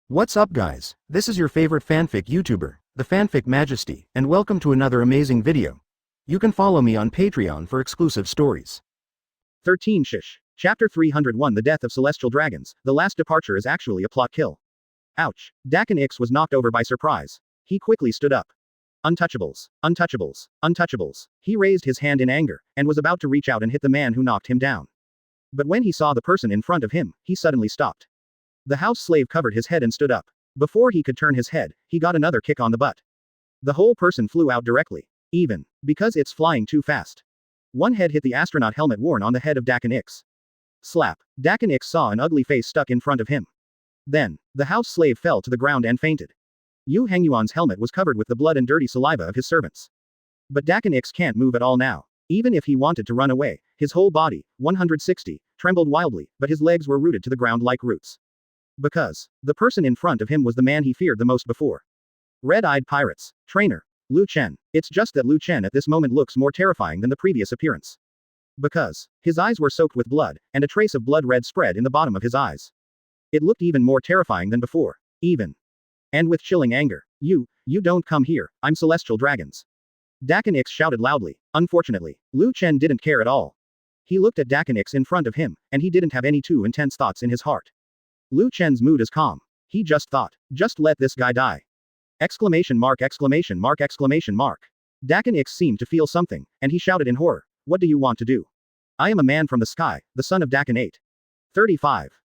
What's up guys, this is your favorite fanfic YouTuber, the Fanfic Majesty, and welcome to another amazing video. You can follow me on Patreon for exclusive stories. 13 Shish. Chapter 301 The Death of Celestial Dragons, the last departure is actually a plot kill. Ouch. Dakin X was knocked over by surprise. He quickly stood up. Untouchables, untouchables, untouchables. He raised his hand in anger, and was about to reach out and hit the man who knocked him down. But when he saw the person in front of him, he suddenly stopped. The house slave covered his head and stood up. Before he could turn his head, he got another kick on the butt. The whole person flew out directly. Even. Because it's flying too fast. One head hit the astronaut helmet worn on the head of Dakin X. Slap. Dakin X saw an ugly face stuck in front of him. Then, the house slave fell to the ground and fainted. Yu Hengyuan's helmet was covered with the blood and dirty saliva of his servants. But Dakin X can't move at all now. Even if he wanted to run away, his whole body, 160, trembled wildly, but his legs were rooted to the ground like roots. Because the person in front of him was the man he feared the most before. Red-eyed pirates. Trainer. Lu Chen. It's just that Lu Chen at this moment looks more terrifying than the previous appearance. Because his eyes were soaked with blood, and a trace of blood red spread in the bottom of his eyes. It looked even more terrifying than before. Even. And with chilling anger. You don't come here, I'm Celestial Dragons. Dakin X shouted loudly. Unfortunately, Lu Chen didn't care at all. He looked at Dakin X in front of him, and he didn't have any too intense thoughts in his heart. Lu Chen's mood is calm. He just thought, just let this guy die. Exclamation mark exclamation mark exclamation mark. Dakin X seemed to feel something, and he shouted in horror, what do you want to do? I am a man from the sky, the son of Dakin 8. 35.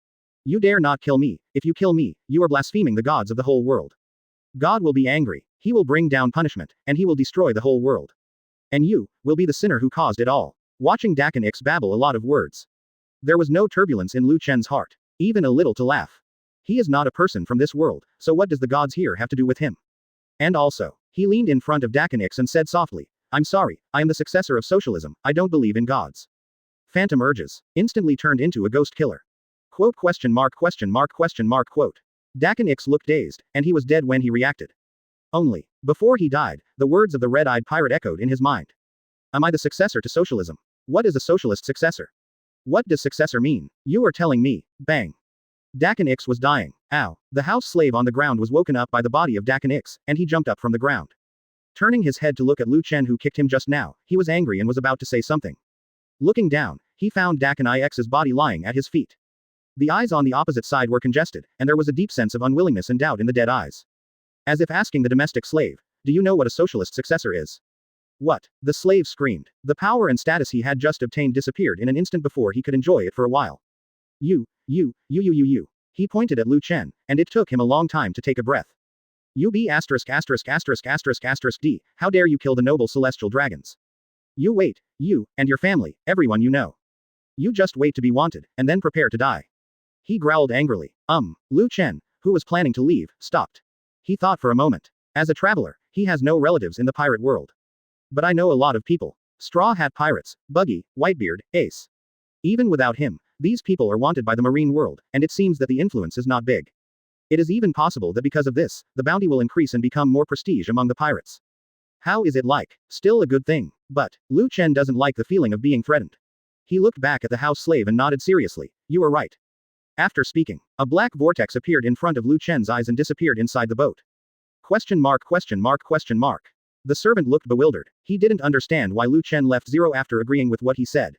You dare not kill me. If you kill me, you are blaspheming the gods of the whole world. God will be angry, he will bring down punishment, and he will destroy the whole world. And you will be the sinner who caused it all. Watching Dakin X babble a lot of words. There was no turbulence in Lu Chen's heart. Even a little to laugh. He is not a person from this world, so what does the gods here have to do with him? And also, he leaned in front of Dakin X and said softly, I'm sorry, I am the successor of socialism, I don't believe in gods. Phantom urges. Instantly turned into a ghost killer. Quote question mark question mark question mark quote. Dakin X looked dazed, and he was dead when he reacted. Only, before he died, the words of the red-eyed pirate echoed in his mind. Am I the successor to socialism? What is a socialist successor? What does successor mean? You are telling me, bang. Dakin X was dying. Ow. The house slave on the ground was woken up by the body of Dakin X, and he jumped up from the ground. Turning his head to look at Lu Chen who kicked him just now, he was angry and was about to say something. Looking down, he found Dakin X's body lying at his feet. The eyes on the opposite side were congested, and there was a deep sense of unwillingness and doubt in the dead eyes. As if asking the domestic slave, do you know what a socialist successor is? What? The slave screamed. The power and status he had just obtained disappeared in an instant before he could enjoy it for a while. You. He pointed at Lu Chen, and it took him a long time to take a breath. You be asterisk asterisk asterisk asterisk asterisk D, how dare you kill the noble celestial dragons? You wait, you, and your family, everyone you know. You just wait to be wanted, and then prepare to die. He growled angrily. Lu Chen, who was planning to leave, stopped. He thought for a moment. As a traveler, he has no relatives in the pirate world. But I know a lot of people. Straw Hat Pirates, Buggy, Whitebeard, Ace. Even without him, these people are wanted by the marine world, and it seems that the influence is not big. It is even possible that because of this, the bounty will increase and become more prestige among the pirates. How is it like? Still a good thing. But, Lu Chen doesn't like the feeling of being threatened. He looked back at the house slave and nodded seriously, you are right. After speaking, a black vortex appeared in front of Lu Chen's eyes and disappeared inside the boat. Question mark question mark question mark. The servant looked bewildered. He didn't understand why Lu Chen left Zoro after agreeing with what he said.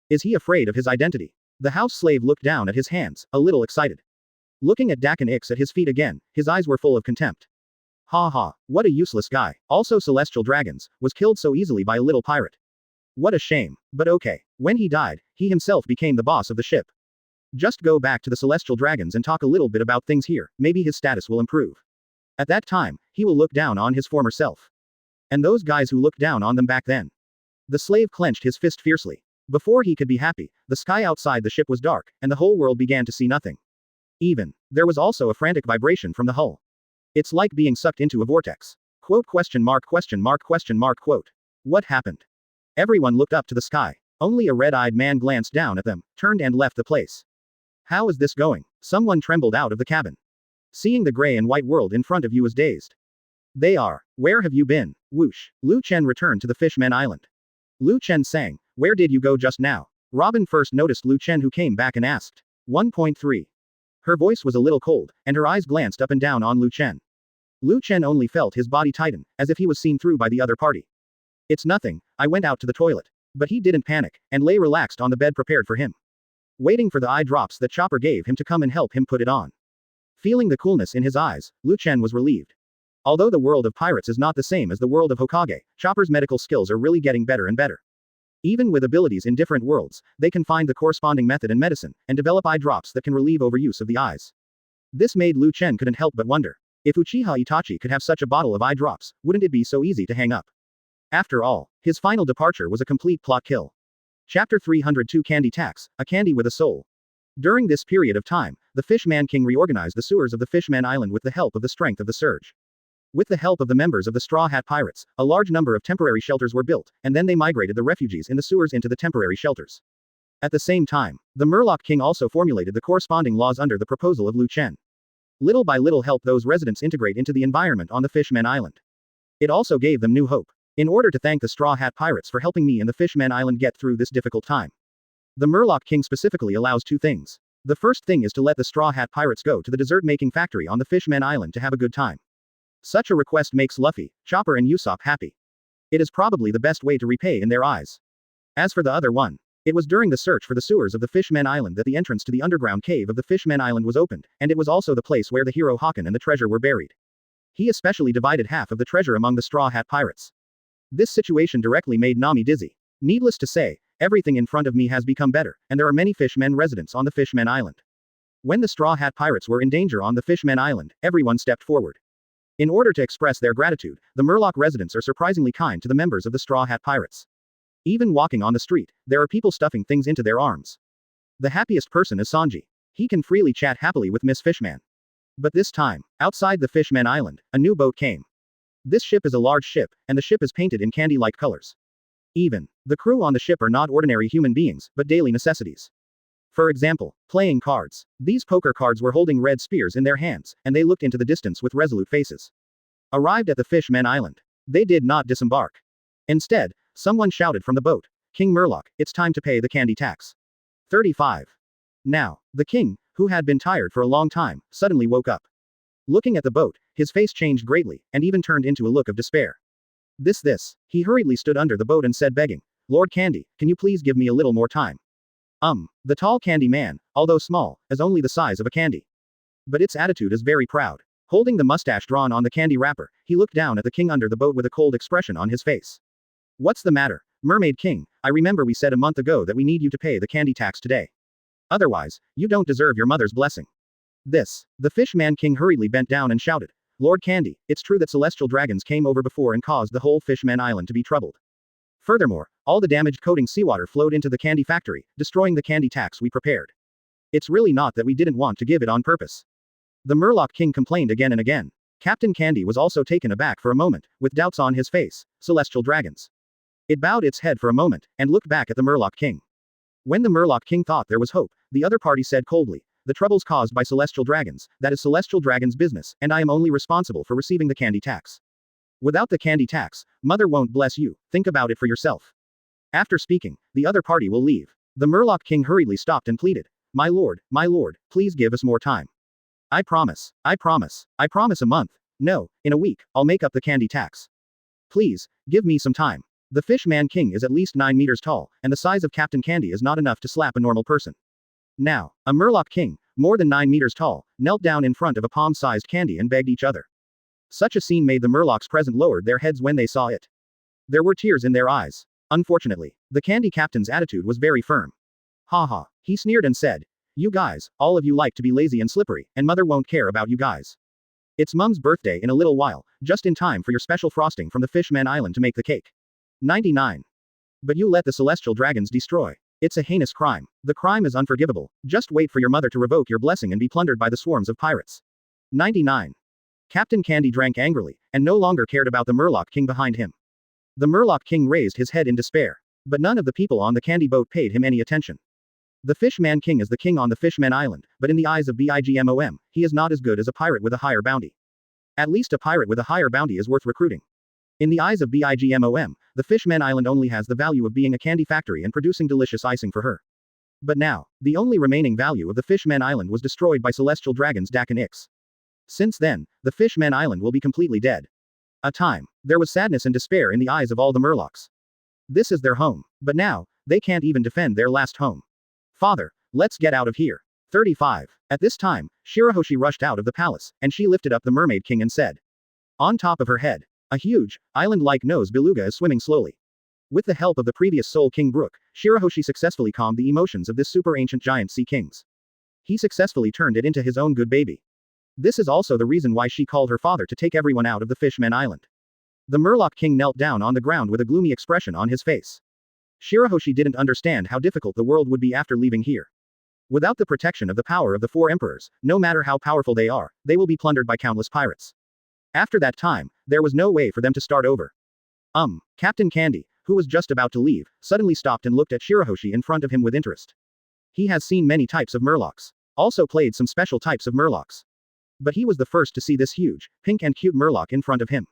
Is he afraid of his identity? The house slave looked down at his hands, a little excited. Looking at Dakin X at his feet again, his eyes were full of contempt. Ha ha, what a useless guy, also celestial dragons, was killed so easily by a little pirate. What a shame, but okay, when he died, he himself became the boss of the ship. Just go back to the celestial dragons and talk a little bit about things here, maybe his status will improve. At that time, he will look down on his former self. And those guys who looked down on them back then. The slave clenched his fist fiercely. Before he could be happy, the sky outside the ship was dark, and the whole world began to see nothing. Even, there was also a frantic vibration from the hull. It's like being sucked into a vortex. Quote question mark question mark question mark quote. What happened? Everyone looked up to the sky. Only a red-eyed man glanced down at them, turned and left the place. How is this going? Someone trembled out of the cabin. Seeing the gray and white world in front of you was dazed. They are. Where have you been? Whoosh. Lu Chen returned to the Fishmen Island. Lu Chen sang. Where did you go just now? Robin first noticed Lu Chen who came back and asked. 1.3. Her voice was a little cold, and her eyes glanced up and down on Lu Chen. Lu Chen only felt his body tighten, as if he was seen through by the other party. It's nothing, I went out to the toilet. But he didn't panic, and lay relaxed on the bed prepared for him. Waiting for the eye drops that Chopper gave him to come and help him put it on. Feeling the coolness in his eyes, Lu Chen was relieved. Although the world of pirates is not the same as the world of Hokage, Chopper's medical skills are really getting better and better. Even with abilities in different worlds, they can find the corresponding method in medicine, and develop eye drops that can relieve overuse of the eyes. This made Lu Chen couldn't help but wonder. If Uchiha Itachi could have such a bottle of eye drops, wouldn't it be so easy to hang up? After all, his final departure was a complete plot kill. Chapter 302 Candy Tax, a candy with a soul. During this period of time, the Fishman King reorganized the sewers of the Fishman Island with the help of the strength of the surge. With the help of the members of the Straw Hat Pirates, a large number of temporary shelters were built, and then they migrated the refugees in the sewers into the temporary shelters. At the same time, the Murloc King also formulated the corresponding laws under the proposal of Lu Chen. Little by little helped those residents integrate into the environment on the Fishman Island. It also gave them new hope. In order to thank the Straw Hat Pirates for helping me and the Fishman Island get through this difficult time. The Murloc King specifically allows two things. The first thing is to let the Straw Hat Pirates go to the dessert-making factory on the Fishman Island to have a good time. Such a request makes Luffy, Chopper and Usopp happy. It is probably the best way to repay in their eyes. As for the other one, it was during the search for the sewers of the Fishman Island that the entrance to the underground cave of the Fishman Island was opened, and it was also the place where the hero Hawken and the treasure were buried. He especially divided half of the treasure among the Straw Hat Pirates. This situation directly made Nami dizzy. Needless to say, everything in front of me has become better, and there are many Fishmen residents on the Fishman Island. When the Straw Hat Pirates were in danger on the Fishman Island, everyone stepped forward. In order to express their gratitude, the Murloc residents are surprisingly kind to the members of the Straw Hat Pirates. Even walking on the street, there are people stuffing things into their arms. The happiest person is Sanji. He can freely chat happily with Miss Fishman. But this time, outside the Fishman Island, a new boat came. This ship is a large ship, and the ship is painted in candy-like colors. Even, the crew on the ship are not ordinary human beings, but daily necessities. For example, playing cards. These poker cards were holding red spears in their hands, and they looked into the distance with resolute faces. Arrived at the Fishman Island. They did not disembark. Instead, someone shouted from the boat, King Murloc, it's time to pay the candy tax. 35. Now, the king, who had been tired for a long time, suddenly woke up. Looking at the boat, his face changed greatly, and even turned into a look of despair. This. He hurriedly stood under the boat and said begging, Lord Candy, can you please give me a little more time? The tall candy man, although small, is only the size of a candy. But its attitude is very proud. Holding the mustache drawn on the candy wrapper, he looked down at the king under the boat with a cold expression on his face. What's the matter, Mermaid King? I remember we said a month ago that we need you to pay the candy tax today. Otherwise, you don't deserve your mother's blessing. The Fishman King hurriedly bent down and shouted, Lord Candy, it's true that celestial dragons came over before and caused the whole Fishman Island to be troubled. Furthermore, all the damaged coating seawater flowed into the candy factory, destroying the candy tax we prepared. It's really not that we didn't want to give it on purpose. The Murloc King complained again and again. Captain Candy was also taken aback for a moment, with doubts on his face. Celestial dragons. It bowed its head for a moment, and looked back at the Murloc King. When the Murloc King thought there was hope, the other party said coldly, the troubles caused by celestial dragons, that is celestial dragons' business, and I am only responsible for receiving the candy tax. Without the candy tax, Mother won't bless you, think about it for yourself. After speaking, the other party will leave. The Murloc King hurriedly stopped and pleaded, my lord, please give us more time. I promise a month. No, in a week, I'll make up the candy tax. Please, give me some time. The Fishman King is at least 9 meters tall, and the size of Captain Candy is not enough to slap a normal person. Now, a Murloc King, more than 9 meters tall, knelt down in front of a palm-sized candy and begged each other. Such a scene made the Murlocs present lowered their heads when they saw it. There were tears in their eyes. Unfortunately, the candy captain's attitude was very firm. Ha, he sneered and said, you guys, all of you like to be lazy and slippery, and Mother won't care about you guys. It's Mum's birthday in a little while, just in time for your special frosting from the Fishman Island to make the cake. 99. But you let the celestial dragons destroy. It's a heinous crime. The crime is unforgivable. Just wait for your mother to revoke your blessing and be plundered by the swarms of pirates. 99. Captain Candy drank angrily, and no longer cared about the Murloc King behind him. The Murloc King raised his head in despair. But none of the people on the candy boat paid him any attention. The Fishman King is the king on the Fishman Island, but in the eyes of Bigmom, he is not as good as a pirate with a higher bounty. At least a pirate with a higher bounty is worth recruiting. In the eyes of Bigmom, the Fishman Island only has the value of being a candy factory and producing delicious icing for her. But now, the only remaining value of the Fishman Island was destroyed by celestial dragons Dak and Ix. Since then, the Fishman Island will be completely dead. A time. There was sadness and despair in the eyes of all the Murlocs. This is their home. But now, they can't even defend their last home. Father, let's get out of here. 35. At this time, Shirahoshi rushed out of the palace, and she lifted up the Mermaid King and said. On top of her head, a huge, island-like nose beluga is swimming slowly. With the help of the previous Soul King Brook, Shirahoshi successfully calmed the emotions of this super ancient giant sea kings. He successfully turned it into his own good baby. This is also the reason why she called her father to take everyone out of the Fishman Island. The Murloc King knelt down on the ground with a gloomy expression on his face. Shirahoshi didn't understand how difficult the world would be after leaving here. Without the protection of the power of the four emperors, no matter how powerful they are, they will be plundered by countless pirates. After that time, there was no way for them to start over. Captain Candy, who was just about to leave, suddenly stopped and looked at Shirahoshi in front of him with interest. He has seen many types of Murlocs. Also played some special types of Murlocs. But he was the first to see this huge, pink and cute Murloc in front of him.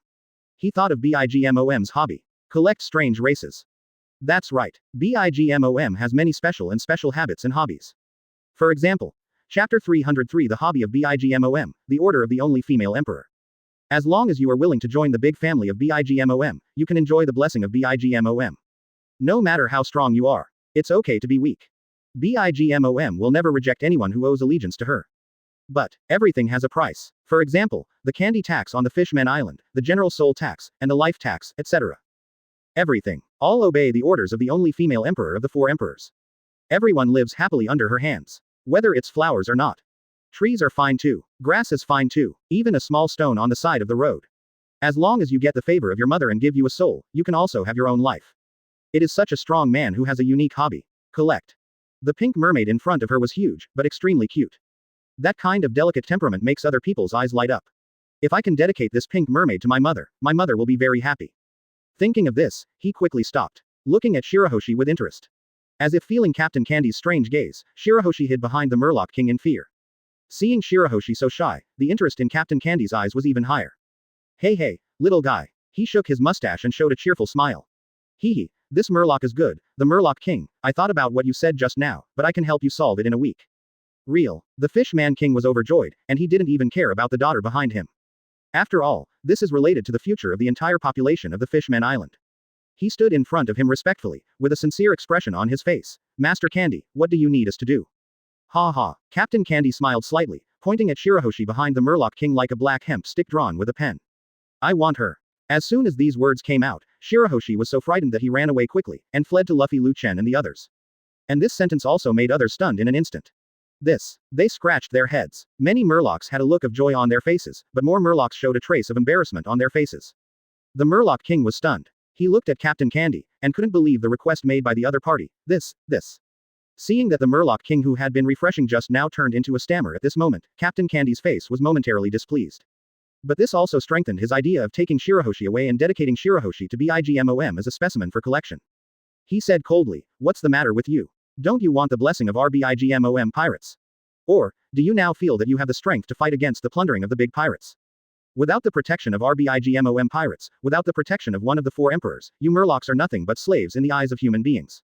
He thought of Bigmom's hobby. Collect strange races. That's right, Bigmom has many special habits and hobbies. For example, Chapter 303 The Hobby of Bigmom, the Order of the Only Female Emperor. As long as you are willing to join the big family of Bigmom, you can enjoy the blessing of Bigmom. No matter how strong you are, it's okay to be weak. Bigmom will never reject anyone who owes allegiance to her. But, everything has a price. For example, the candy tax on the Fishman Island, the general soul tax, and the life tax, etc. Everything. All obey the orders of the only female emperor of the four emperors. Everyone lives happily under her hands. Whether it's flowers or not. Trees are fine too. Grass is fine too. Even a small stone on the side of the road. As long as you get the favor of your mother and give you a soul, you can also have your own life. It is such a strong man who has a unique hobby. Collect. The pink mermaid in front of her was huge, but extremely cute. That kind of delicate temperament makes other people's eyes light up. If I can dedicate this pink mermaid to my mother will be very happy. Thinking of this, he quickly stopped, looking at Shirahoshi with interest. As if feeling Captain Candy's strange gaze, Shirahoshi hid behind the Murloc King in fear. Seeing Shirahoshi so shy, the interest in Captain Candy's eyes was even higher. Hey, little guy. He shook his mustache and showed a cheerful smile. Hee, this Murloc is good, the Murloc King. I thought about what you said just now, but I can help you solve it in a week. Real. The Fishman King was overjoyed, and he didn't even care about the daughter behind him. After all, this is related to the future of the entire population of the Fishman Island. He stood in front of him respectfully, with a sincere expression on his face. Master Candy, what do you need us to do? Ha ha. Captain Candy smiled slightly, pointing at Shirahoshi behind the Murloc King like a black hemp stick drawn with a pen. I want her. As soon as these words came out, Shirahoshi was so frightened that he ran away quickly, and fled to Luffy, Chen and the others. And this sentence also made others stunned in an instant. They scratched their heads. Many Murlocs had a look of joy on their faces, but more Murlocs showed a trace of embarrassment on their faces. The Murloc King was stunned. He looked at Captain Candy, and couldn't believe the request made by the other party. This. Seeing that the Murloc King who had been refreshing just now turned into a stammer at this moment, Captain Candy's face was momentarily displeased. But this also strengthened his idea of taking Shirahoshi away and dedicating Shirahoshi to Bigmom as a specimen for collection. He said coldly, what's the matter with you? Don't you want the blessing of our Bigmom pirates? Or, do you now feel that you have the strength to fight against the plundering of the big pirates? Without the protection of our Bigmom pirates, without the protection of one of the four emperors, you Murlocs are nothing but slaves in the eyes of human beings.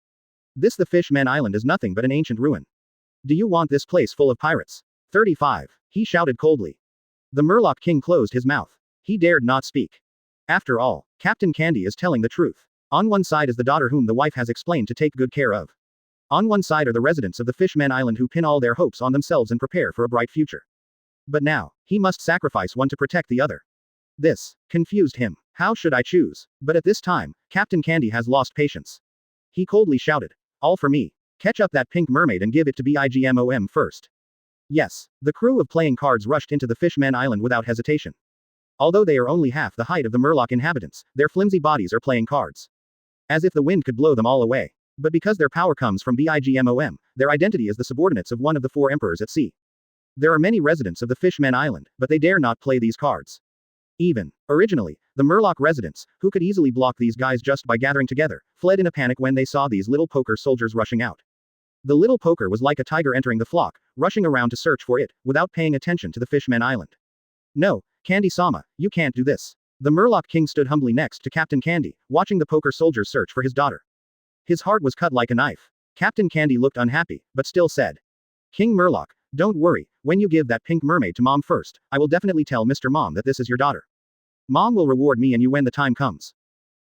The Fishman Island is nothing but an ancient ruin. Do you want this place full of pirates? 35. He shouted coldly. The Murloc King closed his mouth. He dared not speak. After all, Captain Candy is telling the truth. On one side is the daughter whom the wife has explained to take good care of. On one side are the residents of the Fishman Island who pin all their hopes on themselves and prepare for a bright future. But now, he must sacrifice one to protect the other. This confused him. How should I choose? But at this time, Captain Candy has lost patience. He coldly shouted. All for me. Catch up that pink mermaid and give it to Bigmom first. Yes, the crew of playing cards rushed into the Fishman Island without hesitation. Although they are only half the height of the Murloc inhabitants, their flimsy bodies are playing cards. As if the wind could blow them all away. But because their power comes from Bigmom, their identity is the subordinates of one of the four emperors at sea. There are many residents of the Fishman Island, but they dare not play these cards. Originally, the Murloc residents, who could easily block these guys just by gathering together, fled in a panic when they saw these little poker soldiers rushing out. The little poker was like a tiger entering the flock, rushing around to search for it, without paying attention to the Fishman Island. No, Candy-sama, you can't do this. The Murloc King stood humbly next to Captain Candy, watching the poker soldiers search for his daughter. His heart was cut like a knife. Captain Candy looked unhappy, but still said. King Murloc, don't worry, when you give that pink mermaid to Mom first, I will definitely tell Mr. Mom that this is your daughter. Mom will reward me and you when the time comes.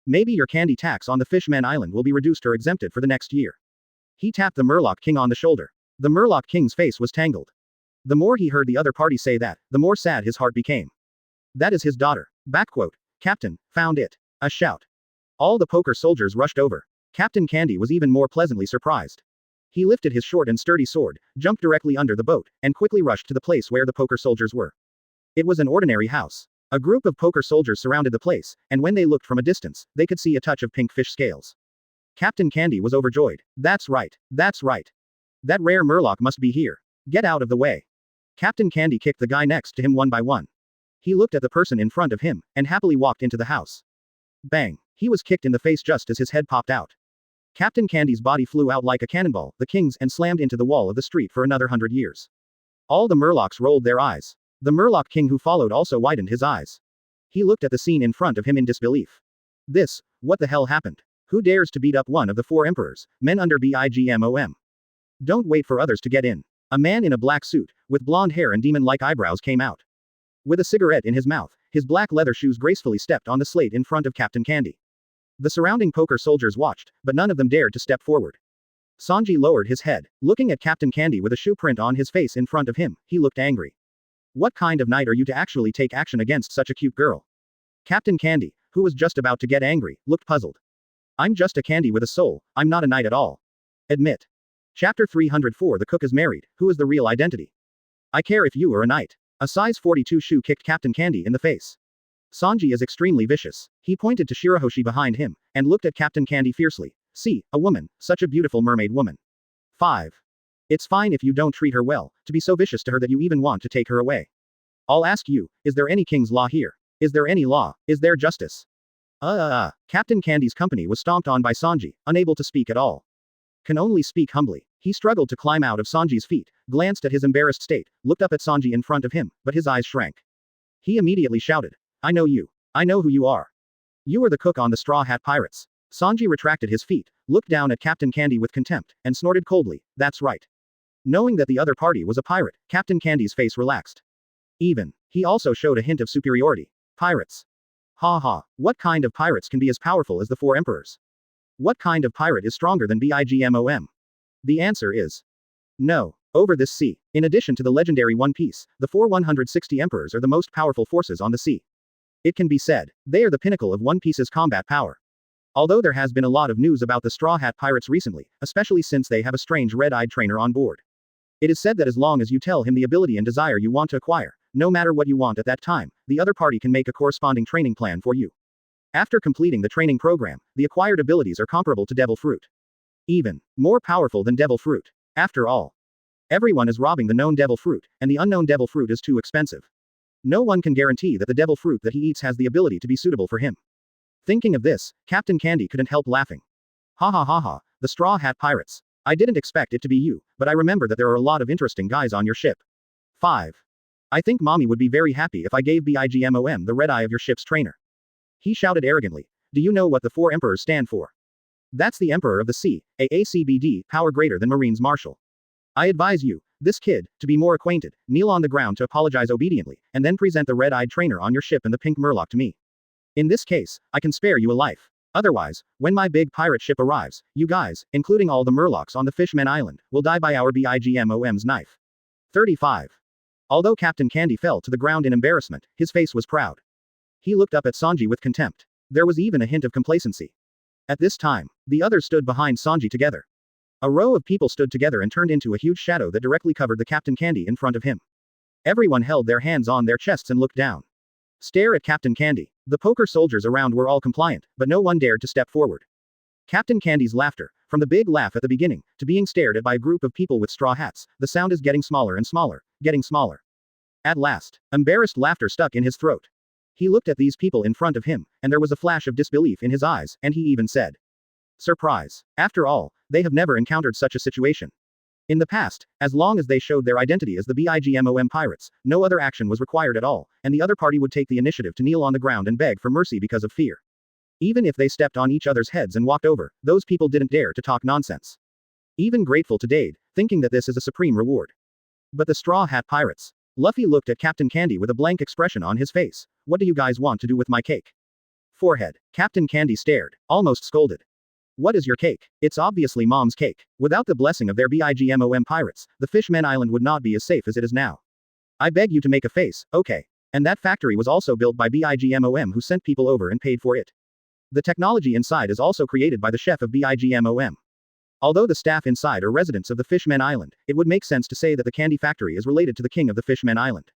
Maybe your candy tax on the Fishman Island will be reduced or exempted for the next year. He tapped the Murloc King on the shoulder. The Murloc King's face was tangled. The more he heard the other party say that, the more sad his heart became. That is his daughter. Backquote. Captain, found it. A shout. All the poker soldiers rushed over. Captain Candy was even more pleasantly surprised. He lifted his short and sturdy sword, jumped directly under the boat, and quickly rushed to the place where the poker soldiers were. It was an ordinary house. A group of poker soldiers surrounded the place, and when they looked from a distance, they could see a touch of pink fish scales. Captain Candy was overjoyed. That's right. That's right. That rare Murloc must be here. Get out of the way. Captain Candy kicked the guy next to him one by one. He looked at the person in front of him, and happily walked into the house. Bang! He was kicked in the face just as his head popped out. Captain Candy's body flew out like a cannonball, the king's, and slammed into the wall of the street for another 100 years. All the Murlocs rolled their eyes. The Murloc King who followed also widened his eyes. He looked at the scene in front of him in disbelief. What the hell happened? Who dares to beat up one of the 4 emperors, men under BIGMOM? Don't wait for others to get in. A man in a black suit, with blonde hair and demon-like eyebrows came out. With a cigarette in his mouth, his black leather shoes gracefully stepped on the slate in front of Captain Candy. The surrounding poker soldiers watched, but none of them dared to step forward. Sanji lowered his head, looking at Captain Candy with a shoe print on his face in front of him. He looked angry. What kind of knight are you to actually take action against such a cute girl? Captain Candy, who was just about to get angry, looked puzzled. I'm just a candy with a soul, I'm not a knight at all. Admit. Chapter 304 The cook is married, who is the real identity? I care if you are a knight. A size 42 shoe kicked Captain Candy in the face. Sanji is extremely vicious. He pointed to Shirahoshi behind him, and looked at Captain Candy fiercely. See, a woman, such a beautiful mermaid woman. 5. It's fine if you don't treat her well, to be so vicious to her that you even want to take her away. I'll ask you, is there any king's law here? Is there any law? Is there justice? Captain Candy's company was stomped on by Sanji, unable to speak at all. Can only speak humbly. He struggled to climb out of Sanji's feet, glanced at his embarrassed state, looked up at Sanji in front of him, but his eyes shrank. He immediately shouted. I know you. I know who you are. You are the cook on the Straw Hat Pirates. Sanji retracted his feet, looked down at Captain Candy with contempt, and snorted coldly, that's right. Knowing that the other party was a pirate, Captain Candy's face relaxed. He also showed a hint of superiority. Pirates. Ha ha, what kind of pirates can be as powerful as the 4 emperors? What kind of pirate is stronger than BIGMOM? The answer is no. Over this sea, in addition to the legendary One Piece, the 160 emperors are the most powerful forces on the sea. It can be said, they are the pinnacle of One Piece's combat power. Although there has been a lot of news about the Straw Hat Pirates recently, especially since they have a strange red-eyed trainer on board. It is said that as long as you tell him the ability and desire you want to acquire, no matter what you want at that time, the other party can make a corresponding training plan for you. After completing the training program, the acquired abilities are comparable to Devil Fruit. Even more powerful than Devil Fruit. After all, everyone is robbing the known Devil Fruit, and the unknown Devil Fruit is too expensive. No one can guarantee that the Devil Fruit that he eats has the ability to be suitable for him. Thinking of this, Captain Candy couldn't help laughing. Ha ha ha ha, the Straw Hat Pirates. I didn't expect it to be you, but I remember that there are a lot of interesting guys on your ship. 5. I think Mommy would be very happy if I gave BIGMOM the red eye of your ship's trainer. He shouted arrogantly. Do you know what the 4 emperors stand for? That's the Emperor of the Sea, AACBD, power greater than Marines Marshal. I advise you, this kid, to be more acquainted, kneel on the ground to apologize obediently, and then present the red-eyed trainer on your ship and the pink Murloc to me. In this case, I can spare you a life. Otherwise, when my big pirate ship arrives, you guys, including all the Murlocs on the Fishman Island, will die by our BIGMOM's knife. 35. Although Captain Candy fell to the ground in embarrassment, his face was proud. He looked up at Sanji with contempt. There was even a hint of complacency. At this time, the others stood behind Sanji together. A row of people stood together and turned into a huge shadow that directly covered the Captain Candy in front of him. Everyone held their hands on their chests and looked down. Stare at Captain Candy. The poker soldiers around were all compliant, but no one dared to step forward. Captain Candy's laughter, from the big laugh at the beginning, to being stared at by a group of people with straw hats, the sound is getting smaller and smaller, getting smaller. At last, embarrassed laughter stuck in his throat. He looked at these people in front of him, and there was a flash of disbelief in his eyes, and he even said, surprise. After all, they have never encountered such a situation. In the past, as long as they showed their identity as the BIGMOM pirates, no other action was required at all, and the other party would take the initiative to kneel on the ground and beg for mercy because of fear. Even if they stepped on each other's heads and walked over, those people didn't dare to talk nonsense. Even grateful to Jade, thinking that this is a supreme reward. But the Straw Hat Pirates. Luffy looked at Captain Candy with a blank expression on his face. What do you guys want to do with my cake? Forehead. Captain Candy stared, almost scolded. What is your cake? It's obviously Mom's cake. Without the blessing of their BIGMOM pirates, the Fishman Island would not be as safe as it is now. I beg you to make a face, okay. And that factory was also built by BIGMOM, who sent people over and paid for it. The technology inside is also created by the chef of BIGMOM. Although the staff inside are residents of the Fishman Island, it would make sense to say that the candy factory is related to the king of the Fishman Island.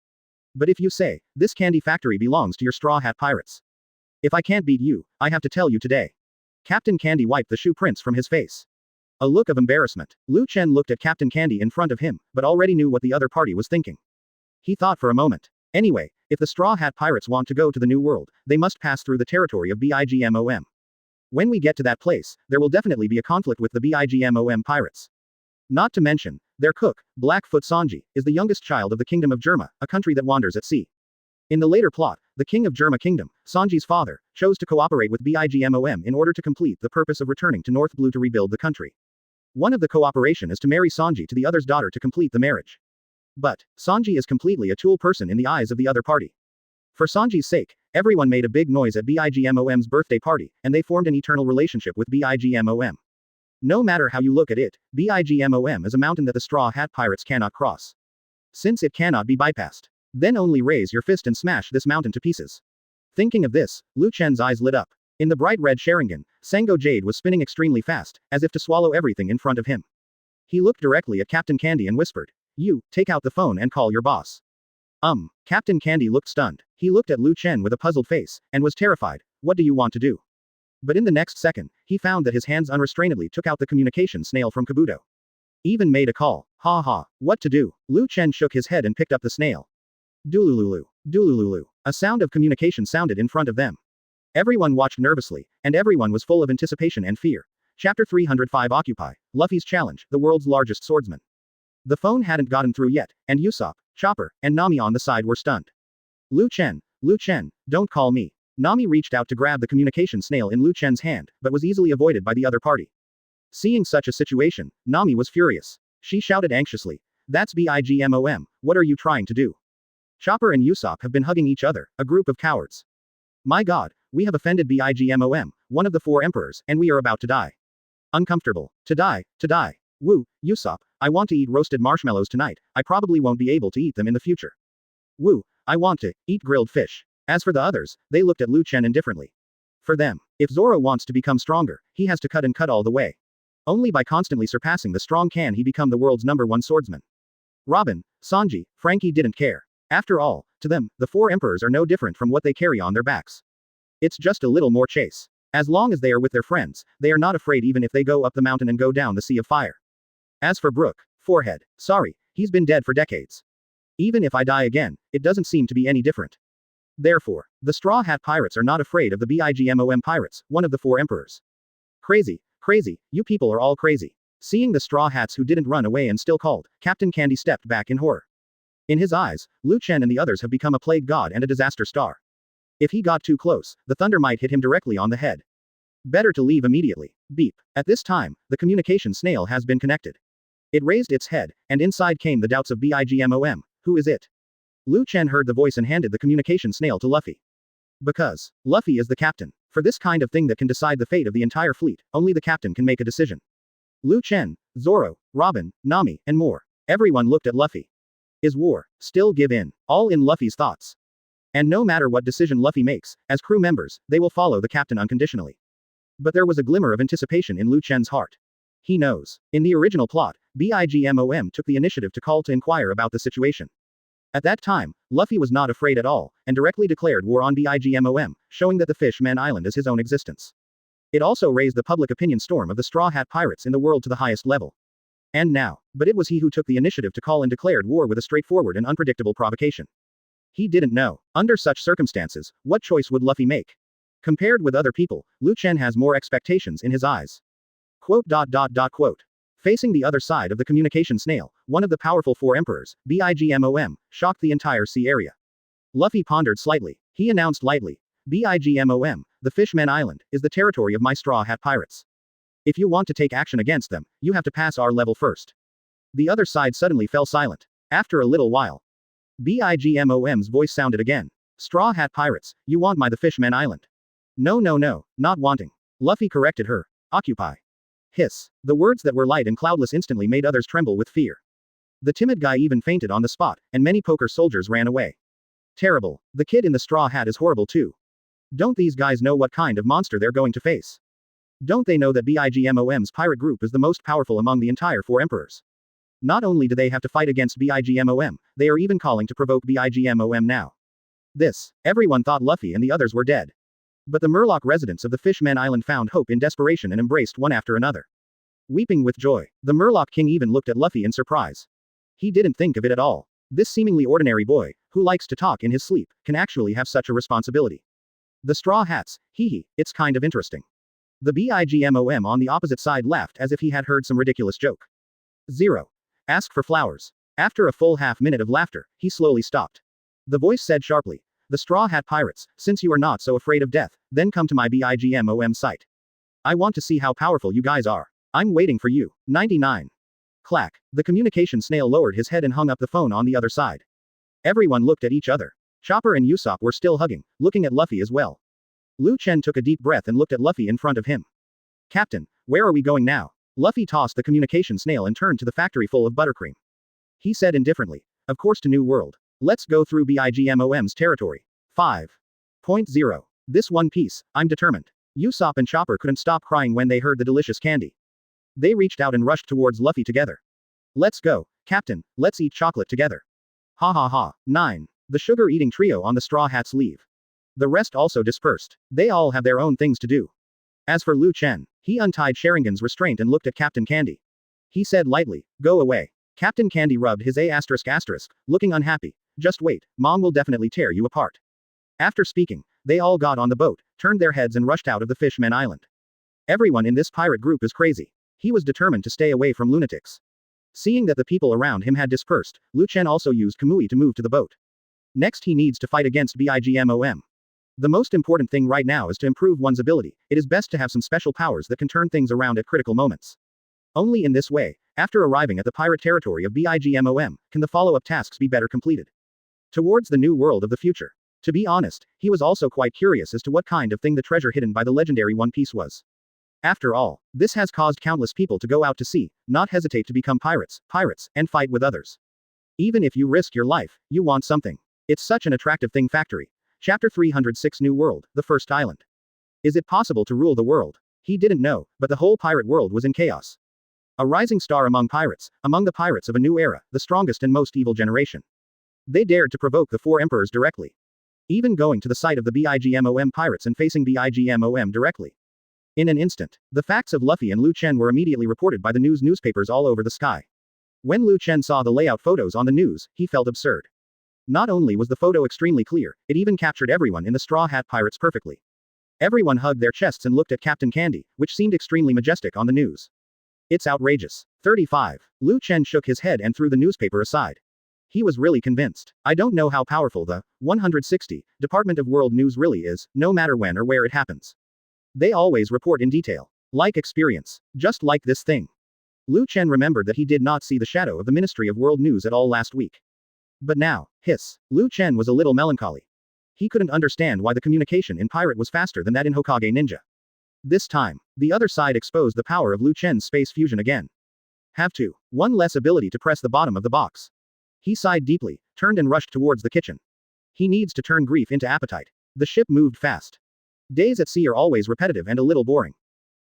But if you say, this candy factory belongs to your Straw Hat Pirates. If I can't beat you, I have to tell you today. Captain Candy wiped the shoe prints from his face. A look of embarrassment. Chen looked at Captain Candy in front of him, but already knew what the other party was thinking. He thought for a moment. Anyway, if the Straw Hat Pirates want to go to the New World, they must pass through the territory of BIGMOM. When we get to that place, there will definitely be a conflict with the BIGMOM pirates. Not to mention, their cook, Blackfoot Sanji, is the youngest child of the Kingdom of Germa, a country that wanders at sea. In the later plot, the King of Germa Kingdom, Sanji's father, chose to cooperate with BIGMOM in order to complete the purpose of returning to North Blue to rebuild the country. One of the cooperation is to marry Sanji to the other's daughter to complete the marriage. But, Sanji is completely a tool person in the eyes of the other party. For Sanji's sake, everyone made a big noise at BIGMOM's birthday party, and they formed an eternal relationship with BIGMOM. No matter how you look at it, BIGMOM is a mountain that the Straw Hat Pirates cannot cross. Since it cannot be bypassed, then only raise your fist and smash this mountain to pieces. Thinking of this, Chen's eyes lit up. In the bright red Sharingan, Sango Jade was spinning extremely fast, as if to swallow everything in front of him. He looked directly at Captain Candy and whispered, "You, take out the phone and call your boss." Captain Candy looked stunned. He looked at Chen with a puzzled face, and was terrified. What do you want to do? But in the next second, he found that his hands unrestrainedly took out the communication snail from Kabuto. Even made a call. Ha ha. What to do? Chen shook his head and picked up the snail. Dulululu. Dulululu. A sound of communication sounded in front of them. Everyone watched nervously, and everyone was full of anticipation and fear. Chapter 305 Occupy. Luffy's Challenge, the world's largest swordsman. The phone hadn't gotten through yet, and Usopp, Chopper, and Nami on the side were stunned. Chen, don't call me. Nami reached out to grab the communication snail in Chen's hand, but was easily avoided by the other party. Seeing such a situation, Nami was furious. She shouted anxiously, "That's BIGMOM, what are you trying to do?" Chopper and Usopp have been hugging each other, a group of cowards. My god, we have offended BIGMOM, one of the four emperors, and we are about to die. Uncomfortable. To die. Woo, Usopp, I want to eat roasted marshmallows tonight, I probably won't be able to eat them in the future. Woo, I want to eat grilled fish. As for the others, they looked at Chen indifferently. For them, if Zoro wants to become stronger, he has to cut all the way. Only by constantly surpassing the strong can he become the world's #1 swordsman. Robin, Sanji, Franky didn't care. After all, to them, the four emperors are no different from what they carry on their backs. It's just a little more chase. As long as they are with their friends, they are not afraid even if they go up the mountain and go down the sea of fire. As for Brook, forehead, sorry, he's been dead for decades. Even if I die again, it doesn't seem to be any different. Therefore, the Straw Hat Pirates are not afraid of the BIGMOM pirates, one of the four emperors. Crazy, you people are all crazy. Seeing the Straw Hats who didn't run away and still called, Captain Candy stepped back in horror. In his eyes, Chen and the others have become a plague god and a disaster star. If he got too close, the thunder might hit him directly on the head. Better to leave immediately. Beep. At this time, the communication snail has been connected. It raised its head, and inside came the doubts of BIGMOM. Who is it? Chen heard the voice and handed the communication snail to Luffy. Because Luffy is the captain. For this kind of thing that can decide the fate of the entire fleet, only the captain can make a decision. Chen, Zoro, Robin, Nami, and more. Everyone looked at Luffy. Is war still give in? All in Luffy's thoughts. And no matter what decision Luffy makes, as crew members, they will follow the captain unconditionally. But there was a glimmer of anticipation in Chen's heart. He knows. In the original plot, BIGMOM took the initiative to call to inquire about the situation. At that time, Luffy was not afraid at all, and directly declared war on BIGMOM, showing that the Fishman Island is his own existence. It also raised the public opinion storm of the Straw Hat Pirates in the world to the highest level. And now, but it was he who took the initiative to call and declared war with a straightforward and unpredictable provocation. He didn't know. Under such circumstances, what choice would Luffy make? Compared with other people, Chen has more expectations in his eyes. Quote. Facing the other side of the communication snail, one of the powerful four emperors, BIGMOM, shocked the entire sea area. Luffy pondered slightly. He announced lightly, BIGMOM, the Fishman Island, is the territory of my Straw Hat Pirates. If you want to take action against them, you have to pass our level first. The other side suddenly fell silent. After a little while, Bigmom's voice sounded again. Straw Hat Pirates, you want the Fishman Island? No, no, no, not wanting. Luffy corrected her. Occupy. Hiss. The words that were light and cloudless instantly made others tremble with fear. The timid guy even fainted on the spot, and many poker soldiers ran away. Terrible. The kid in the straw hat is horrible too. Don't these guys know what kind of monster they're going to face? Don't they know that Bigmom's pirate group is the most powerful among the entire four emperors? Not only do they have to fight against Bigmom, they are even calling to provoke Bigmom now. Everyone thought Luffy and the others were dead. But the Murloc residents of the Fishman Island found hope in desperation and embraced one after another. Weeping with joy, the Murloc king even looked at Luffy in surprise. He didn't think of it at all. This seemingly ordinary boy, who likes to talk in his sleep, can actually have such a responsibility. The Straw Hats, hee, it's kind of interesting. The Bigmom on the opposite side laughed as if he had heard some ridiculous joke. Zero. Ask for flowers. After a full half-minute of laughter, he slowly stopped. The voice said sharply, the Straw Hat Pirates, since you are not so afraid of death, then come to my Bigmom site. I want to see how powerful you guys are. I'm waiting for you. 99. Clack. The communication snail lowered his head and hung up the phone on the other side. Everyone looked at each other. Chopper and Usopp were still hugging, looking at Luffy as well. Chen took a deep breath and looked at Luffy in front of him. Captain, where are we going now? Luffy tossed the communication snail and turned to the factory full of buttercream. He said indifferently, of course to New World. Let's go through Bigmom's territory. 5.0. This One Piece, I'm determined. Usopp and Chopper couldn't stop crying when they heard the delicious candy. They reached out and rushed towards Luffy together. Let's go, Captain, let's eat chocolate together. Ha ha ha. 9. The sugar-eating trio on the Straw Hats leave. The rest also dispersed. They all have their own things to do. As for Chen, he untied Sharingan's restraint and looked at Captain Candy. He said lightly, go away. Captain Candy rubbed his A***, looking unhappy. Just wait, Mom will definitely tear you apart. After speaking, they all got on the boat, turned their heads and rushed out of the Fishman Island. Everyone in this pirate group is crazy. He was determined to stay away from lunatics. Seeing that the people around him had dispersed, Chen also used Kamui to move to the boat. Next he needs to fight against Bigmom. The most important thing right now is to improve one's ability. It is best to have some special powers that can turn things around at critical moments. Only in this way, after arriving at the pirate territory of Bigmom, can the follow-up tasks be better completed. Towards the new world of the future. To be honest, he was also quite curious as to what kind of thing the treasure hidden by the legendary One Piece was. After all, this has caused countless people to go out to sea, not hesitate to become pirates, and fight with others. Even if you risk your life, you want something. It's such an attractive thing. Factory. Chapter 306 New World, the First Island. Is it possible to rule the world? He didn't know, but the whole pirate world was in chaos. A rising star among the pirates of a new era, the strongest and most evil generation. They dared to provoke the four emperors directly. Even going to the site of the Bigmom pirates and facing Bigmom directly. In an instant, the facts of Luffy and Chen were immediately reported by the newspapers all over the sky. When Chen saw the layout photos on the news, he felt absurd. Not only was the photo extremely clear, it even captured everyone in the Straw Hat Pirates perfectly. Everyone hugged their chests and looked at Captain Candy, which seemed extremely majestic on the news. It's outrageous. 35. Chen shook his head and threw the newspaper aside. He was really convinced. I don't know how powerful the 160 Department of World News really is, no matter when or where it happens. They always report in detail. Like experience. Just like this thing. Chen remembered that he did not see the shadow of the Ministry of World News at all last week. But now, Chen was a little melancholy. He couldn't understand why the communication in pirate was faster than that in Hokage Ninja. This time, the other side exposed the power of Chen's space fusion again. Have to. One less ability to press the bottom of the box. He sighed deeply, turned and rushed towards the kitchen. He needs to turn grief into appetite. The ship moved fast. Days at sea are always repetitive and a little boring.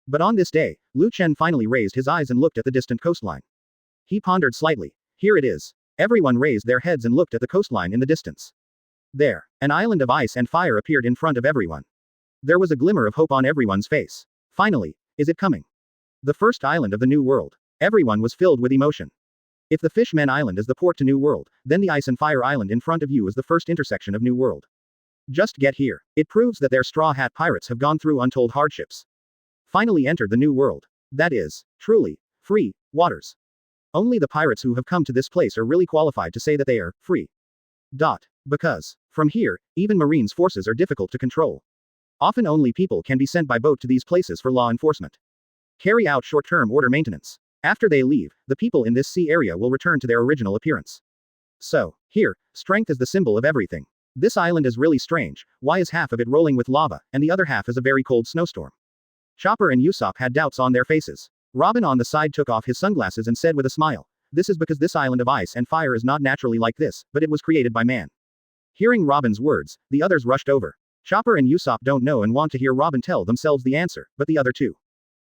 But on this day, Chen finally raised his eyes and looked at the distant coastline. He pondered slightly. Here it is. Everyone raised their heads and looked at the coastline in the distance. There, an island of ice and fire appeared in front of everyone. There was a glimmer of hope on everyone's face. Finally, is it coming? The first island of the New World. Everyone was filled with emotion. If the Fishman Island is the port to New World, then the Ice and Fire Island in front of you is the first intersection of New World. Just get here. It proves that their Straw Hat Pirates have gone through untold hardships. Finally entered the New World. That is, truly, free waters. Only the pirates who have come to this place are really qualified to say that they are free. Because, from here, even Marine's forces are difficult to control. Often only people can be sent by boat to these places for law enforcement. Carry out short-term order maintenance. After they leave, the people in this sea area will return to their original appearance. So, here, strength is the symbol of everything. This island is really strange. Why is half of it rolling with lava, and the other half is a very cold snowstorm? Chopper and Usopp had doubts on their faces. Robin on the side took off his sunglasses and said with a smile, "This is because this island of ice and fire is not naturally like this, but it was created by man." Hearing Robin's words, the others rushed over. Chopper and Usopp don't know and want to hear Robin tell themselves the answer, but the other two.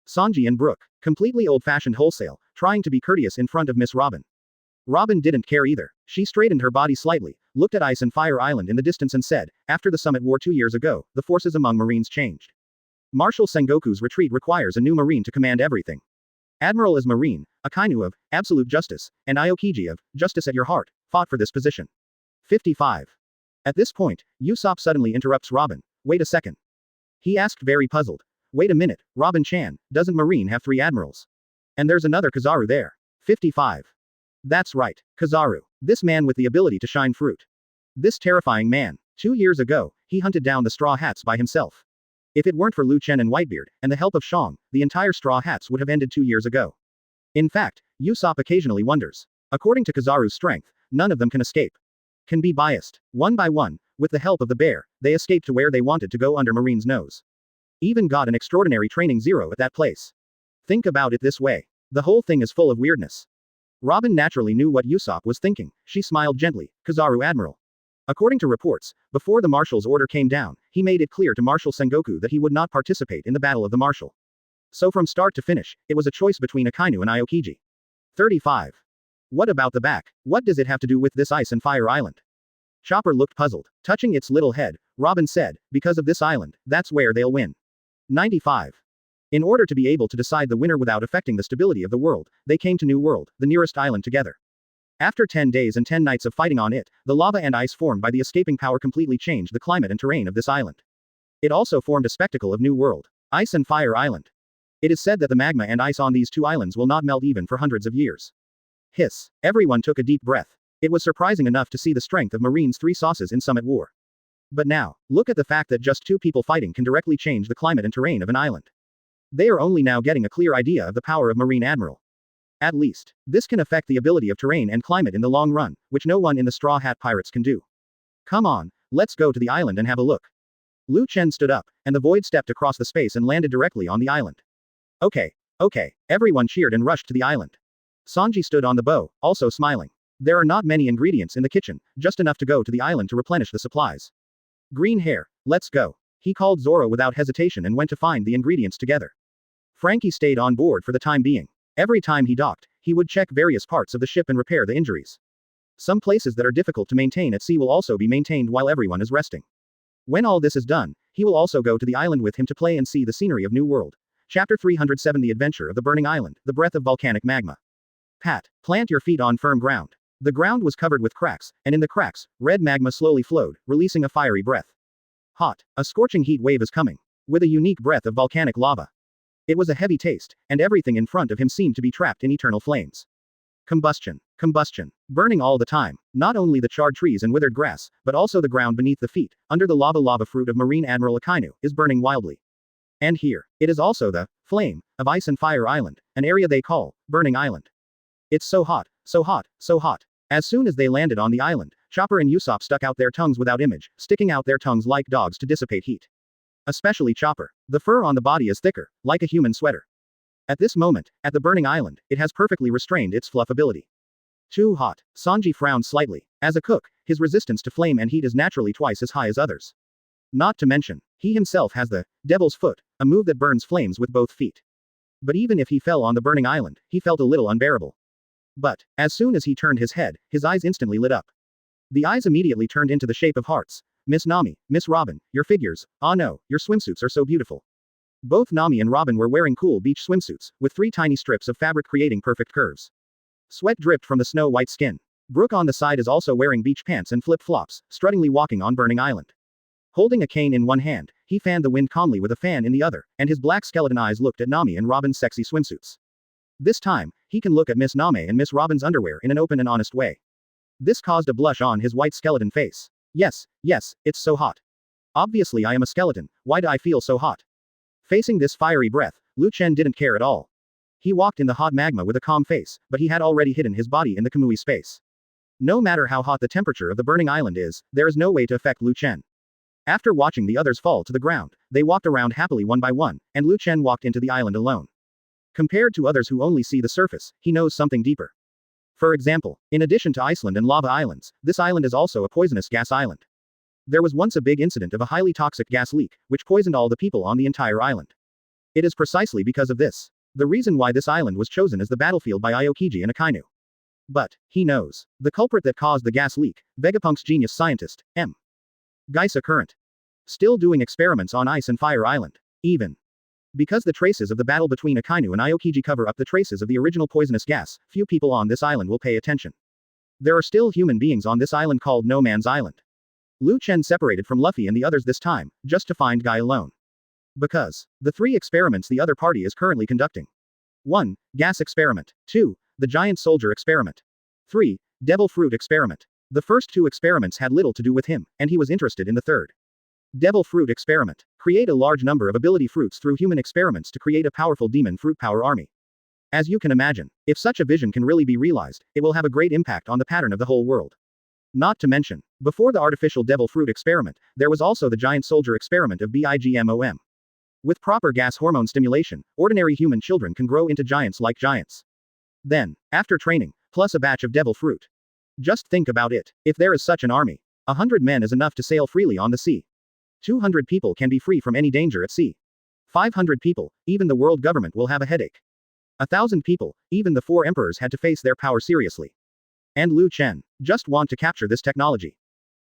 Sanji and Brook, completely old-fashioned wholesale, trying to be courteous in front of Miss Robin. Robin didn't care either. She straightened her body slightly, looked at Ice and Fire Island in the distance and said, "After the Summit War 2 years ago, the forces among Marines changed. Marshal Sengoku's retreat requires a new Marine to command everything. Admiral is Marine, Akainu of Absolute Justice, and Aokiji of Justice at Your Heart, fought for this position." 55. At this point, Usopp suddenly interrupts Robin. "Wait a second." He asked very puzzled. "Wait a minute, Robin-chan, doesn't Marine have 3 admirals? And there's another Kizaru there." 55. That's right, Kizaru. This man with the ability to shine fruit. This terrifying man. 2 years ago, he hunted down the Straw Hats by himself. If it weren't for Lu Chen and Whitebeard, and the help of Shang, the entire Straw Hats would have ended 2 years ago. In fact, Usopp occasionally wonders. According to Kizaru's strength, none of them can escape. Can be biased. One by one, with the help of the bear, they escaped to where they wanted to go under Marine's nose. Even got an extraordinary training zero at that place. Think about it this way. The whole thing is full of weirdness. Robin naturally knew what Usopp was thinking. She smiled gently. "Kizaru Admiral." According to reports, before the Marshal's order came down, he made it clear to Marshal Sengoku that he would not participate in the Battle of the Marshal. So from start to finish, it was a choice between Akainu and Aokiji. 35. What about the back? What does it have to do with this Ice and Fire Island? Chopper looked puzzled. Touching its little head, Robin said, "Because of this island, that's where they'll win." 95. In order to be able to decide the winner without affecting the stability of the world, they came to New World, the nearest island together. After 10 days and 10 nights of fighting on it, the lava and ice formed by the escaping power completely changed the climate and terrain of this island. It also formed a spectacle of New World, Ice and Fire Island. It is said that the magma and ice on these 2 islands will not melt even for hundreds of years. Hiss. Everyone took a deep breath. It was surprising enough to see the strength of Marine's 3 sauces in Summit War. But now, look at the fact that just 2 people fighting can directly change the climate and terrain of an island. They are only now getting a clear idea of the power of Marine Admiral. At least, this can affect the ability of terrain and climate in the long run, which no one in the Straw Hat Pirates can do. Come on, let's go to the island and have a look. Lu Chen stood up, and the void stepped across the space and landed directly on the island. Okay, everyone cheered and rushed to the island. Sanji stood on the bow, also smiling. There are not many ingredients in the kitchen, just enough to go to the island to replenish the supplies. Green hair, let's go. He called Zoro without hesitation and went to find the ingredients together. Franky stayed on board for the time being. Every time he docked, he would check various parts of the ship and repair the injuries. Some places that are difficult to maintain at sea will also be maintained while everyone is resting. When all this is done, he will also go to the island with him to play and see the scenery of New World. Chapter 307 The Adventure of the Burning Island, The Breath of Volcanic Magma. Pat, plant your feet on firm ground. The ground was covered with cracks, and in the cracks, red magma slowly flowed, releasing a fiery breath. Hot. A scorching heat wave is coming. With a unique breath of volcanic lava. It was a heavy taste, and everything in front of him seemed to be trapped in eternal flames. Combustion. Burning all the time. Not only the charred trees and withered grass, but also the ground beneath the feet, under the lava fruit of Marine Admiral Akainu, is burning wildly. And here, it is also the flame of Ice and Fire Island, an area they call Burning Island. It's so hot. As soon as they landed on the island, Chopper and Usopp stuck out their tongues without image, sticking out their tongues like dogs to dissipate heat. Especially Chopper. The fur on the body is thicker, like a human sweater. At this moment, at the burning island, it has perfectly restrained its fluffability. Too hot. Sanji frowned slightly. As a cook, his resistance to flame and heat is naturally twice as high as others. Not to mention, he himself has the Devil's Foot, a move that burns flames with both feet. But even if he fell on the burning island, he felt a little unbearable. But, as soon as he turned his head, his eyes instantly lit up. The eyes immediately turned into the shape of hearts. Miss Nami, Miss Robin, your figures, ah no, your swimsuits are so beautiful. Both Nami and Robin were wearing cool beach swimsuits, with 3 tiny strips of fabric creating perfect curves. Sweat dripped from the snow-white skin. Brook on the side is also wearing beach pants and flip-flops, struttingly walking on Burning Island. Holding a cane in one hand, he fanned the wind calmly with a fan in the other, and his black skeleton eyes looked at Nami and Robin's sexy swimsuits. This time, he can look at Miss Nami and Miss Robin's underwear in an open and honest way. This caused a blush on his white skeleton face. Yes, it's so hot. Obviously I am a skeleton, why do I feel so hot? Facing this fiery breath, Chen didn't care at all. He walked in the hot magma with a calm face, but he had already hidden his body in the Kamui space. No matter how hot the temperature of the burning island is, there is no way to affect Chen. After watching the others fall to the ground, they walked around happily one by one, and Chen walked into the island alone. Compared to others who only see the surface, he knows something deeper. For example, in addition to Iceland and lava islands, this island is also a poisonous gas island. There was once a big incident of a highly toxic gas leak, which poisoned all the people on the entire island. It is precisely because of this. The reason why this island was chosen as the battlefield by Aokiji and Akainu. But, he knows. The culprit that caused the gas leak, Vegapunk's genius scientist, M. Geisa Current. Still doing experiments on Ice and Fire Island. Even. Because the traces of the battle between Akainu and Aokiji cover up the traces of the original poisonous gas, few people on this island will pay attention. There are still human beings on this island called No Man's Island. Chen separated from Luffy and the others this time, just to find Guy alone. Because. The 3 experiments the other party is currently conducting. 1. Gas experiment. 2. The giant soldier experiment. 3. Devil fruit experiment. The first 2 experiments had little to do with him, and he was interested in the third. Devil fruit experiment. Create a large number of ability fruits through human experiments to create a powerful demon fruit power army. As you can imagine, if such a vision can really be realized, it will have a great impact on the pattern of the whole world. Not to mention, before the artificial devil fruit experiment, there was also the giant soldier experiment of BIGMOM. With proper gas hormone stimulation, ordinary human children can grow into giants like giants. Then, after training, plus a batch of devil fruit. Just think about it. If there is such an army, 100 men is enough to sail freely on the sea. 200 people can be free from any danger at sea. 500 people, even the world government will have a headache. 1,000 people, even the 4 emperors had to face their power seriously. And Chen just want to capture this technology.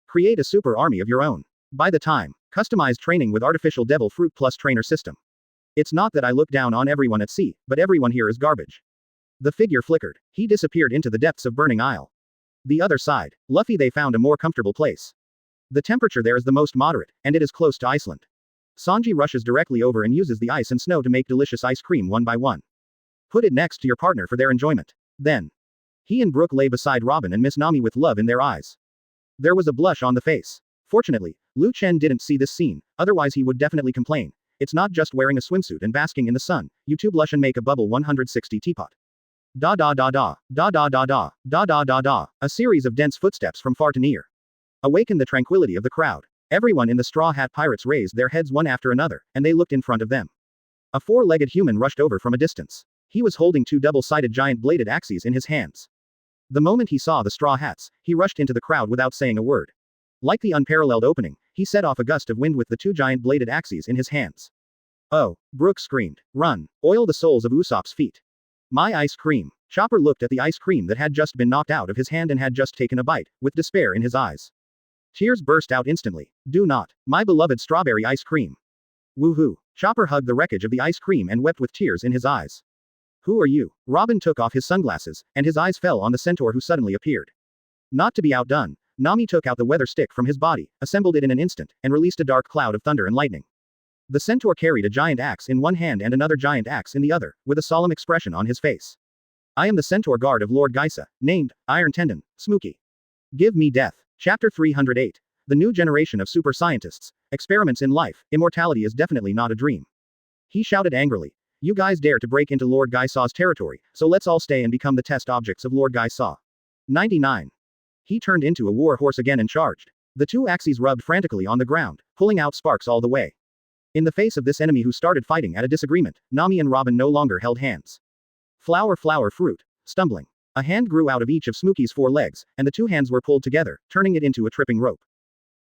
Create a super army of your own. By the time, customized training with artificial devil fruit plus trainer system. It's not that I look down on everyone at sea, but everyone here is garbage. The figure flickered. He disappeared into the depths of Burning Isle. The other side, Luffy they found a more comfortable place. The temperature there is the most moderate, and it is close to Iceland. Sanji rushes directly over and uses the ice and snow to make delicious ice cream one by one. Put it next to your partner for their enjoyment. Then, he and Brook lay beside Robin and Miss Nami with love in their eyes. There was a blush on the face. Fortunately, Chen didn't see this scene, otherwise he would definitely complain. It's not just wearing a swimsuit and basking in the sun, you two blush and make a bubble 160 teapot. Da da da da, da da da da, da da da da, a series of dense footsteps from far to near. Awakened the tranquility of the crowd. Everyone in the Straw Hat Pirates raised their heads one after another, and they looked in front of them. A 4-legged human rushed over from a distance. He was holding 2 double-sided giant bladed axes in his hands. The moment he saw the Straw Hats, he rushed into the crowd without saying a word. Like the unparalleled opening, he set off a gust of wind with the 2 giant bladed axes in his hands. Oh, Brook screamed. Run. Oil the soles of Usopp's feet. My ice cream. Chopper looked at the ice cream that had just been knocked out of his hand and had just taken a bite, with despair in his eyes. Tears burst out instantly. Do not. My beloved strawberry ice cream. Woohoo. Chopper hugged the wreckage of the ice cream and wept with tears in his eyes. Who are you? Robin took off his sunglasses, and his eyes fell on the centaur who suddenly appeared. Not to be outdone, Nami took out the weather stick from his body, assembled it in an instant, and released a dark cloud of thunder and lightning. The centaur carried a giant axe in one hand and another giant axe in the other, with a solemn expression on his face. I am the centaur guard of Lord Geisa, named Iron Tendon, Smokey. Give me death. Chapter 308. The new generation of super scientists. Experiments in life, immortality is definitely not a dream. He shouted angrily. You guys dare to break into Lord Gaisa's territory, so let's all stay and become the test objects of Lord Gaisa. 99. He turned into a war horse again and charged. The 2 axes rubbed frantically on the ground, pulling out sparks all the way. In the face of this enemy who started fighting at a disagreement, Nami and Robin no longer held hands. Flower, flower, fruit. Stumbling. A hand grew out of each of Smokey's 4 legs, and the 2 hands were pulled together, turning it into a tripping rope.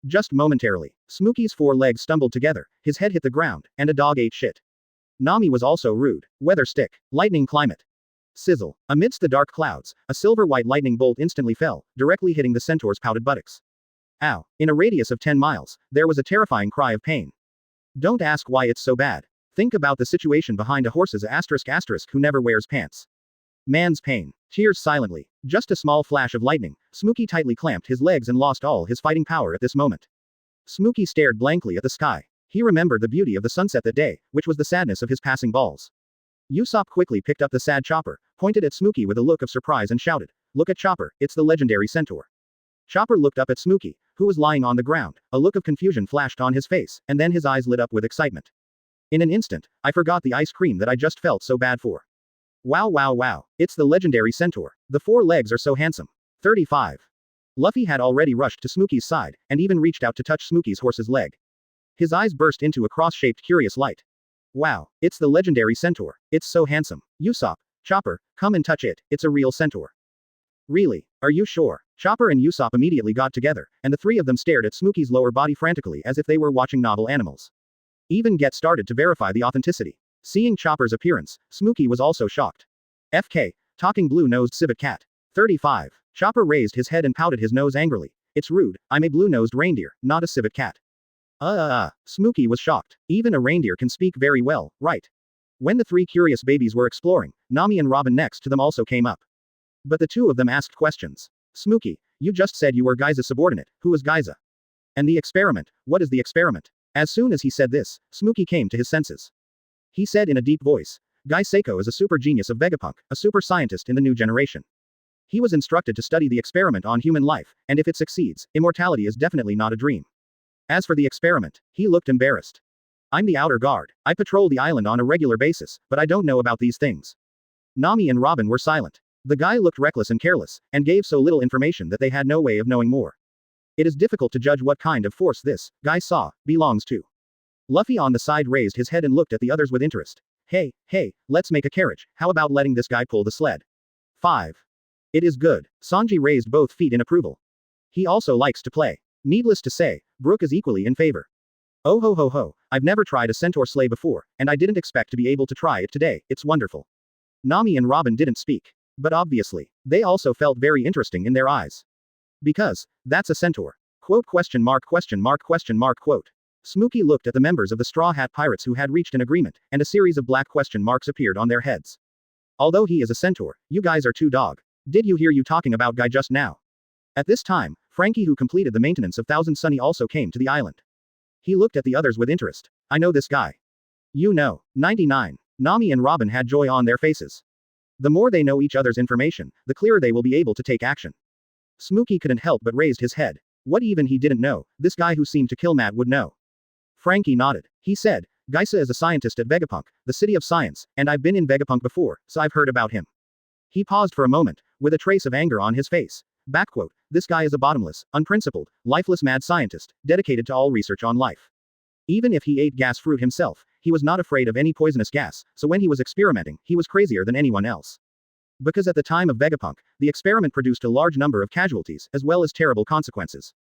Just momentarily, Smokey's 4 legs stumbled together, his head hit the ground, and a dog ate shit. Nami was also rude. Weather stick. Lightning climate. Sizzle. Amidst the dark clouds, a silver-white lightning bolt instantly fell, directly hitting the centaur's pouted buttocks. Ow. In a radius of 10 miles, there was a terrifying cry of pain. Don't ask why it's so bad. Think about the situation behind a horse's asterisk who never wears pants. Man's pain. Tears silently. Just a small flash of lightning, Smokey tightly clamped his legs and lost all his fighting power at this moment. Smokey stared blankly at the sky. He remembered the beauty of the sunset that day, which was the sadness of his passing balls. Usopp quickly picked up the sad Chopper, pointed at Smokey with a look of surprise and shouted, Look at Chopper, it's the legendary centaur. Chopper looked up at Smokey, who was lying on the ground. A look of confusion flashed on his face, and then his eyes lit up with excitement. In an instant, I forgot the ice cream that I just felt so bad for. Wow wow wow, it's the legendary centaur. The four legs are so handsome. 35. Luffy had already rushed to Smokey's side, and even reached out to touch Smokey's horse's leg. His eyes burst into a cross-shaped curious light. Wow, it's the legendary centaur. It's so handsome. Usopp, Chopper, come and touch it, it's a real centaur. Really? Are you sure? Chopper and Usopp immediately got together, and the three of them stared at Smokey's lower body frantically as if they were watching novel animals. Even Get started to verify the authenticity. Seeing Chopper's appearance, Smokey was also shocked. FK, talking blue-nosed civet cat. 35. Chopper raised his head and pouted his nose angrily. It's rude, I'm a blue-nosed reindeer, not a civet cat. Smokey was shocked. Even a reindeer can speak very well, right? When the three curious babies were exploring, Nami and Robin next to them also came up. But the two of them asked questions. Smokey, you just said you were Gaiza's subordinate, who is Gaiza? And the experiment, what is the experiment? As soon as he said this, Smokey came to his senses. He said in a deep voice, Gai Seiko is a super genius of Vegapunk, a super scientist in the new generation. He was instructed to study the experiment on human life, and if it succeeds, immortality is definitely not a dream. As for the experiment, he looked embarrassed. I'm the outer guard. I patrol the island on a regular basis, but I don't know about these things. Nami and Robin were silent. The guy looked reckless and careless, and gave so little information that they had no way of knowing more. It is difficult to judge what kind of force this guy saw belongs to. Luffy on the side raised his head and looked at the others with interest. Hey, let's make a carriage, how about letting this guy pull the sled? 5. It is good. Sanji raised both feet in approval. He also likes to play. Needless to say, Brook is equally in favor. Oh ho ho ho, I've never tried a centaur sleigh before, and I didn't expect to be able to try it today, it's wonderful. Nami and Robin didn't speak. But obviously, they also felt very interesting in their eyes. Because, that's a centaur. Quote question mark quote. Smokey looked at the members of the Straw Hat Pirates who had reached an agreement, and a series of black question marks appeared on their heads. Although he is a centaur, you guys are too dog. Did you hear you talking about Guy just now? At this time, Franky who completed the maintenance of Thousand Sunny also came to the island. He looked at the others with interest. I know this guy. You know. 99. Nami and Robin had joy on their faces. The more they know each other's information, the clearer they will be able to take action. Smokey couldn't help but raised his head. What even he didn't know, this guy who seemed to kill Matt would know. Franky nodded. He said, Gaisa is a scientist at Vegapunk, the city of science, and I've been in Vegapunk before, so I've heard about him. He paused for a moment, with a trace of anger on his face. Backquote, this guy is a bottomless, unprincipled, lifeless mad scientist, dedicated to all research on life. Even if he ate gas fruit himself, he was not afraid of any poisonous gas, so when he was experimenting, he was crazier than anyone else. Because at the time of Vegapunk, the experiment produced a large number of casualties, as well as terrible consequences.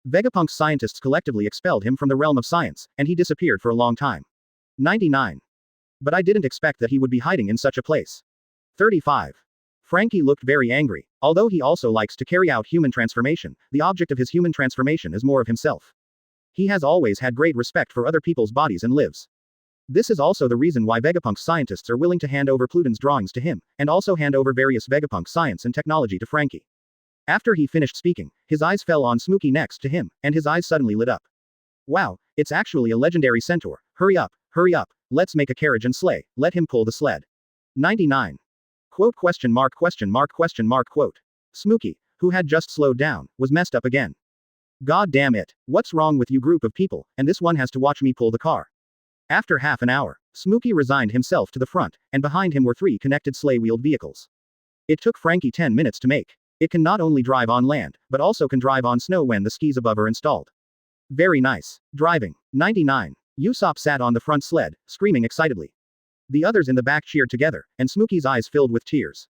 Vegapunk's scientists collectively expelled him from the realm of science, and he disappeared for a long time. 99. But I didn't expect that he would be hiding in such a place. 35. Franky looked very angry. Although he also likes to carry out human transformation, the object of his human transformation is more of himself. He has always had great respect for other people's bodies and lives. This is also the reason why Vegapunk's scientists are willing to hand over Pluton's drawings to him, and also hand over various Vegapunk science and technology to Franky. After he finished speaking, his eyes fell on Smokey next to him, and his eyes suddenly lit up. Wow, it's actually a legendary centaur. Hurry up, let's make a carriage and sleigh, let him pull the sled. 99. Quote question mark quote. Smokey, who had just slowed down, was messed up again. God damn it, what's wrong with you group of people, and this one has to watch me pull the car. After half an hour, Smokey resigned himself to the front, and behind him were 3 connected sleigh-wheeled vehicles. It took Franky 10 minutes to make. It can not only drive on land, but also can drive on snow when the skis above are installed. Very nice. Driving. 99. Usopp sat on the front sled, screaming excitedly. The others in the back cheered together, and Smokey's eyes filled with tears.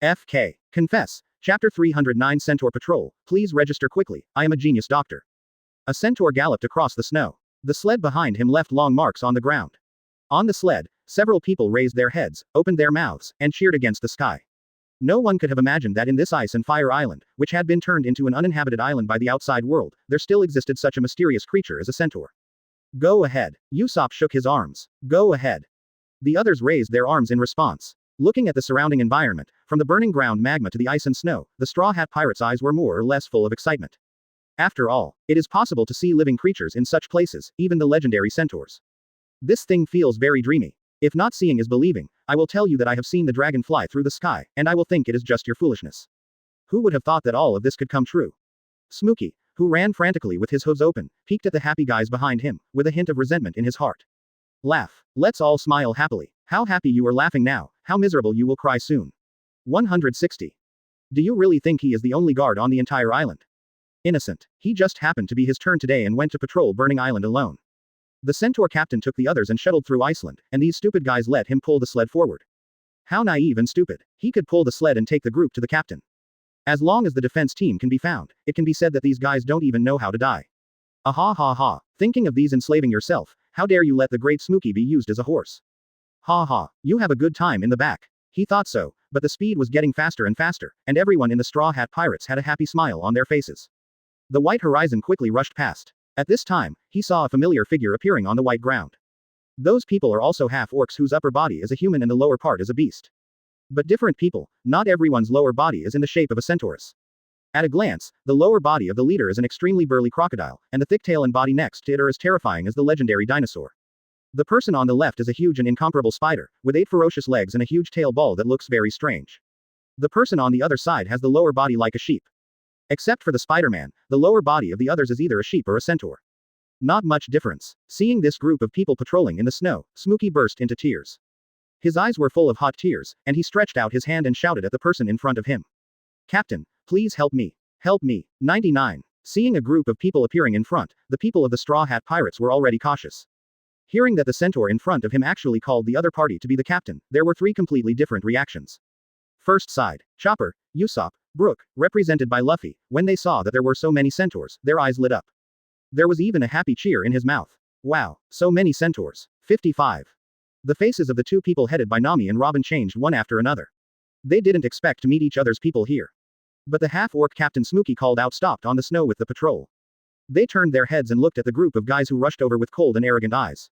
FK. Confess. Chapter 309 Centaur Patrol, please register quickly, I am a genius doctor. A centaur galloped across the snow. The sled behind him left long marks on the ground. On the sled, several people raised their heads, opened their mouths, and cheered against the sky. No one could have imagined that in this ice and fire island, which had been turned into an uninhabited island by the outside world, there still existed such a mysterious creature as a centaur. Go ahead. Usopp shook his arms. Go ahead. The others raised their arms in response. Looking at the surrounding environment, from the burning ground magma to the ice and snow, the Straw Hat Pirates' eyes were more or less full of excitement. After all, it is possible to see living creatures in such places, even the legendary centaurs. This thing feels very dreamy. If not seeing is believing, I will tell you that I have seen the dragon fly through the sky, and I will think it is just your foolishness. Who would have thought that all of this could come true? Smokey, who ran frantically with his hooves open, peeked at the happy guys behind him, with a hint of resentment in his heart. Laugh. Let's all smile happily. How happy you are laughing now, how miserable you will cry soon. 160. Do you really think he is the only guard on the entire island? Innocent. He just happened to be his turn today and went to patrol Burning Island alone. The Centaur captain took the others and shuttled through Iceland, and these stupid guys let him pull the sled forward. How naive and stupid. He could pull the sled and take the group to the captain. As long as the defense team can be found, it can be said that these guys don't even know how to die. Ah ha ha. Thinking of these enslaving yourself, how dare you let the great Smokey be used as a horse? Ha ha. You have a good time in the back. He thought so, but the speed was getting faster and faster, and everyone in the Straw Hat Pirates had a happy smile on their faces. The white horizon quickly rushed past. At this time, he saw a familiar figure appearing on the white ground. Those people are also half-orcs whose upper body is a human and the lower part is a beast. But different people, not everyone's lower body is in the shape of a centaurus. At a glance, the lower body of the leader is an extremely burly crocodile, and the thick tail and body next to it are as terrifying as the legendary dinosaur. The person on the left is a huge and incomparable spider, with 8 ferocious legs and a huge tail ball that looks very strange. The person on the other side has the lower body like a sheep. Except for the Spider-Man, the lower body of the others is either a sheep or a centaur. Not much difference. Seeing this group of people patrolling in the snow, Smokey burst into tears. His eyes were full of hot tears, and he stretched out his hand and shouted at the person in front of him. Captain, please help me. Help me. 99. Seeing a group of people appearing in front, the people of the Straw Hat Pirates were already cautious. Hearing that the centaur in front of him actually called the other party to be the captain, there were 3 completely different reactions. First side, Chopper, Usopp, Brook, represented by Luffy, when they saw that there were so many centaurs, their eyes lit up. There was even a happy cheer in his mouth. Wow, so many centaurs. 55. The faces of the 2 people headed by Nami and Robin changed one after another. They didn't expect to meet each other's people here. But the half-orc Captain Smokey called out stopped on the snow with the patrol. They turned their heads and looked at the group of guys who rushed over with cold and arrogant eyes.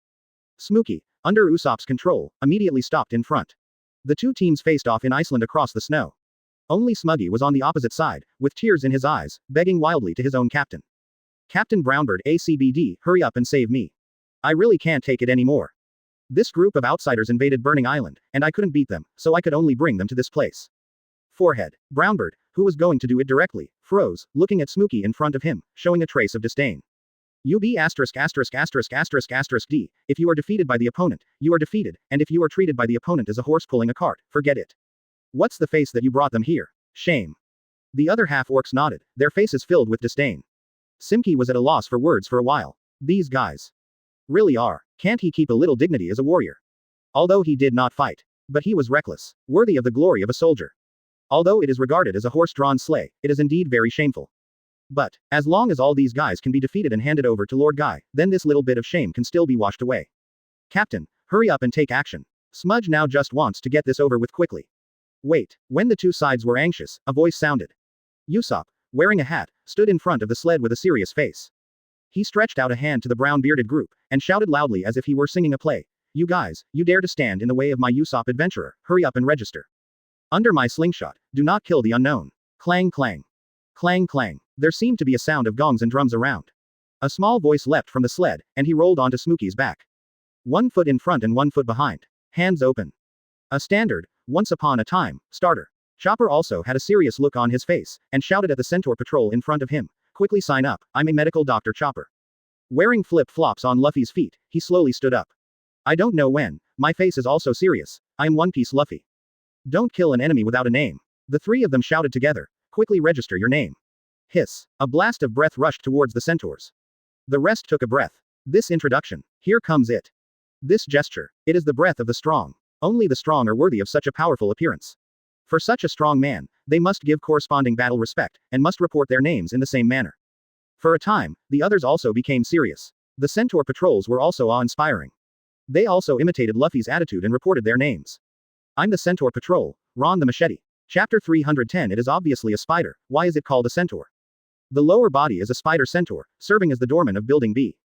Smokey, under Usopp's control, immediately stopped in front. The 2 teams faced off in Iceland across the snow. Only Smuggy was on the opposite side, with tears in his eyes, begging wildly to his own captain. Captain Brownbird ACBD, hurry up and save me. I really can't take it anymore. This group of outsiders invaded Burning Island, and I couldn't beat them, so I could only bring them to this place. Forehead. Brownbird, who was going to do it directly, froze, looking at Smokey in front of him, showing a trace of disdain. UB asterisk asterisk asterisk asterisk asterisk D, if you are defeated by the opponent, you are defeated, and if you are treated by the opponent as a horse pulling a cart, forget it. What's the face that you brought them here? Shame. The other half-orcs nodded, their faces filled with disdain. Simki was at a loss for words for a while. These guys really are. Can't he keep a little dignity as a warrior? Although he did not fight. But he was reckless. Worthy of the glory of a soldier. Although it is regarded as a horse-drawn sleigh, it is indeed very shameful. But, as long as all these guys can be defeated and handed over to Lord Guy, then this little bit of shame can still be washed away. Captain, hurry up and take action. Smudge now just wants to get this over with quickly. Wait. When the 2 sides were anxious, a voice sounded. Usopp, wearing a hat, stood in front of the sled with a serious face. He stretched out a hand to the brown-bearded group, and shouted loudly as if he were singing a play. You guys, you dare to stand in the way of my Usopp adventurer, hurry up and register. Under my slingshot, do not kill the unknown. Clang clang. Clang clang. There seemed to be a sound of gongs and drums around. A small voice leapt from the sled, and he rolled onto Smokey's back. 1 foot in front and 1 foot behind. Hands open. A standard, once upon a time, starter. Chopper also had a serious look on his face, and shouted at the Centaur patrol in front of him. Quickly sign up, I'm a medical doctor Chopper. Wearing flip-flops on Luffy's feet, he slowly stood up. I don't know when, my face is also serious, I'm One Piece Luffy. Don't kill an enemy without a name. The 3 of them shouted together, quickly register your name. Hiss. A blast of breath rushed towards the centaurs. The rest took a breath. This introduction. Here comes it. This gesture. It is the breath of the strong. Only the strong are worthy of such a powerful appearance. For such a strong man, they must give corresponding battle respect, and must report their names in the same manner. For a time, the others also became serious. The centaur patrols were also awe-inspiring. They also imitated Luffy's attitude and reported their names. I'm the Centaur Patrol, Ron the Machete. Chapter 310. It is obviously a spider, why is it called a centaur? The lower body is a spider centaur, serving as the doorman of Building B.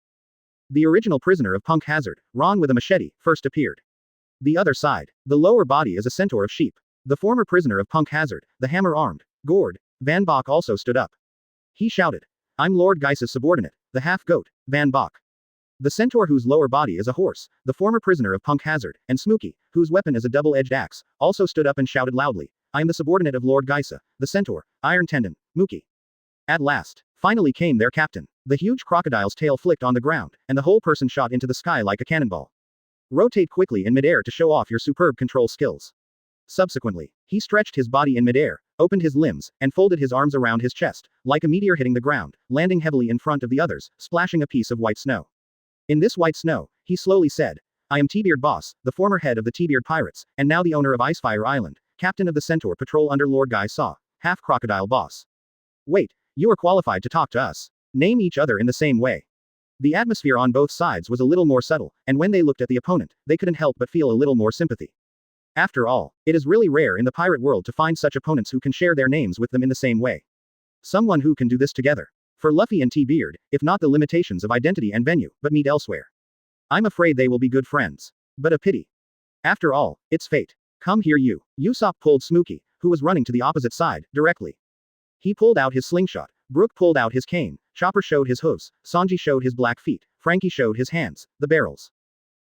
The original prisoner of Punk Hazard, Ron with a machete, first appeared. The other side. The lower body is a centaur of sheep. The former prisoner of Punk Hazard, the hammer-armed, Gord, Van Bach also stood up. He shouted. I'm Lord Geis's subordinate, the half-goat, Van Bach. The centaur whose lower body is a horse, the former prisoner of Punk Hazard, and Smokey, whose weapon is a double-edged axe, also stood up and shouted loudly. I am the subordinate of Lord Geisa, the centaur, Iron Tendon, Mookie. At last, finally came their captain. The huge crocodile's tail flicked on the ground, and the whole person shot into the sky like a cannonball. Rotate quickly in midair to show off your superb control skills. Subsequently, he stretched his body in midair, opened his limbs, and folded his arms around his chest, like a meteor hitting the ground, landing heavily in front of the others, splashing a piece of white snow. In this white snow, he slowly said, I am T-Beard Boss, the former head of the T-Beard Pirates, and now the owner of Icefire Island, captain of the Centaur Patrol under Lord Guy Saw, half-crocodile boss. Wait, you are qualified to talk to us. Name each other in the same way. The atmosphere on both sides was a little more subtle, and when they looked at the opponent, they couldn't help but feel a little more sympathy. After all, it is really rare in the pirate world to find such opponents who can share their names with them in the same way. Someone who can do this together. For Luffy and T-Beard, if not the limitations of identity and venue, but meet elsewhere. I'm afraid they will be good friends. But a pity. After all, it's fate. Come here you. Usopp pulled Smokey, who was running to the opposite side, directly. He pulled out his slingshot, Brook pulled out his cane, Chopper showed his hooves, Sanji showed his black feet, Franky showed his hands, the barrels.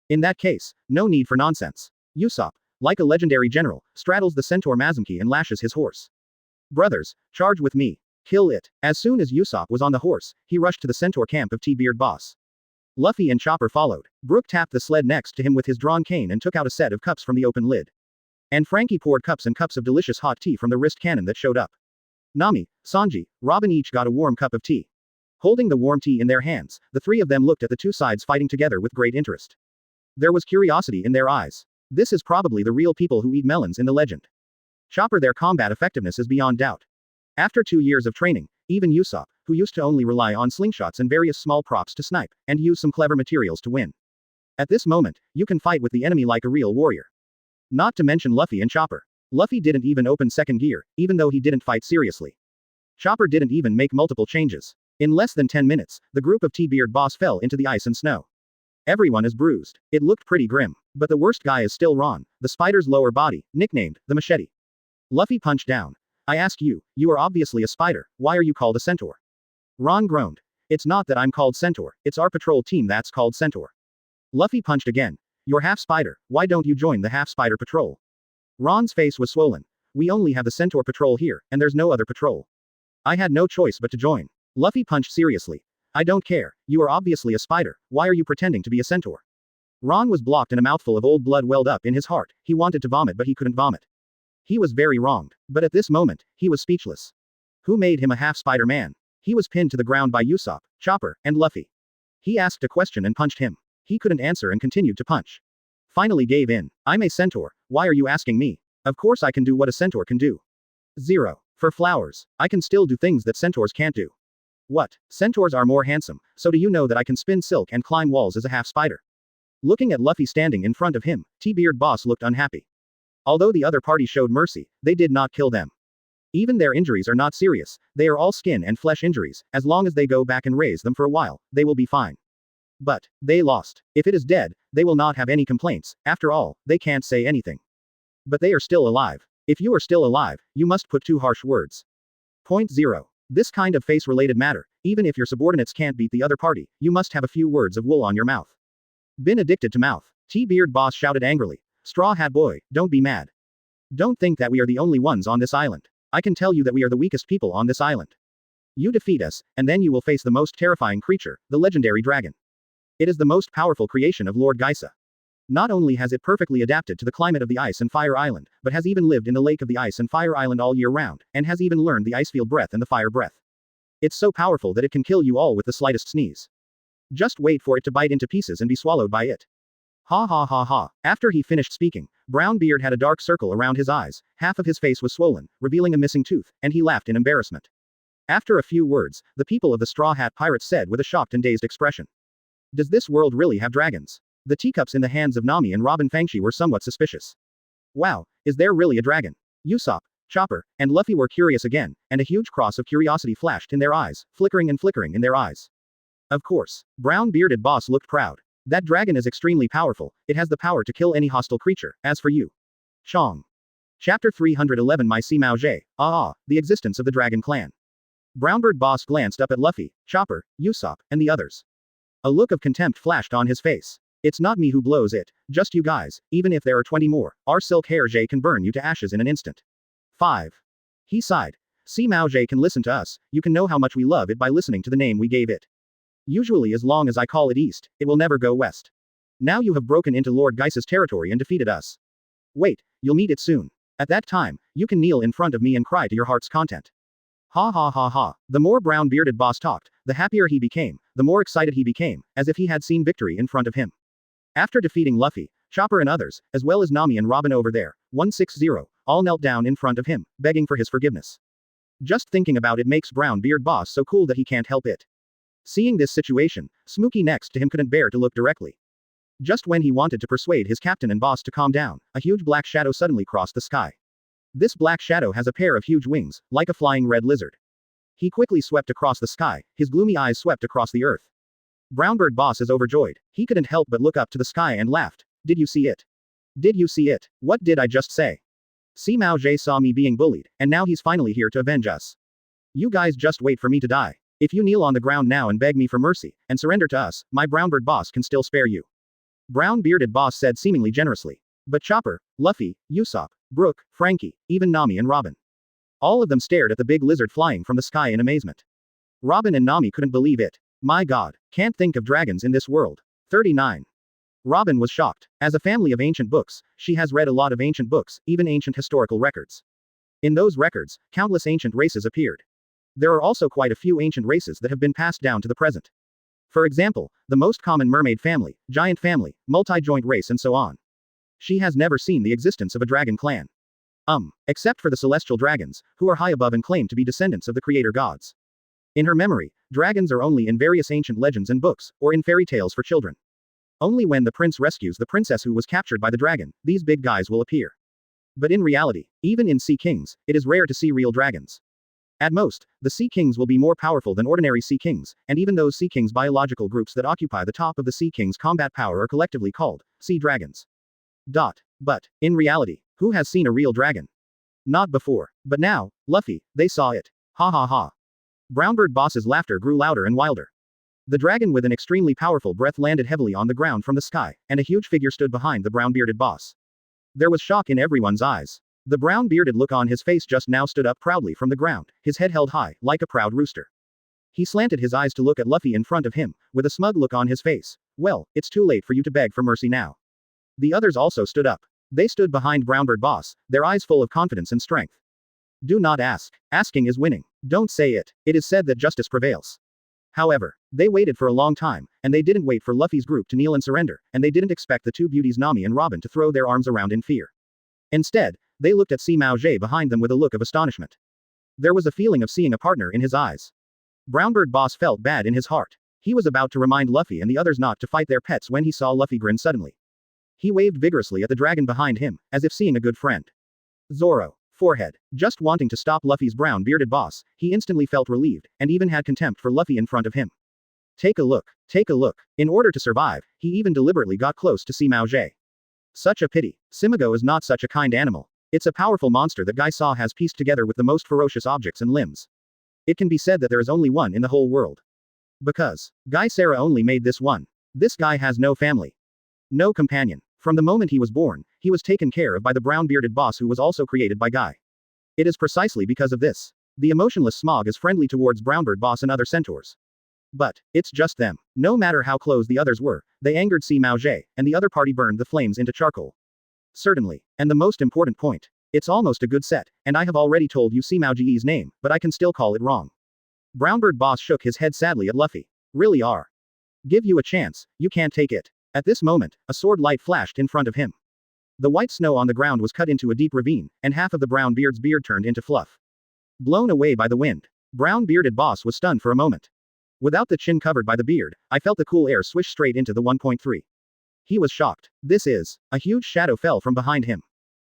In that case, no need for nonsense. Usopp, like a legendary general, straddles the centaur Mazumki and lashes his horse. Brothers, charge with me. Kill it. As soon as Usopp was on the horse, he rushed to the centaur camp of T-Beard Boss. Luffy and Chopper followed. Brook tapped the sled next to him with his drawn cane and took out a set of cups from the open lid. And Franky poured cups and cups of delicious hot tea from the wrist cannon that showed up. Nami, Sanji, Robin each got a warm cup of tea. Holding the warm tea in their hands, the three of them looked at the two sides fighting together with great interest. There was curiosity in their eyes. This is probably the real people who eat melons in the legend. Chopper, their combat effectiveness is beyond doubt. After 2 years of training, even Usopp, who used to only rely on slingshots and various small props to snipe, and use some clever materials to win. At this moment, you can fight with the enemy like a real warrior. Not to mention Luffy and Chopper. Luffy didn't even open second gear, even though he didn't fight seriously. Chopper didn't even make multiple changes. In less than 10 minutes, the group of T-Beard Boss fell into the ice and snow. Everyone is bruised. It looked pretty grim. But the worst guy is still Ron, the spider's lower body, nicknamed the Machete. Luffy punched down. I ask you, you are obviously a spider, why are you called a centaur? Ron groaned. It's not that I'm called centaur, it's our patrol team that's called centaur. Luffy punched again. You're half spider, why don't you join the half spider patrol? Ron's face was swollen. We only have the centaur patrol here, and there's no other patrol. I had no choice but to join. Luffy punched seriously. I don't care, you are obviously a spider, why are you pretending to be a centaur? Ron was blocked and a mouthful of old blood welled up in his heart, he wanted to vomit but he couldn't vomit. He was very wronged, but at this moment, he was speechless. Who made him a half-spider man? He was pinned to the ground by Usopp, Chopper, and Luffy. He asked a question and punched him. He couldn't answer and continued to punch. Finally gave in. I'm a centaur, why are you asking me? Of course I can do what a centaur can do. 0. For flowers, I can still do things that centaurs can't do. What? Centaurs are more handsome, so do you know that I can spin silk and climb walls as a half-spider? Looking at Luffy standing in front of him, T-Beard Boss looked unhappy. Although the other party showed mercy, they did not kill them. Even their injuries are not serious, they are all skin and flesh injuries, as long as they go back and raise them for a while, they will be fine. But, they lost. If it is dead, they will not have any complaints, after all, they can't say anything. But they are still alive. If you are still alive, you must put 2 harsh words. Point 0. This kind of face-related matter, even if your subordinates can't beat the other party, you must have a few words of wool on your mouth. Been addicted to mouth. T-Beard Boss shouted angrily. Straw Hat Boy, don't be mad. Don't think that we are the only ones on this island. I can tell you that we are the weakest people on this island. You defeat us, and then you will face the most terrifying creature, the legendary dragon. It is the most powerful creation of Lord Geisa. Not only has it perfectly adapted to the climate of the Ice and Fire Island, but has even lived in the lake of the Ice and Fire Island all year round, and has even learned the Icefield breath and the fire breath. It's so powerful that it can kill you all with the slightest sneeze. Just wait for it to bite into pieces and be swallowed by it. Ha ha ha ha. After he finished speaking, Brown Beard had a dark circle around his eyes, half of his face was swollen, revealing a missing tooth, and he laughed in embarrassment. After a few words, the people of the Straw Hat Pirates said with a shocked and dazed expression. Does this world really have dragons? The teacups in the hands of Nami and Robin Fangshi were somewhat suspicious. Wow, is there really a dragon? Usopp, Chopper, and Luffy were curious again, and a huge cross of curiosity flashed in their eyes, flickering and flickering in their eyes. Of course, Brown Bearded Boss looked proud. That dragon is extremely powerful, it has the power to kill any hostile creature, as for you. Chong. Chapter 311 My Si Mao Jie, the existence of the Dragon Clan. Brownbird Boss glanced up at Luffy, Chopper, Usopp, and the others. A look of contempt flashed on his face. It's not me who blows it, just you guys, even if there are 20 more, our silk hair Jie can burn you to ashes in an instant. 5. He sighed. Si Mao Jie can listen to us, you can know how much we love it by listening to the name we gave it. Usually as long as I call it east, it will never go west. Now you have broken into Lord Geis's territory and defeated us. Wait, you'll meet it soon. At that time, you can kneel in front of me and cry to your heart's content. Ha ha ha ha. The more brown-bearded boss talked, the happier he became, the more excited he became, as if he had seen victory in front of him. After defeating Luffy, Chopper and others, as well as Nami and Robin over there, 160, all knelt down in front of him, begging for his forgiveness. Just thinking about it makes Brown Beard Boss so cool that he can't help it. Seeing this situation, Smokey next to him couldn't bear to look directly. Just when he wanted to persuade his captain and boss to calm down, a huge black shadow suddenly crossed the sky. This black shadow has a pair of huge wings, like a flying red lizard. He quickly swept across the sky, his gloomy eyes swept across the earth. Brownbird Boss is overjoyed. He couldn't help but look up to the sky and laughed. Did you see it? Did you see it? What did I just say? Sima Zhao saw me being bullied, and now he's finally here to avenge us. You guys just wait for me to die. If you kneel on the ground now and beg me for mercy, and surrender to us, my Brownbird Boss can still spare you. Brown-bearded Boss said seemingly generously. But Chopper, Luffy, Usopp, Brook, Franky, even Nami and Robin. All of them stared at the big lizard flying from the sky in amazement. Robin and Nami couldn't believe it. My god, can't think of dragons in this world. 39. Robin was shocked. As a family of ancient books, she has read a lot of ancient books, even ancient historical records. In those records, countless ancient races appeared. There are also quite a few ancient races that have been passed down to the present. For example, the most common mermaid family, giant family, multi-joint race and so on. She has never seen the existence of a dragon clan. Except for the celestial dragons, who are high above and claim to be descendants of the creator gods. In her memory, dragons are only in various ancient legends and books, or in fairy tales for children. Only when the prince rescues the princess who was captured by the dragon, these big guys will appear. But in reality, even in Sea Kings, it is rare to see real dragons. At most, the Sea Kings will be more powerful than ordinary Sea Kings, and even those Sea Kings biological groups that occupy the top of the Sea Kings combat power are collectively called Sea Dragons. But, in reality, who has seen a real dragon? Not before. But now, Luffy, they saw it. Ha ha ha. Brownbird Boss's laughter grew louder and wilder. The dragon with an extremely powerful breath landed heavily on the ground from the sky, and a huge figure stood behind the brown-bearded boss. There was shock in everyone's eyes. The brown-bearded look on his face just now stood up proudly from the ground, his head held high, like a proud rooster. He slanted his eyes to look at Luffy in front of him, with a smug look on his face. Well, it's too late for you to beg for mercy now. The others also stood up. They stood behind Brownbird Boss, their eyes full of confidence and strength. Do not ask. Asking is winning. Don't say it. It is said that justice prevails. However, they waited for a long time, and they didn't wait for Luffy's group to kneel and surrender, and they didn't expect the two beauties Nami and Robin to throw their arms around in fear. Instead, they looked at Sima Zhao behind them with a look of astonishment. There was a feeling of seeing a partner in his eyes. Brownbird Boss felt bad in his heart. He was about to remind Luffy and the others not to fight their pets when he saw Luffy grin suddenly. He waved vigorously at the dragon behind him, as if seeing a good friend. Zoro. Forehead. Just wanting to stop Luffy's brown-bearded boss, he instantly felt relieved, and even had contempt for Luffy in front of him. Take a look. Take a look. In order to survive, he even deliberately got close to Sima Zhao. Such a pity. Simigo is not such a kind animal. It's a powerful monster that Guy Saw has pieced together with the most ferocious objects and limbs. It can be said that there is only one in the whole world. Because Guy Sarah only made this one. This guy has no family. No companion. From the moment he was born, he was taken care of by the brown-bearded boss who was also created by Guy. It is precisely because of this. The emotionless Smog is friendly towards Brownbird Boss and other centaurs. But, it's just them. No matter how close the others were, they angered Sima Zhao, and the other party burned the flames into charcoal. Certainly. And the most important point. It's almost a good set, and I have already told you Sima Zhao's name, but I can still call it wrong. Brownbird Boss shook his head sadly at Luffy. Really are. Give you a chance, you can't take it. At this moment, a sword light flashed in front of him. The white snow on the ground was cut into a deep ravine, and half of the brown beard's beard turned into fluff. Blown away by the wind. Brown-bearded boss was stunned for a moment. Without the chin covered by the beard, I felt the cool air swish straight into the 1.3. He was shocked. This is. A huge shadow fell from behind him.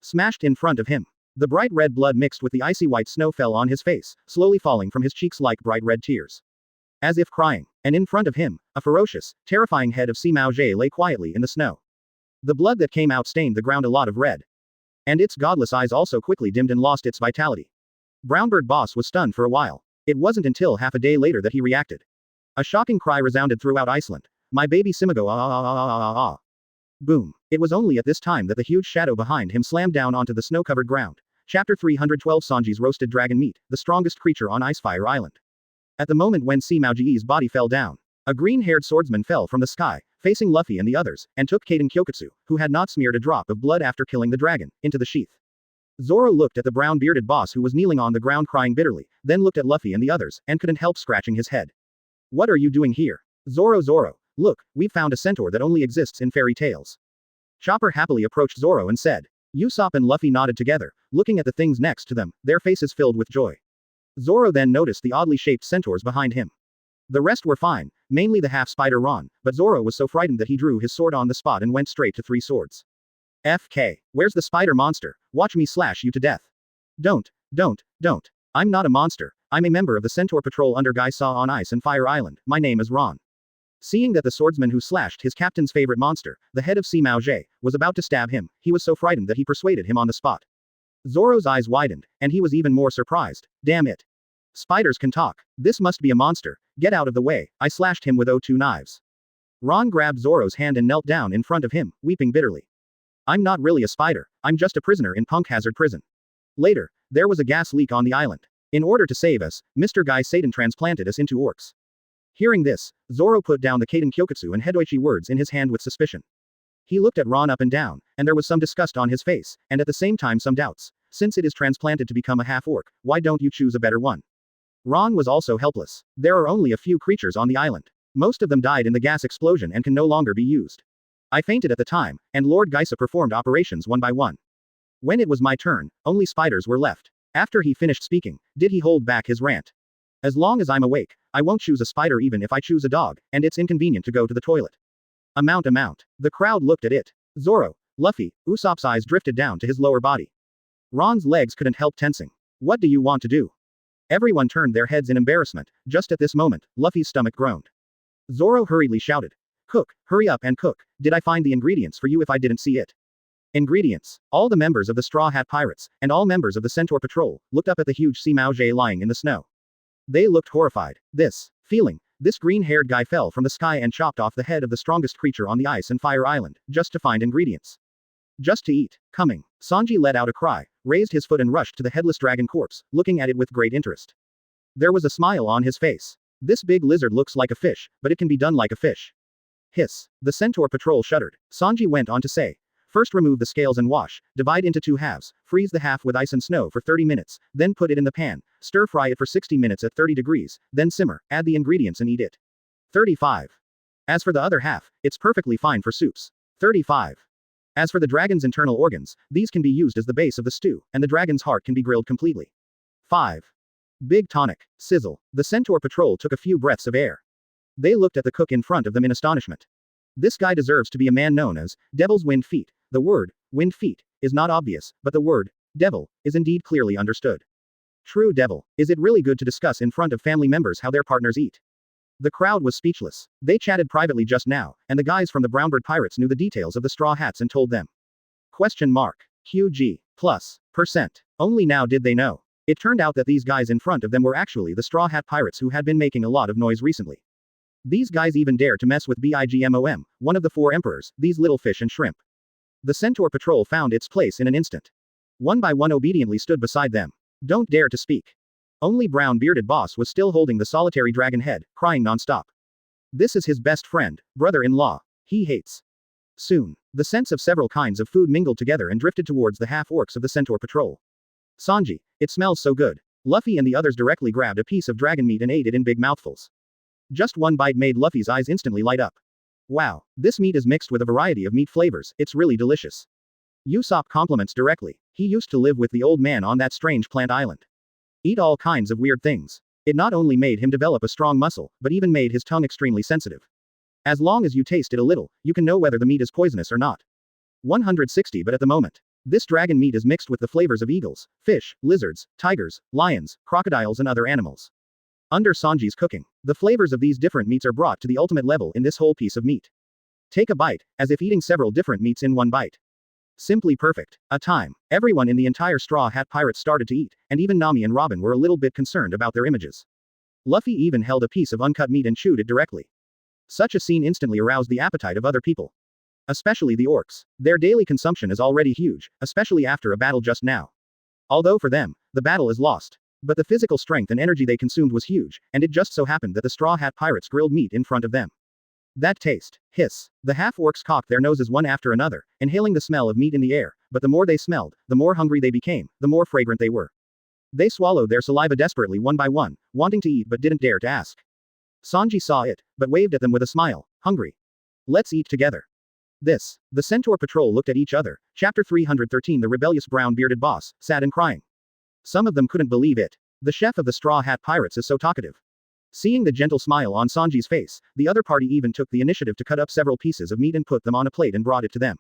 Smashed in front of him. The bright red blood mixed with the icy white snow fell on his face, slowly falling from his cheeks like bright red tears. As if crying. And in front of him, a ferocious, terrifying head of Sima Zhao lay quietly in the snow. The blood that came out stained the ground a lot of red. And its godless eyes also quickly dimmed and lost its vitality. Brownbird Boss was stunned for a while. It wasn't until half a day later that he reacted. A shocking cry resounded throughout Iceland. My baby Simigo ah ah ah ah ah ah. Boom. It was only at this time that the huge shadow behind him slammed down onto the snow-covered ground. Chapter 312 Sanji's roasted dragon meat, the strongest creature on Icefire Island. At the moment when Sima Zhao's body fell down, a green-haired swordsman fell from the sky, facing Luffy and the others, and took Kaden Kyokutsu, who had not smeared a drop of blood after killing the dragon, into the sheath. Zoro looked at the brown-bearded boss who was kneeling on the ground crying bitterly, then looked at Luffy and the others, and couldn't help scratching his head. What are you doing here? Zoro, look, we've found a centaur that only exists in fairy tales. Chopper happily approached Zoro and said. Usopp and Luffy nodded together, looking at the things next to them, their faces filled with joy. Zoro then noticed the oddly shaped centaurs behind him. The rest were fine, mainly the half-spider Ron, but Zoro was so frightened that he drew his sword on the spot and went straight to 3 swords. FK. Where's the spider monster? Watch me slash you to death. Don't. I'm not a monster. I'm a member of the Centaur Patrol under Guy Saw on Ice and Fire Island. My name is Ron. Seeing that the swordsman who slashed his captain's favorite monster, the head of Sima Jie, was about to stab him, he was so frightened that he persuaded him on the spot. Zoro's eyes widened, and he was even more surprised. Damn it. Spiders can talk. This must be a monster. Get out of the way. I slashed him with 2 knives. Ron grabbed Zoro's hand and knelt down in front of him, weeping bitterly. I'm not really a spider. I'm just a prisoner in Punk Hazard Prison. Later, there was a gas leak on the island. In order to save us, Mr. Guy Satan transplanted us into orcs. Hearing this, Zoro put down the Kaden Kyokutsu and Hedoichi words in his hand with suspicion. He looked at Ron up and down, and there was some disgust on his face, and at the same time some doubts. Since it is transplanted to become a half-orc, why don't you choose a better one? Ron was also helpless. There are only a few creatures on the island. Most of them died in the gas explosion and can no longer be used. I fainted at the time, and Lord Geisa performed operations one by one. When it was my turn, only spiders were left. After he finished speaking, did he hold back his rant. As long as I'm awake, I won't choose a spider even if I choose a dog, and it's inconvenient to go to the toilet. Amount. The crowd looked at it. Zoro, Luffy, Usopp's eyes drifted down to his lower body. Ron's legs couldn't help tensing. What do you want to do? Everyone turned their heads in embarrassment. Just at this moment, Luffy's stomach groaned. Zoro hurriedly shouted. Cook, hurry up and cook. Did I find the ingredients for you if I didn't see it? Ingredients. All the members of the Straw Hat Pirates, and all members of the Centaur Patrol, looked up at the huge Sima Jie lying in the snow. They looked horrified. This green-haired guy fell from the sky and chopped off the head of the strongest creature on the Ice and Fire Island, just to find ingredients. Just to eat. Coming. Sanji let out a cry, raised his foot and rushed to the headless dragon corpse, looking at it with great interest. There was a smile on his face. This big lizard looks like a fish, but it can be done like a fish. Hiss. The Centaur Patrol shuddered. Sanji went on to say. First remove the scales and wash, divide into 2 halves, freeze the half with ice and snow for 30 minutes, then put it in the pan, stir-fry it for 60 minutes at 30 degrees, then simmer, add the ingredients and eat it. 35. As for the other half, it's perfectly fine for soups. 35. As for the dragon's internal organs, these can be used as the base of the stew, and the dragon's heart can be grilled completely. 5. Big tonic. Sizzle. The Centaur Patrol took a few breaths of air. They looked at the cook in front of them in astonishment. This guy deserves to be a man known as Devil's Wind Feet. The word, wind feet, is not obvious, but the word, devil, is indeed clearly understood. True devil, is it really good to discuss in front of family members how their partners eat? The crowd was speechless. They chatted privately just now, and the guys from the Brownbird Pirates knew the details of the Straw Hats and told them. QG. Plus. %. Only now did they know. It turned out that these guys in front of them were actually the Straw Hat Pirates who had been making a lot of noise recently. These guys even dare to mess with Bigmom, one of the 4 emperors, these little fish and shrimp. The Centaur Patrol found its place in an instant. One by one obediently stood beside them. Don't dare to speak. Only brown-bearded boss was still holding the solitary dragon head, crying non-stop. This is his best friend, brother-in-law. He hates. Soon, the scents of several kinds of food mingled together and drifted towards the half-orcs of the Centaur Patrol. Sanji, it smells so good. Luffy and the others directly grabbed a piece of dragon meat and ate it in big mouthfuls. Just one bite made Luffy's eyes instantly light up. Wow, this meat is mixed with a variety of meat flavors, it's really delicious. Usopp compliments directly. He used to live with the old man on that strange plant island. Eat all kinds of weird things. It not only made him develop a strong muscle, but even made his tongue extremely sensitive. As long as you taste it a little, you can know whether the meat is poisonous or not. 160. But at the moment, this dragon meat is mixed with the flavors of eagles, fish, lizards, tigers, lions, crocodiles and other animals. Under Sanji's cooking, the flavors of these different meats are brought to the ultimate level in this whole piece of meat. Take a bite, as if eating several different meats in one bite. Simply perfect. A time, everyone in the entire Straw Hat Pirates started to eat, and even Nami and Robin were a little bit concerned about their images. Luffy even held a piece of uncut meat and chewed it directly. Such a scene instantly aroused the appetite of other people. Especially the orcs. Their daily consumption is already huge, especially after a battle just now. Although for them, the battle is lost. But the physical strength and energy they consumed was huge, and it just so happened that the Straw Hat Pirates grilled meat in front of them. That taste. Hiss. The half-orcs cocked their noses one after another, inhaling the smell of meat in the air, but the more they smelled, the more hungry they became, the more fragrant they were. They swallowed their saliva desperately one by one, wanting to eat but didn't dare to ask. Sanji saw it, but waved at them with a smile. Hungry. Let's eat together. The Centaur patrol looked at each other. Chapter 313. The rebellious brown-bearded boss, sad and crying. Some of them couldn't believe it. The chef of the Straw Hat Pirates is so talkative. Seeing the gentle smile on Sanji's face, the other party even took the initiative to cut up several pieces of meat and put them on a plate and brought it to them.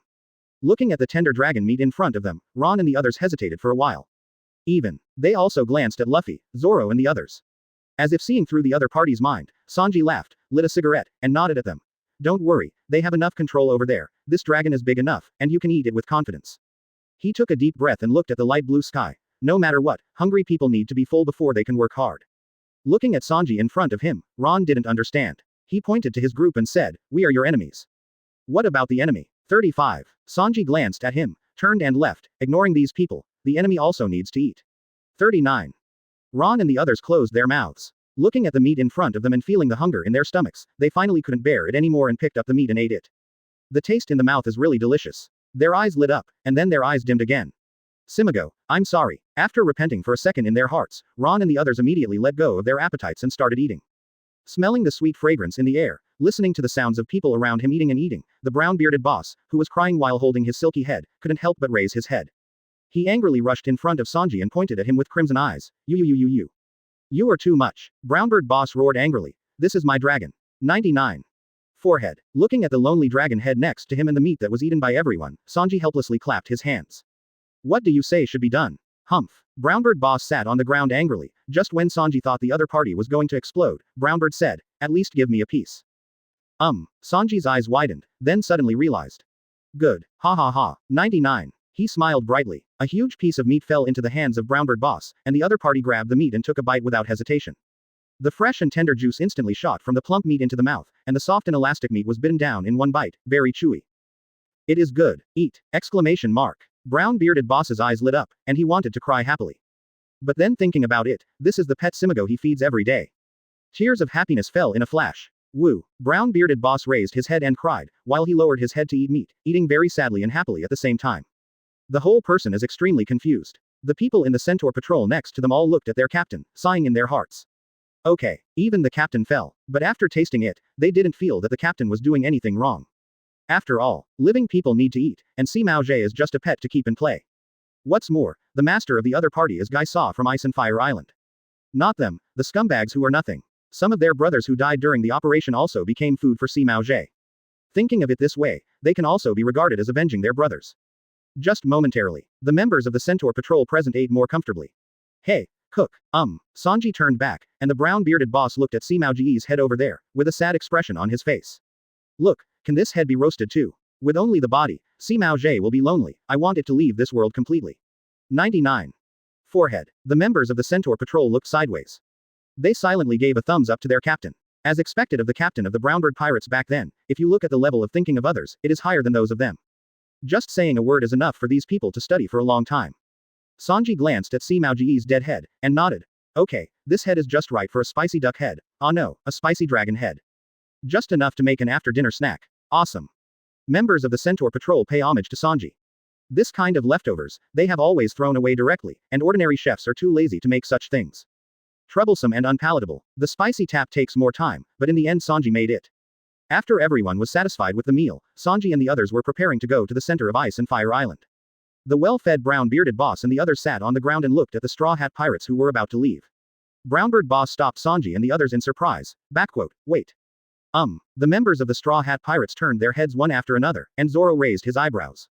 Looking at the tender dragon meat in front of them, Ron and the others hesitated for a while. They also glanced at Luffy, Zoro and the others. As if seeing through the other party's mind, Sanji laughed, lit a cigarette, and nodded at them. Don't worry, they have enough control over there, this dragon is big enough, and you can eat it with confidence. He took a deep breath and looked at the light blue sky. No matter what, hungry people need to be full before they can work hard. Looking at Sanji in front of him, Ron didn't understand. He pointed to his group and said, "We are your enemies." "What about the enemy?" 35. Sanji glanced at him, turned and left, ignoring these people. The enemy also needs to eat. 39. Ron and the others closed their mouths. Looking at the meat in front of them and feeling the hunger in their stomachs, they finally couldn't bear it anymore and picked up the meat and ate it. The taste in the mouth is really delicious. Their eyes lit up, and then their eyes dimmed again. Simigo, I'm sorry. After repenting for a second in their hearts, Ron and the others immediately let go of their appetites and started eating. Smelling the sweet fragrance in the air, listening to the sounds of people around him eating and eating, the brown-bearded boss, who was crying while holding his silky head, couldn't help but raise his head. He angrily rushed in front of Sanji and pointed at him with crimson eyes. You. You are too much. Brownbird boss roared angrily. This is my dragon. 99. Forehead. Looking at the lonely dragon head next to him and the meat that was eaten by everyone, Sanji helplessly clapped his hands. What do you say should be done? Humph. Brownbird boss sat on the ground angrily. Just when Sanji thought the other party was going to explode, Brownbird said, at least give me a piece. Sanji's eyes widened, then suddenly realized. Good. Ha ha ha. 99. He smiled brightly. A huge piece of meat fell into the hands of Brownbird boss, and the other party grabbed the meat and took a bite without hesitation. The fresh and tender juice instantly shot from the plump meat into the mouth, and the soft and elastic meat was bitten down in one bite, very chewy. It is good. Eat! Exclamation mark. Brown-bearded boss's eyes lit up, and he wanted to cry happily. But then thinking about it, this is the pet Simigo he feeds every day. Tears of happiness fell in a flash. Woo! Brown-bearded boss raised his head and cried, while he lowered his head to eat meat, eating very sadly and happily at the same time. The whole person is extremely confused. The people in the Centaur patrol next to them all looked at their captain, sighing in their hearts. Okay, even the captain fell, but after tasting it, they didn't feel that the captain was doing anything wrong. After all, living people need to eat, and Sima Zhe is just a pet to keep and play. What's more, the master of the other party is Guy Saw from Ice and Fire Island. Not them, the scumbags who are nothing. Some of their brothers who died during the operation also became food for Sima Zhe. Thinking of it this way, they can also be regarded as avenging their brothers. Just momentarily, the members of the Centaur patrol present ate more comfortably. Hey, cook, Sanji turned back, and the brown-bearded boss looked at Sima Zhe's head over there, with a sad expression on his face. Look, can this head be roasted too? With only the body, Sima Zhe will be lonely, I want it to leave this world completely. 99. Forehead. The members of the Centaur patrol looked sideways. They silently gave a thumbs up to their captain. As expected of the captain of the Brownbird pirates back then, if you look at the level of thinking of others, it is higher than those of them. Just saying a word is enough for these people to study for a long time. Sanji glanced at Sima Zhe's dead head, and nodded. Okay, this head is just right for a spicy duck head. Ah no, a spicy dragon head. Just enough to make an after-dinner snack. Awesome. Members of the Centaur patrol pay homage to Sanji. This kind of leftovers, they have always thrown away directly, and ordinary chefs are too lazy to make such things. Troublesome and unpalatable, the spicy tap takes more time, but in the end Sanji made it. After everyone was satisfied with the meal, Sanji and the others were preparing to go to the center of Ice and Fire Island. The well-fed brown-bearded boss and the others sat on the ground and looked at the Straw Hat Pirates who were about to leave. Brownbird boss stopped Sanji and the others in surprise. Wait. The members of the Straw Hat Pirates turned their heads one after another, and Zoro raised his eyebrows.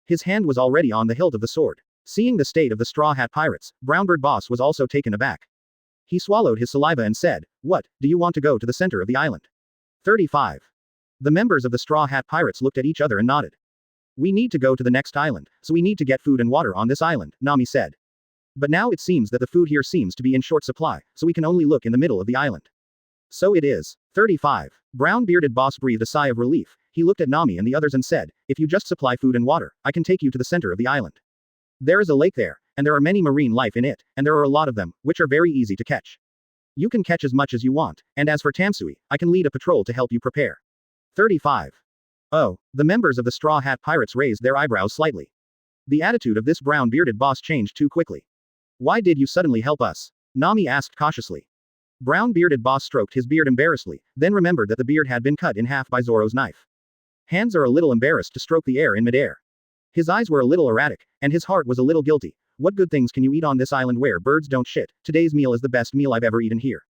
His hand was already on the hilt of the sword. Seeing the state of the Straw Hat Pirates, Brownbird boss was also taken aback. He swallowed his saliva and said, What, do you want to go to the center of the island? 35. The members of the Straw Hat Pirates looked at each other and nodded. We need to go to the next island, so we need to get food and water on this island, Nami said. But now it seems that the food here seems to be in short supply, so we can only look in the middle of the island. So it is. 35. Brown-bearded boss breathed a sigh of relief. He looked at Nami and the others and said, If you just supply food and water, I can take you to the center of the island. There is a lake there, and there are many marine life in it, and there are a lot of them, which are very easy to catch. You can catch as much as you want, and as for Tamsui, I can lead a patrol to help you prepare. 35. Oh, the members of the Straw Hat Pirates raised their eyebrows slightly. The attitude of this brown-bearded boss changed too quickly. Why did you suddenly help us? Nami asked cautiously. Brown-bearded boss stroked his beard embarrassedly, then remembered that the beard had been cut in half by Zoro's knife. Hands are a little embarrassed to stroke the air in midair. His eyes were a little erratic, and his heart was a little guilty. What good things can you eat on this island where birds don't shit? Today's meal is the best meal I've ever eaten here.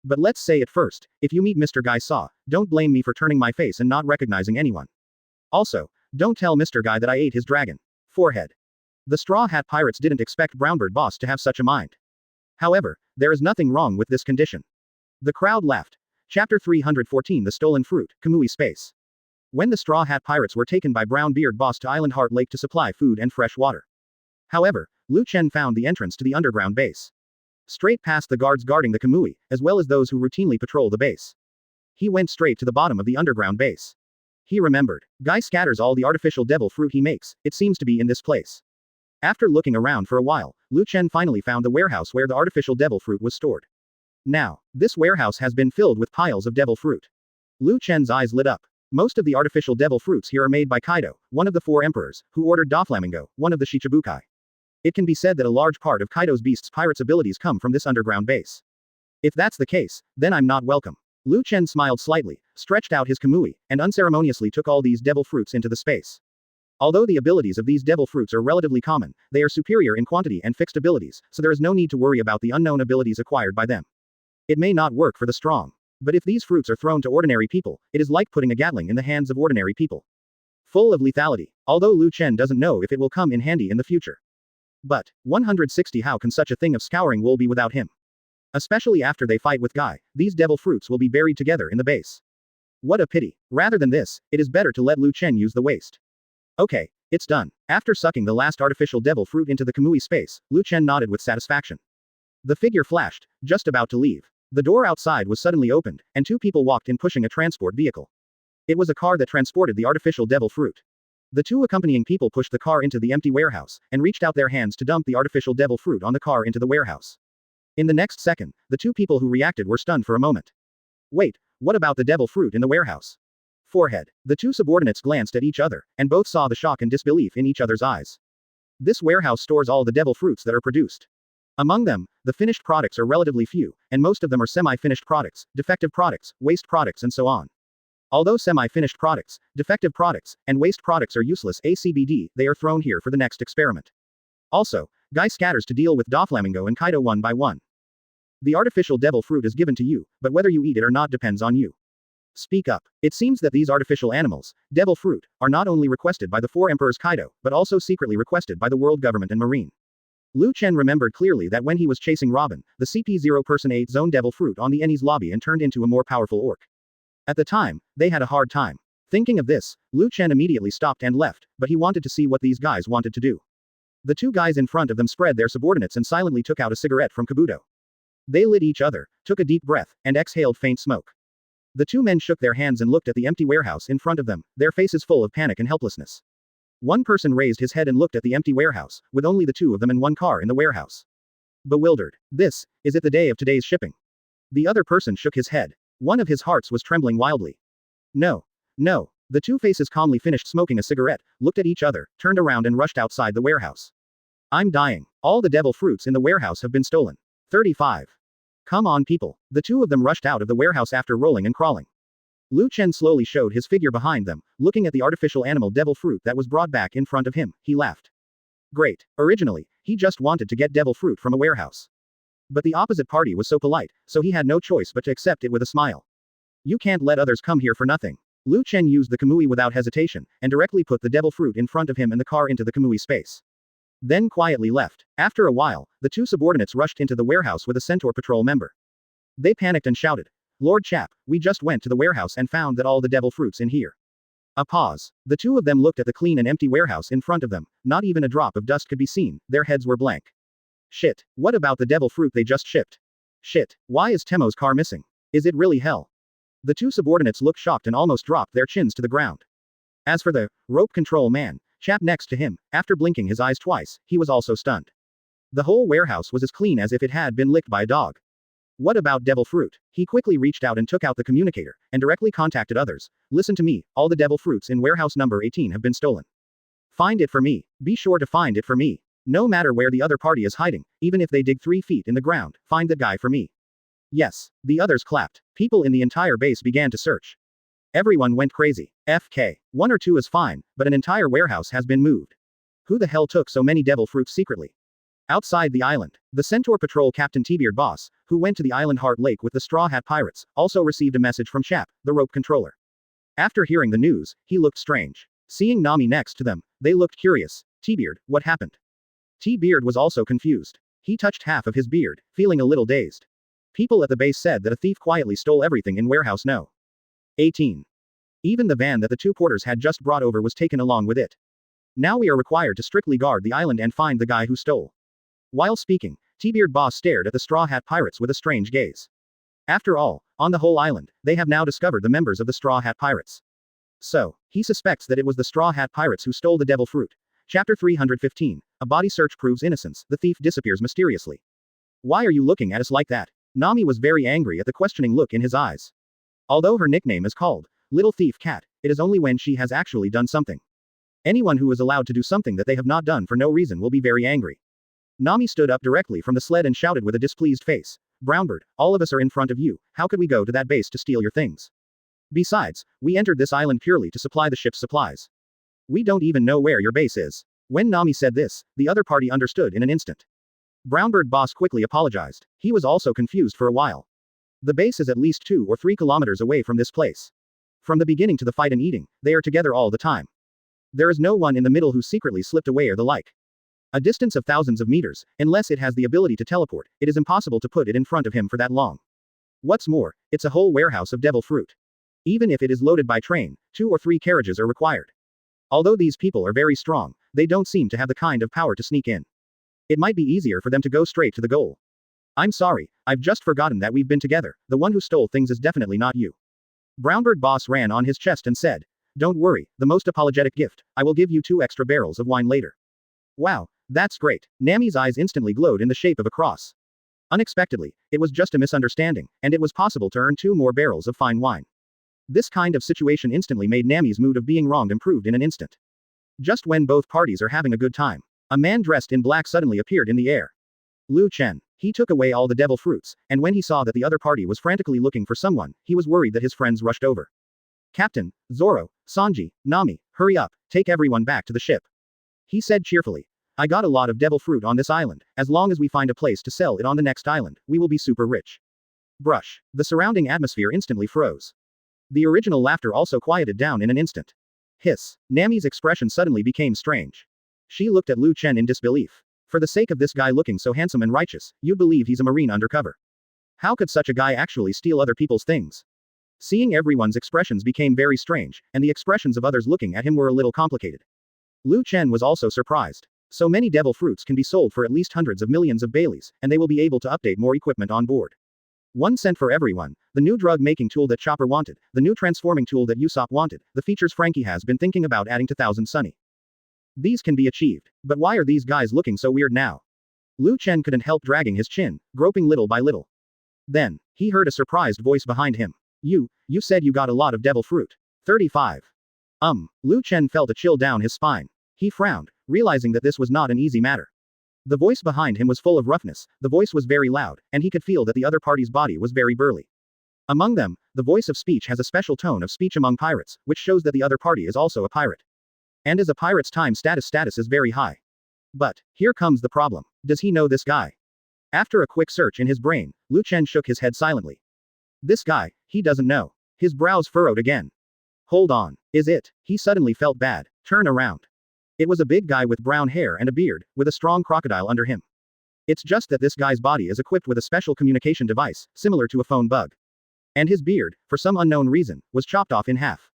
But let's say it first, if you meet Mr. Guy Saw, don't blame me for turning my face and not recognizing anyone. Also, don't tell Mr. Guy that I ate his dragon. Forehead. The Straw Hat Pirates didn't expect Brownbird Boss to have such a mind. However, there is nothing wrong with this condition. The crowd laughed. Chapter 314 The Stolen Fruit, Kamui Space. When the Straw Hat Pirates were taken by Brownbeard Boss to Island Heart Lake to supply food and fresh water. However, Chen found the entrance to the underground base. Straight past the guards guarding the Kamui, as well as those who routinely patrol the base. He went straight to the bottom of the underground base. He remembered. Guy scatters all the artificial devil fruit he makes, it seems to be in this place. After looking around for a while, Chen finally found the warehouse where the artificial devil fruit was stored. Now, this warehouse has been filled with piles of devil fruit. Chen's eyes lit up. Most of the artificial devil fruits here are made by Kaido, one of the 4 emperors, who ordered Doflamingo, one of the Shichibukai. It can be said that a large part of Kaido's Beast's pirates' abilities come from this underground base. If that's the case, then I'm not welcome. Chen smiled slightly, stretched out his Kamui, and unceremoniously took all these devil fruits into the space. Although the abilities of these devil fruits are relatively common, they are superior in quantity and fixed abilities, so there is no need to worry about the unknown abilities acquired by them. It may not work for the strong. But if these fruits are thrown to ordinary people, it is like putting a Gatling in the hands of ordinary people. Full of lethality, although Chen doesn't know if it will come in handy in the future. But, 160 how can such a thing of scouring wool be without him? Especially after they fight with Guy, these devil fruits will be buried together in the base. What a pity. Rather than this, it is better to let Chen use the waste. Okay, it's done. After sucking the last artificial devil fruit into the Kamui space, Chen nodded with satisfaction. The figure flashed, just about to leave. The door outside was suddenly opened, and 2 people walked in pushing a transport vehicle. It was a car that transported the artificial devil fruit. The 2 accompanying people pushed the car into the empty warehouse, and reached out their hands to dump the artificial devil fruit on the car into the warehouse. In the next second, the 2 people who reacted were stunned for a moment. Wait, what about the devil fruit in the warehouse? Forehead. The 2 subordinates glanced at each other, and both saw the shock and disbelief in each other's eyes. This warehouse stores all the devil fruits that are produced. Among them, the finished products are relatively few, and most of them are semi-finished products, defective products, waste products and so on. Although semi-finished products, defective products, and waste products are useless ACBD, they are thrown here for the next experiment. Also, Guy scatters to deal with Doflamingo and Kaido one by one. The artificial devil fruit is given to you, but whether you eat it or not depends on you. Speak up. It seems that these artificial animals, devil fruit, are not only requested by the 4 emperors Kaido, but also secretly requested by the world government and marine. Chen remembered clearly that when he was chasing Robin, the CP0 person ate zone devil fruit on the Ennie's lobby and turned into a more powerful orc. At the time, they had a hard time. Thinking of this, Chen immediately stopped and left, but he wanted to see what these guys wanted to do. The 2 guys in front of them spread their subordinates and silently took out a cigarette from Kabuto. They lit each other, took a deep breath, and exhaled faint smoke. The 2 men shook their hands and looked at the empty warehouse in front of them, their faces full of panic and helplessness. One person raised his head and looked at the empty warehouse, with only the 2 of them and 1 car in the warehouse. Bewildered. Is it the day of today's shipping? The other person shook his head. One of his hearts was trembling wildly. No. The 2 faces calmly finished smoking a cigarette, looked at each other, turned around and rushed outside the warehouse. I'm dying. All the devil fruits in the warehouse have been stolen. 35. Come on people. The 2 of them rushed out of the warehouse after rolling and crawling. Chen slowly showed his figure behind them, looking at the artificial animal devil fruit that was brought back in front of him, he laughed. Great. Originally, he just wanted to get devil fruit from a warehouse. But the opposite party was so polite, so he had no choice but to accept it with a smile. You can't let others come here for nothing. Chen used the Kamui without hesitation, and directly put the devil fruit in front of him and the car into the Kamui space. Then quietly left. After a while, the 2 subordinates rushed into the warehouse with a Centaur patrol member. They panicked and shouted, Lord Chap, we just went to the warehouse and found that all the devil fruit's in here. A pause. The 2 of them looked at the clean and empty warehouse in front of them, not even a drop of dust could be seen, their heads were blank. Shit, what about the devil fruit they just shipped? Shit, why is Temo's car missing? Is it really hell? The 2 subordinates looked shocked and almost dropped their chins to the ground. As for the rope control man, chap next to him, after blinking his eyes twice, he was also stunned. The whole warehouse was as clean as if it had been licked by a dog. What about devil fruit? He quickly reached out and took out the communicator, and directly contacted others. Listen to me, all the devil fruits in warehouse number 18 have been stolen. Find it for me. Be sure to find it for me. No matter where the other party is hiding, even if they dig 3 feet in the ground, find that guy for me. Yes. The others clapped. People in the entire base began to search. Everyone went crazy. FK. 1 or 2 is fine, but an entire warehouse has been moved. Who the hell took so many devil fruits secretly? Outside the island, the Centaur Patrol Captain T-Beard boss, who went to the island Heart Lake with the Straw Hat Pirates, also received a message from Chap, the rope controller. After hearing the news, he looked strange. Seeing Nami next to them, they looked curious. T-Beard, what happened? T-Beard was also confused. He touched half of his beard, feeling a little dazed. People at the base said that a thief quietly stole everything in warehouse No. 18. Even the van that the 2 porters had just brought over was taken along with it. Now we are required to strictly guard the island and find the guy who stole. While speaking, T-Beard boss stared at the Straw Hat Pirates with a strange gaze. After all, on the whole island, they have now discovered the members of the Straw Hat Pirates. So, he suspects that it was the Straw Hat Pirates who stole the devil fruit. Chapter 315. A body search proves innocence. The thief disappears mysteriously. Why are you looking at us like that? Nami was very angry at the questioning look in his eyes. Although her nickname is called Little Thief Cat, it is only when she has actually done something. Anyone who is allowed to do something that they have not done for no reason will be very angry. Nami stood up directly from the sled and shouted with a displeased face. Brownbird, all of us are in front of you, how could we go to that base to steal your things? Besides, we entered this island purely to supply the ship's supplies. We don't even know where your base is. When Nami said this, the other party understood in an instant. Brownbird boss quickly apologized. He was also confused for a while. The base is at least 2 or 3 kilometers away from this place. From the beginning to the fight and eating, they are together all the time. There is no one in the middle who secretly slipped away or the like. A distance of thousands of meters, unless it has the ability to teleport, it is impossible to put it in front of him for that long. What's more, it's a whole warehouse of devil fruit. Even if it is loaded by train, 2 or 3 carriages are required. Although these people are very strong, they don't seem to have the kind of power to sneak in. It might be easier for them to go straight to the goal. I'm sorry, I've just forgotten that we've been together, the one who stole things is definitely not you. Brownbird boss ran on his chest and said, don't worry, the most apologetic gift, I will give you 2 extra barrels of wine later. Wow, that's great. Nami's eyes instantly glowed in the shape of a cross. Unexpectedly, it was just a misunderstanding, and it was possible to earn 2 more barrels of fine wine. This kind of situation instantly made Nami's mood of being wronged improved in an instant. Just when both parties are having a good time, a man dressed in black suddenly appeared in the air. Chen. He took away all the devil fruits, and when he saw that the other party was frantically looking for someone, he was worried that his friends rushed over. Captain, Zoro, Sanji, Nami, hurry up, take everyone back to the ship. He said cheerfully. I got a lot of devil fruit on this island, as long as we find a place to sell it on the next island, we will be super rich. Brush. The surrounding atmosphere instantly froze. The original laughter also quieted down in an instant. Hiss. Nami's expression suddenly became strange. She looked at Chen in disbelief. For the sake of this guy looking so handsome and righteous, you'd believe he's a marine undercover. How could such a guy actually steal other people's things? Seeing everyone's expressions became very strange, and the expressions of others looking at him were a little complicated. Chen was also surprised. So many devil fruits can be sold for at least hundreds of millions of Baileys, and they will be able to update more equipment on board. 1 cent for everyone, the new drug-making tool that Chopper wanted, the new transforming tool that Usopp wanted, the features Franky has been thinking about adding to Thousand Sunny. These can be achieved. But why are these guys looking so weird now? Chen couldn't help dragging his chin, groping little by little. Then, he heard a surprised voice behind him. You said you got a lot of devil fruit. 35. Chen felt a chill down his spine. He frowned, realizing that this was not an easy matter. The voice behind him was full of roughness, the voice was very loud, and he could feel that the other party's body was very burly. Among them, the voice of speech has a special tone of speech among pirates, which shows that the other party is also a pirate. And as a pirate's time status is very high. But, here comes the problem. Does he know this guy? After a quick search in his brain, Chen shook his head silently. This guy, he doesn't know. His brows furrowed again. Hold on, is it? He suddenly felt bad. Turn around. It was a big guy with brown hair and a beard, with a strong crocodile under him. It's just that this guy's body is equipped with a special communication device, similar to a phone bug. And his beard, for some unknown reason, was chopped off in half.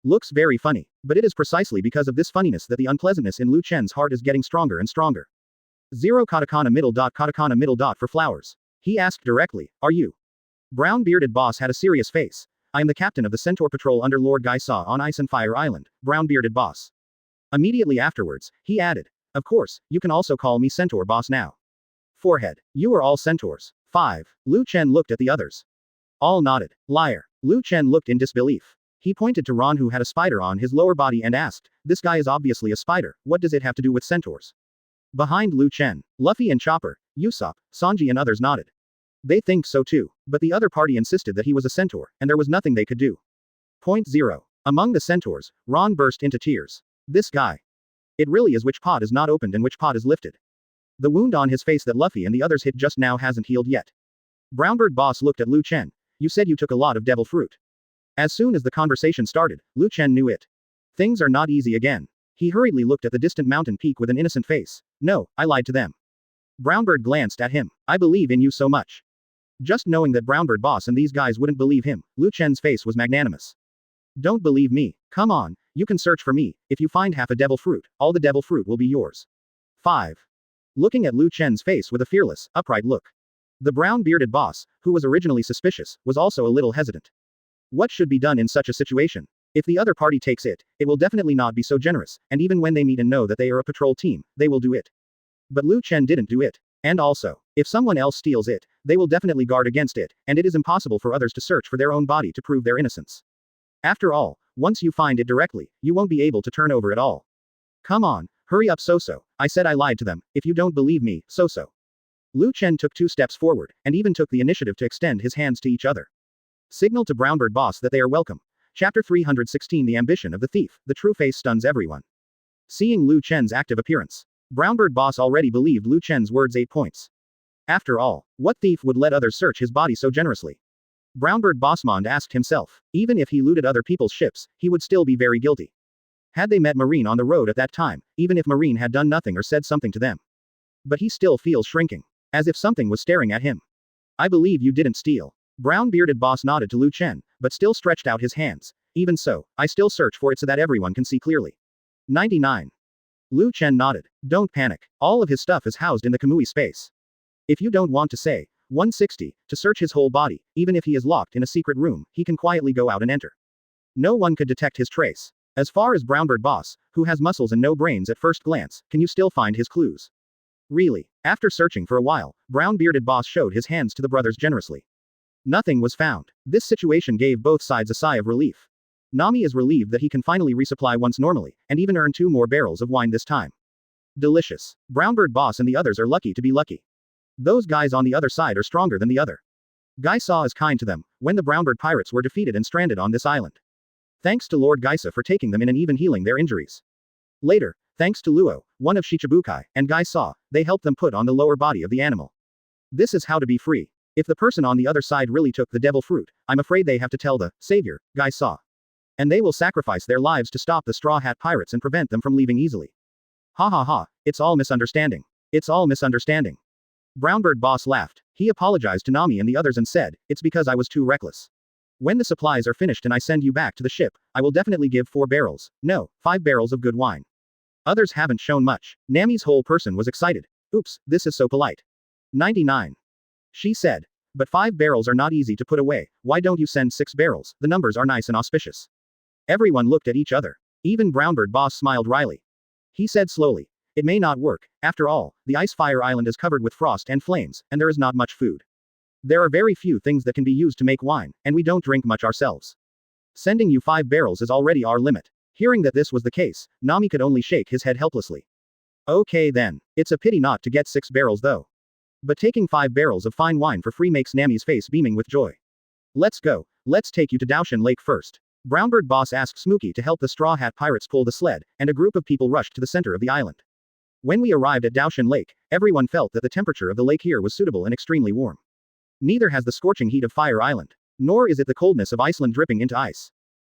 Looks very funny, but it is precisely because of this funniness that the unpleasantness in Chen's heart is getting stronger and stronger. 0 katakana middle dot for flowers. He asked directly, are you? Brown bearded boss had a serious face. I am the captain of the Centaur Patrol under Lord Guy Saw on Ice and Fire Island, brown bearded boss. Immediately afterwards, he added, of course, you can also call me Centaur boss now. Forehead. You are all centaurs. 5. Lu Chen looked at the others. All nodded. Liar. Lu Chen looked in disbelief. He pointed to Ron, who had a spider on his lower body, and asked, "This guy is obviously a spider, what does it have to do with centaurs?" Behind Lu Chen, Luffy and Chopper, Usopp, Sanji and others nodded. They think so too, but the other party insisted that he was a centaur, and there was nothing they could do. Point 0. Among the centaurs, Ron burst into tears. This guy. It really is which pot is not opened and which pot is lifted. The wound on his face that Luffy and the others hit just now hasn't healed yet. Brownbird Boss looked at Lu Chen. You said you took a lot of devil fruit. As soon as the conversation started, Lu Chen knew it. Things are not easy again. He hurriedly looked at the distant mountain peak with an innocent face. No, I lied to them. Brownbird glanced at him. I believe in you so much. Just knowing that Brownbird Boss and these guys wouldn't believe him, Lu Chen's face was magnanimous. Don't believe me. Come on, you can search for me. If you find half a devil fruit, all the devil fruit will be yours. 5. Looking at Lu Chen's face with a fearless, upright look. The brown-bearded boss, who was originally suspicious, was also a little hesitant. What should be done in such a situation? If the other party takes it, it will definitely not be so generous, and even when they meet and know that they are a patrol team, they will do it. But Lu Chen didn't do it. And also, if someone else steals it, they will definitely guard against it, and it is impossible for others to search for their own body to prove their innocence. After all, once you find it directly, you won't be able to turn over at all. Come on, hurry up So-So, I said I lied to them, if you don't believe me, So-So. Lu Chen took 2 steps forward, and even took the initiative to extend his hands to each other. Signal to Brownbird Boss that they are welcome. Chapter 316 The Ambition of the Thief, the true face stuns everyone. Seeing Lu Chen's active appearance, Brownbird Boss already believed Lu Chen's words 8 points. After all, what thief would let others search his body so generously? Brownbird Bossmond asked himself. Even if he looted other people's ships, he would still be very guilty. Had they met Marine on the road at that time, even if Marine had done nothing or said something to them. But he still feels shrinking. As if something was staring at him. I believe you didn't steal. Brown-bearded boss nodded to Lu Chen, but still stretched out his hands. Even so, I still search for it so that everyone can see clearly. 99. Lu Chen nodded. Don't panic. All of his stuff is housed in the Kamui space. If you don't want to say, 160, to search his whole body, even if he is locked in a secret room, he can quietly go out and enter. No one could detect his trace. As far as Brownbird Boss, who has muscles and no brains at first glance, can you still find his clues? Really? After searching for a while, brown-bearded boss showed his hands to the brothers generously. Nothing was found. This situation gave both sides a sigh of relief. Nami is relieved that he can finally resupply once normally, and even earn 2 more barrels of wine this time. Delicious. Brownbird Boss and the others are lucky to be lucky. Those guys on the other side are stronger than the other. Gaisa is kind to them, when the Brownbird pirates were defeated and stranded on this island. Thanks to Lord Gaisa for taking them in and even healing their injuries. Later, thanks to Luo, one of Shichibukai, and Gaisa, they helped them put on the lower body of the animal. This is how to be free. If the person on the other side really took the devil fruit, I'm afraid they have to tell the savior, Gaisa. And they will sacrifice their lives to stop the Straw Hat Pirates and prevent them from leaving easily. Ha ha ha, it's all misunderstanding. It's all misunderstanding. Brownbird Boss laughed. He apologized to Nami and the others and said, it's because I was too reckless. When the supplies are finished and I send you back to the ship, I will definitely give 4 barrels, no, 5 barrels of good wine. Others haven't shown much. Nami's whole person was excited. Oops, this is so polite. 99. She said. But 5 barrels are not easy to put away, why don't you send 6 barrels, the numbers are nice and auspicious. Everyone looked at each other. Even Brownbird Boss smiled wryly. He said slowly. It may not work, after all, the Ice Fire Island is covered with frost and flames, and there is not much food. There are very few things that can be used to make wine, and we don't drink much ourselves. Sending you 5 barrels is already our limit. Hearing that this was the case, Nami could only shake his head helplessly. Okay then. It's a pity not to get 6 barrels though. But taking 5 barrels of fine wine for free makes Nami's face beaming with joy. Let's go. Let's take you to Daoshan Lake first. Brownbird Boss asked Smokey to help the Straw Hat Pirates pull the sled, and a group of people rushed to the center of the island. When we arrived at Daoshan Lake, everyone felt that the temperature of the lake here was suitable and extremely warm. Neither has the scorching heat of Fire Island. Nor is it the coldness of Iceland dripping into ice.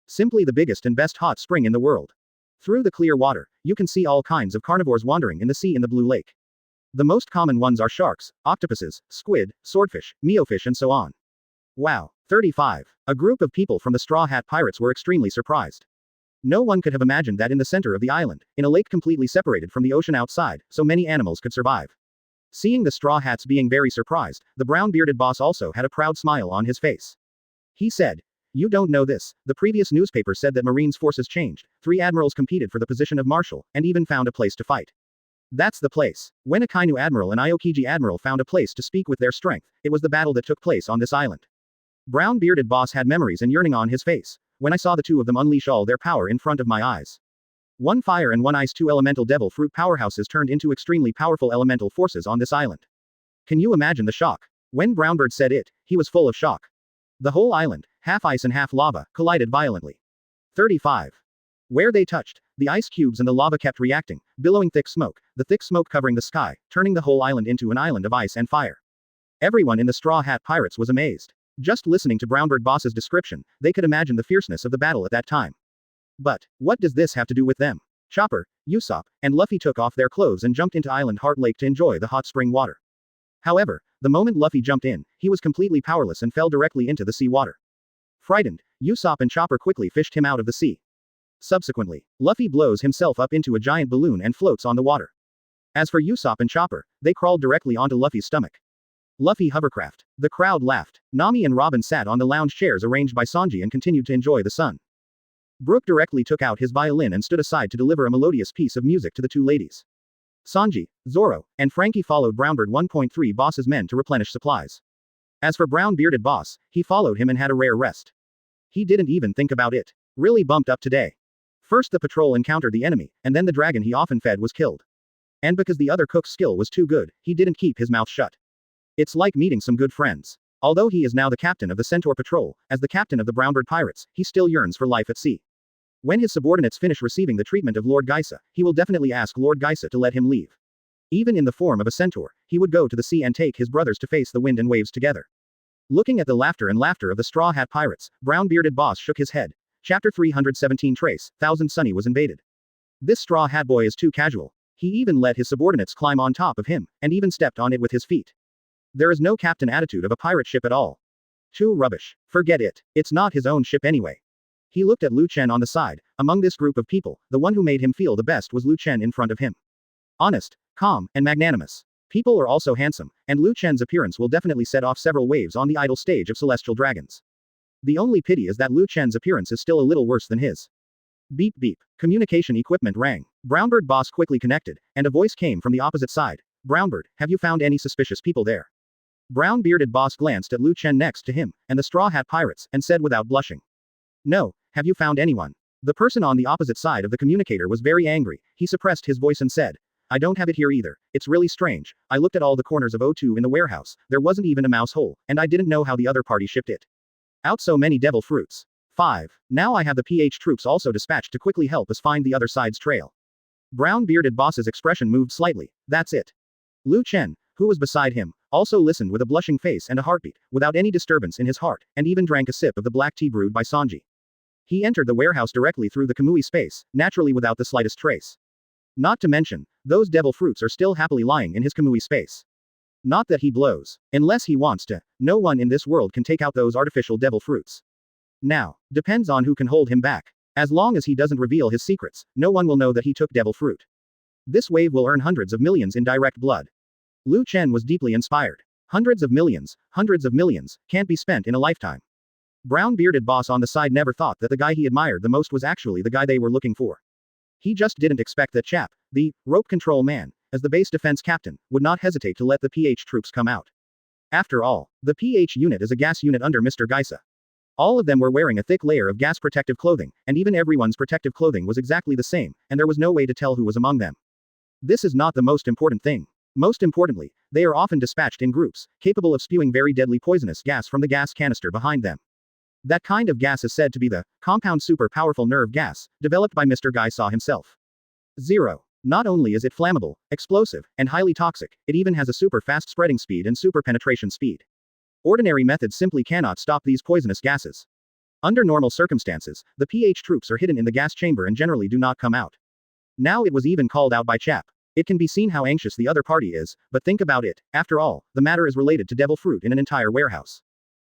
Simply the biggest and best hot spring in the world. Through the clear water, you can see all kinds of carnivores wandering in the sea in the blue lake. The most common ones are sharks, octopuses, squid, swordfish, meowfish and so on. Wow. 35. A group of people from the Straw Hat Pirates were extremely surprised. No one could have imagined that in the center of the island, in a lake completely separated from the ocean outside, so many animals could survive. Seeing the Straw Hats being very surprised, the brown-bearded boss also had a proud smile on his face. He said, you don't know this, the previous newspaper said that Marine's forces changed, 3 admirals competed for the position of marshal, and even found a place to fight. That's the place. When Akainu Admiral and Aokiji Admiral found a place to speak with their strength, it was the battle that took place on this island. Brown bearded boss had memories and yearning on his face, when I saw the two of them unleash all their power in front of my eyes. One fire and one ice, two elemental devil fruit powerhouses turned into extremely powerful elemental forces on this island. Can you imagine the shock? When Brownbird said it, he was full of shock. The whole island, half ice and half lava, collided violently. 35. Where they touched, the ice cubes and the lava kept reacting, billowing thick smoke, the thick smoke covering the sky, turning the whole island into an island of ice and fire. Everyone in the Straw Hat Pirates was amazed. Just listening to Brownbird Boss's description, they could imagine the fierceness of the battle at that time. But, what does this have to do with them? Chopper, Usopp, and Luffy took off their clothes and jumped into Island Heart Lake to enjoy the hot spring water. However, the moment Luffy jumped in, he was completely powerless and fell directly into the sea water. Frightened, Usopp and Chopper quickly fished him out of the sea. Subsequently, Luffy blows himself up into a giant balloon and floats on the water. As for Usopp and Chopper, they crawled directly onto Luffy's stomach. Luffy hovercraft. The crowd laughed. Nami and Robin sat on the lounge chairs arranged by Sanji and continued to enjoy the sun. Brook directly took out his violin and stood aside to deliver a melodious piece of music to the two ladies. Sanji, Zoro, and Franky followed Brownbird 1.3 Boss's men to replenish supplies. As for Brown Bearded Boss, he followed him and had a rare rest. He didn't even think about it. Really bumped up today. First the patrol encountered the enemy, and then the dragon he often fed was killed. And because the other cook's skill was too good, he didn't keep his mouth shut. It's like meeting some good friends. Although he is now the captain of the Centaur Patrol, as the captain of the Brownbird Pirates, he still yearns for life at sea. When his subordinates finish receiving the treatment of Lord Geisa, he will definitely ask Lord Geisa to let him leave. Even in the form of a centaur, he would go to the sea and take his brothers to face the wind and waves together. Looking at the laughter of the Straw Hat Pirates, Brown Bearded Boss shook his head. Chapter 317 Trace, Thousand Sunny was invaded. This Straw Hat boy is too casual. He even let his subordinates climb on top of him, and even stepped on it with his feet. There is no captain attitude of a pirate ship at all. Too rubbish. Forget it. It's not his own ship anyway. He looked at Lu Chen on the side. Among this group of people, the one who made him feel the best was Lu Chen in front of him. Honest, calm, and magnanimous. People are also handsome, and Lu Chen's appearance will definitely set off several waves on the idle stage of celestial dragons. The only pity is that Lu Chen's appearance is still a little worse than his. Beep beep. Communication equipment rang. Brownbird Boss quickly connected, and a voice came from the opposite side. Brownbird, have you found any suspicious people there? Brown Bearded Boss glanced at Lu Chen next to him, and the Straw Hat Pirates, and said without blushing. No, have you found anyone? The person on the opposite side of the communicator was very angry. He suppressed his voice and said, I don't have it here either. It's really strange. I looked at all the corners of O2 in the warehouse. There wasn't even a mouse hole, and I didn't know how the other party shipped it out so many devil fruits. 5. Now I have the PH troops also dispatched to quickly help us find the other side's trail. Brown Bearded Boss's expression moved slightly. That's it. Lu Chen, who was beside him, also listened with a blushing face and a heartbeat, without any disturbance in his heart, and even drank a sip of the black tea brewed by Sanji. He entered the warehouse directly through the Kamui space, naturally without the slightest trace. Not to mention, those devil fruits are still happily lying in his Kamui space. Not that he blows. Unless he wants to, no one in this world can take out those artificial devil fruits. Now, depends on who can hold him back. As long as he doesn't reveal his secrets, no one will know that he took devil fruit. This wave will earn hundreds of millions in direct blood. Lu Chen was deeply inspired. Hundreds of millions, can't be spent in a lifetime. Brown Bearded Boss on the side never thought that the guy he admired the most was actually the guy they were looking for. He just didn't expect that chap, the rope control man, as the base defense captain, would not hesitate to let the PH troops come out. After all, the PH unit is a gas unit under Mr. Geisa. All of them were wearing a thick layer of gas protective clothing, and even everyone's protective clothing was exactly the same, and there was no way to tell who was among them. This is not the most important thing. Most importantly, they are often dispatched in groups, capable of spewing very deadly poisonous gas from the gas canister behind them. That kind of gas is said to be the compound super powerful nerve gas, developed by Mr. Geisa himself. 0. Not only is it flammable, explosive, and highly toxic, it even has a super fast spreading speed and super penetration speed. Ordinary methods simply cannot stop these poisonous gases. Under normal circumstances, the PH troops are hidden in the gas chamber and generally do not come out. Now it was even called out by Chap. It can be seen how anxious the other party is, but think about it, after all, the matter is related to devil fruit in an entire warehouse.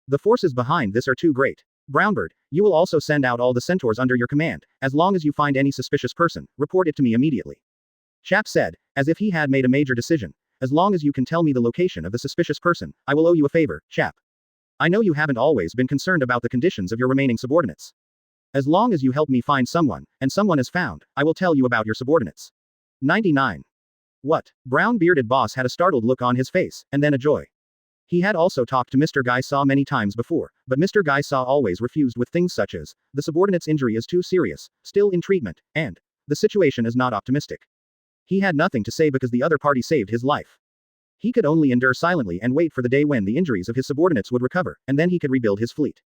The forces behind this are too great. Brownbird, you will also send out all the centaurs under your command. As long as you find any suspicious person, report it to me immediately. Chap said, as if he had made a major decision. As long as you can tell me the location of the suspicious person, I will owe you a favor, Chap. I know you haven't always been concerned about the conditions of your remaining subordinates. As long as you help me find someone, and someone is found, I will tell you about your subordinates. 99. What? Brown bearded boss had a startled look on his face, and then a joy. He had also talked to Mr. Guy Saw many times before, but Mr. Guy Saw always refused with things such as, the subordinate's injury is too serious, still in treatment, and, the situation is not optimistic. He had nothing to say because the other party saved his life. He could only endure silently and wait for the day when the injuries of his subordinates would recover, and then he could rebuild his fleet.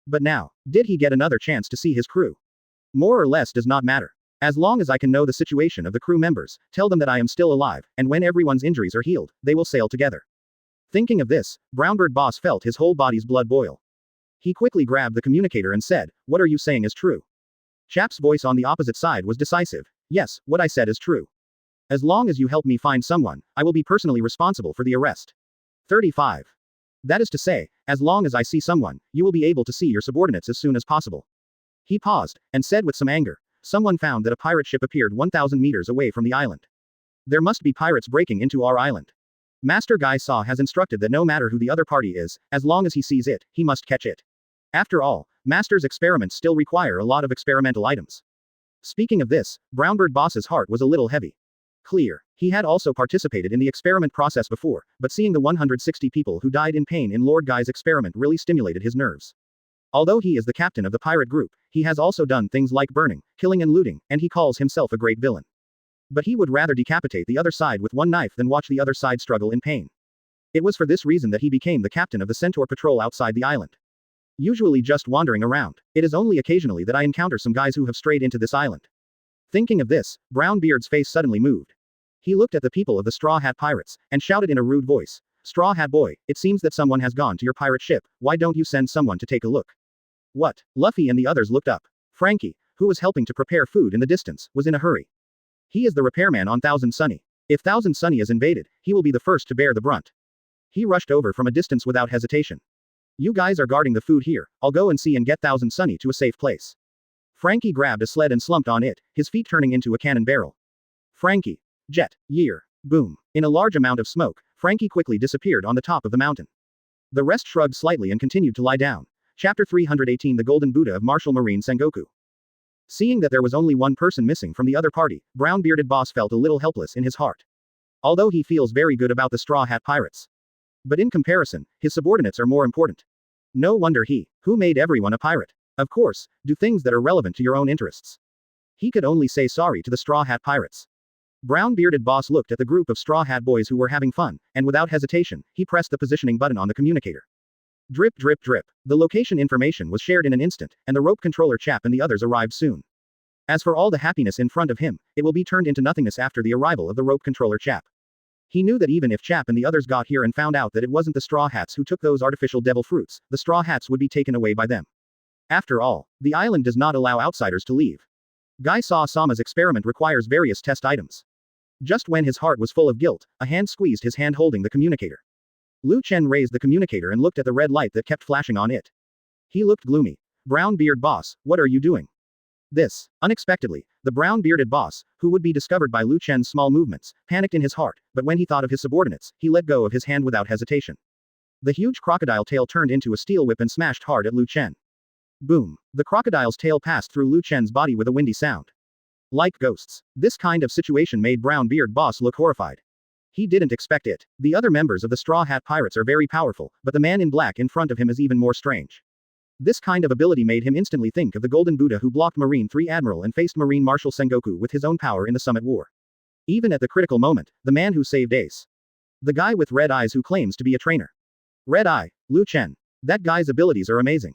But now, did he get another chance to see his crew? More or less does not matter. As long as I can know the situation of the crew members, tell them that I am still alive, and when everyone's injuries are healed, they will sail together. Thinking of this, Brownbird Boss felt his whole body's blood boil. He quickly grabbed the communicator and said, "What are you saying is true?" Chap's voice on the opposite side was decisive. "Yes, what I said is true. As long as you help me find someone, I will be personally responsible for the arrest." 35. That is to say, as long as I see someone, you will be able to see your subordinates as soon as possible. He paused, and said with some anger, "Someone found that a pirate ship appeared 1,000 meters away from the island. There must be pirates breaking into our island. Master Guy Saw has instructed that no matter who the other party is, as long as he sees it, he must catch it. After all, Master's experiments still require a lot of experimental items." Speaking of this, Brownbird Boss's heart was a little heavy. Clear. He had also participated in the experiment process before, but seeing the 160 people who died in pain in Lord Guy's experiment really stimulated his nerves. Although he is the captain of the pirate group, he has also done things like burning, killing and looting, and he calls himself a great villain. But he would rather decapitate the other side with one knife than watch the other side struggle in pain. It was for this reason that he became the captain of the Centaur patrol outside the island. Usually just wandering around, it is only occasionally that I encounter some guys who have strayed into this island. Thinking of this, Brownbeard's face suddenly moved. He looked at the people of the Straw Hat Pirates, and shouted in a rude voice, "Straw Hat Boy, it seems that someone has gone to your pirate ship, why don't you send someone to take a look?" What? Luffy and the others looked up. Franky, who was helping to prepare food in the distance, was in a hurry. He is the repairman on Thousand Sunny. If Thousand Sunny is invaded, he will be the first to bear the brunt. He rushed over from a distance without hesitation. "You guys are guarding the food here, I'll go and see and get Thousand Sunny to a safe place." Franky grabbed a sled and slumped on it, his feet turning into a cannon barrel. Franky. Jet. Year. Boom. In a large amount of smoke, Franky quickly disappeared on the top of the mountain. The rest shrugged slightly and continued to lie down. Chapter 318 The Golden Buddha of Martial Marine Sengoku. Seeing that there was only one person missing from the other party, Brown-bearded Boss felt a little helpless in his heart. Although he feels very good about the Straw Hat Pirates. But in comparison, his subordinates are more important. No wonder he, who made everyone a pirate, of course, do things that are relevant to your own interests. He could only say sorry to the Straw Hat Pirates. Brown-bearded Boss looked at the group of Straw Hat boys who were having fun, and without hesitation, he pressed the positioning button on the communicator. Drip drip drip. The location information was shared in an instant, and the rope controller chap and the others arrived soon. As for all the happiness in front of him, it will be turned into nothingness after the arrival of the rope controller chap. He knew that even if Chap and the others got here and found out that it wasn't the Straw Hats who took those artificial devil fruits, the Straw Hats would be taken away by them. After all, the island does not allow outsiders to leave. Guy Saw-sama's experiment requires various test items. Just when his heart was full of guilt, a hand squeezed his hand holding the communicator. Chen raised the communicator and looked at the red light that kept flashing on it. He looked gloomy. Brown-beard Boss, what are you doing? This. Unexpectedly, the brown-bearded boss, who would be discovered by Chen's small movements, panicked in his heart, but when he thought of his subordinates, he let go of his hand without hesitation. The huge crocodile tail turned into a steel whip and smashed hard at Chen. Boom. The crocodile's tail passed through Chen's body with a windy sound. Like ghosts. This kind of situation made Brown-beard Boss look horrified. He didn't expect it. The other members of the Straw Hat Pirates are very powerful, but the man in black in front of him is even more strange. This kind of ability made him instantly think of the Golden Buddha who blocked Marine 3 Admiral and faced Marine Marshal Sengoku with his own power in the Summit War. Even at the critical moment, the man who saved Ace. The guy with red eyes who claims to be a trainer. Red Eye, Chen. That guy's abilities are amazing.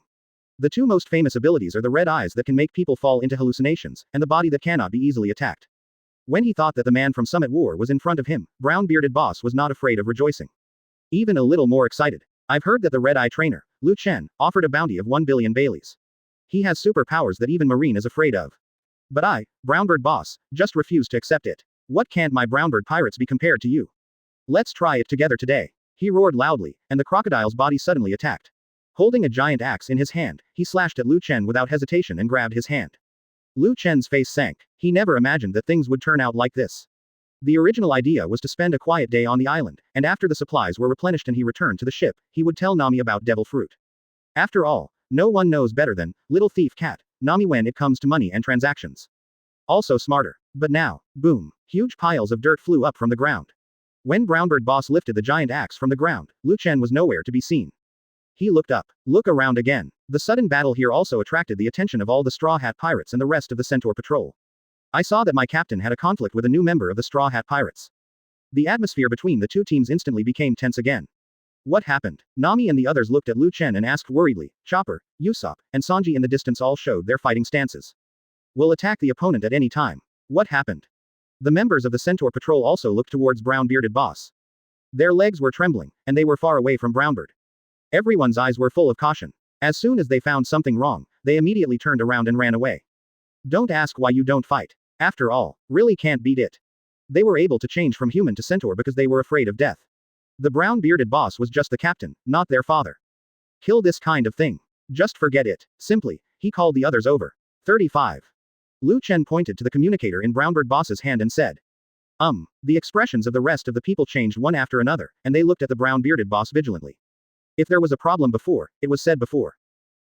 The two most famous abilities are the red eyes that can make people fall into hallucinations, and the body that cannot be easily attacked. When he thought that the man from Summit War was in front of him, Brown-bearded Boss was not afraid of rejoicing. Even a little more excited. I've heard that the Red Eye trainer, Chen, offered a bounty of 1 billion Baileys. He has superpowers that even Marine is afraid of. But I, Brownbird Boss, just refuse to accept it. What can't my Brownbird pirates be compared to you? Let's try it together today. He roared loudly, and the crocodile's body suddenly attacked. Holding a giant axe in his hand, he slashed at Chen without hesitation and grabbed his hand. Chen's face sank. He never imagined that things would turn out like this. The original idea was to spend a quiet day on the island, and after the supplies were replenished and he returned to the ship, he would tell Nami about Devil Fruit. After all, no one knows better than Little Thief Cat, Nami when it comes to money and transactions. Also smarter. But now, boom. Huge piles of dirt flew up from the ground. When Brownbird Boss lifted the giant axe from the ground, Chen was nowhere to be seen. He looked up. Look around again. The sudden battle here also attracted the attention of all the Straw Hat Pirates and the rest of the Centaur Patrol. I saw that my captain had a conflict with a new member of the Straw Hat Pirates. The atmosphere between the two teams instantly became tense again. What happened? Nami and the others looked at Chen and asked worriedly. Chopper, Usopp, and Sanji in the distance all showed their fighting stances. We'll attack the opponent at any time. What happened? The members of the Centaur Patrol also looked towards Brown-bearded Boss. Their legs were trembling, and they were far away from Brownbird. Everyone's eyes were full of caution. As soon as they found something wrong, they immediately turned around and ran away. Don't ask why you don't fight. After all, really can't beat it. They were able to change from human to centaur because they were afraid of death. The brown-bearded boss was just the captain, not their father. Kill this kind of thing. Just forget it. Simply, he called the others over. 35. Chen pointed to the communicator in Brownbird Boss's hand and said. The expressions of the rest of the people changed one after another, and they looked at the brown-bearded boss vigilantly. If there was a problem before, it was said before.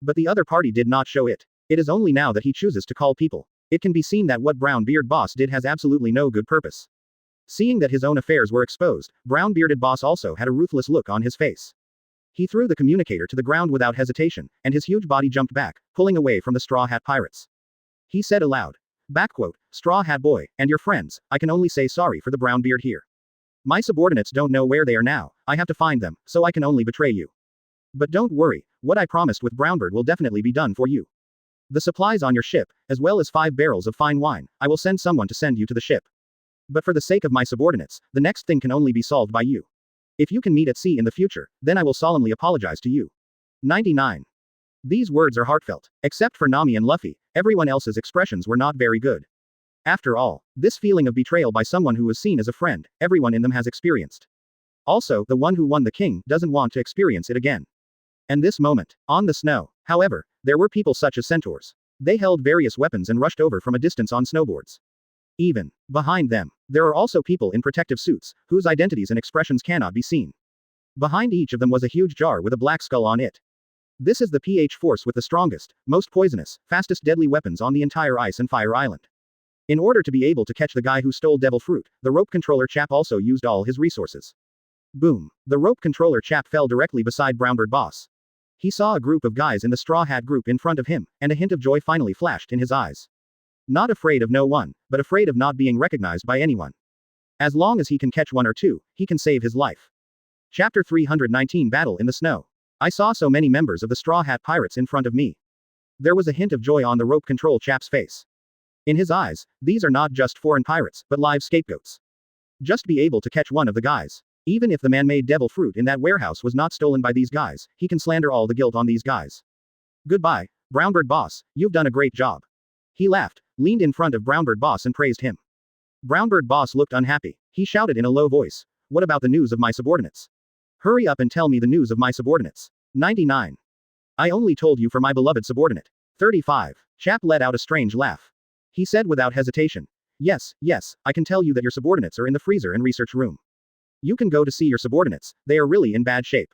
But the other party did not show it. It is only now that he chooses to call people. It can be seen that what Brown-beard Boss did has absolutely no good purpose. Seeing that his own affairs were exposed, Brown-bearded Boss also had a ruthless look on his face. He threw the communicator to the ground without hesitation, and his huge body jumped back, pulling away from the Straw Hat Pirates. He said aloud. Straw Hat Boy, and your friends, I can only say sorry for the brown beard here. My subordinates don't know where they are now, I have to find them, so I can only betray you. But don't worry, what I promised with Brownbird will definitely be done for you. The supplies on your ship, as well as 5 barrels of fine wine, I will send someone to send you to the ship. But for the sake of my subordinates, the next thing can only be solved by you. If you can meet at sea in the future, then I will solemnly apologize to you. 99. These words are heartfelt. Except for Nami and Luffy, everyone else's expressions were not very good. After all, this feeling of betrayal by someone who was seen as a friend, everyone in them has experienced. Also, the one who won the king doesn't want to experience it again. And this moment, on the snow, however, there were people such as centaurs. They held various weapons and rushed over from a distance on snowboards. Even behind them, there are also people in protective suits, whose identities and expressions cannot be seen. Behind each of them was a huge jar with a black skull on it. This is the PH force with the strongest, most poisonous, fastest deadly weapons on the entire Ice and Fire Island. In order to be able to catch the guy who stole Devil Fruit, the rope controller chap also used all his resources. Boom. The rope controller chap fell directly beside Brownbird Boss. He saw a group of guys in the Straw Hat group in front of him, and a hint of joy finally flashed in his eyes. Not afraid of no one, but afraid of not being recognized by anyone. As long as he can catch one or two, he can save his life. Chapter 319 Battle in the Snow. I saw so many members of the Straw Hat Pirates in front of me. There was a hint of joy on the rope control chap's face. In his eyes, these are not just foreign pirates, but live scapegoats. Just be able to catch one of the guys. Even if the man-made devil fruit in that warehouse was not stolen by these guys, he can slander all the guilt on these guys. Goodbye, Brownbird Boss, you've done a great job. He laughed, leaned in front of Brownbird Boss and praised him. Brownbird Boss looked unhappy. He shouted in a low voice. What about the news of my subordinates? Hurry up and tell me the news of my subordinates. 99. I only told you for my beloved subordinate. 35. Chap let out a strange laugh. He said without hesitation. Yes, I can tell you that your subordinates are in the freezer and research room. You can go to see your subordinates, they are really in bad shape.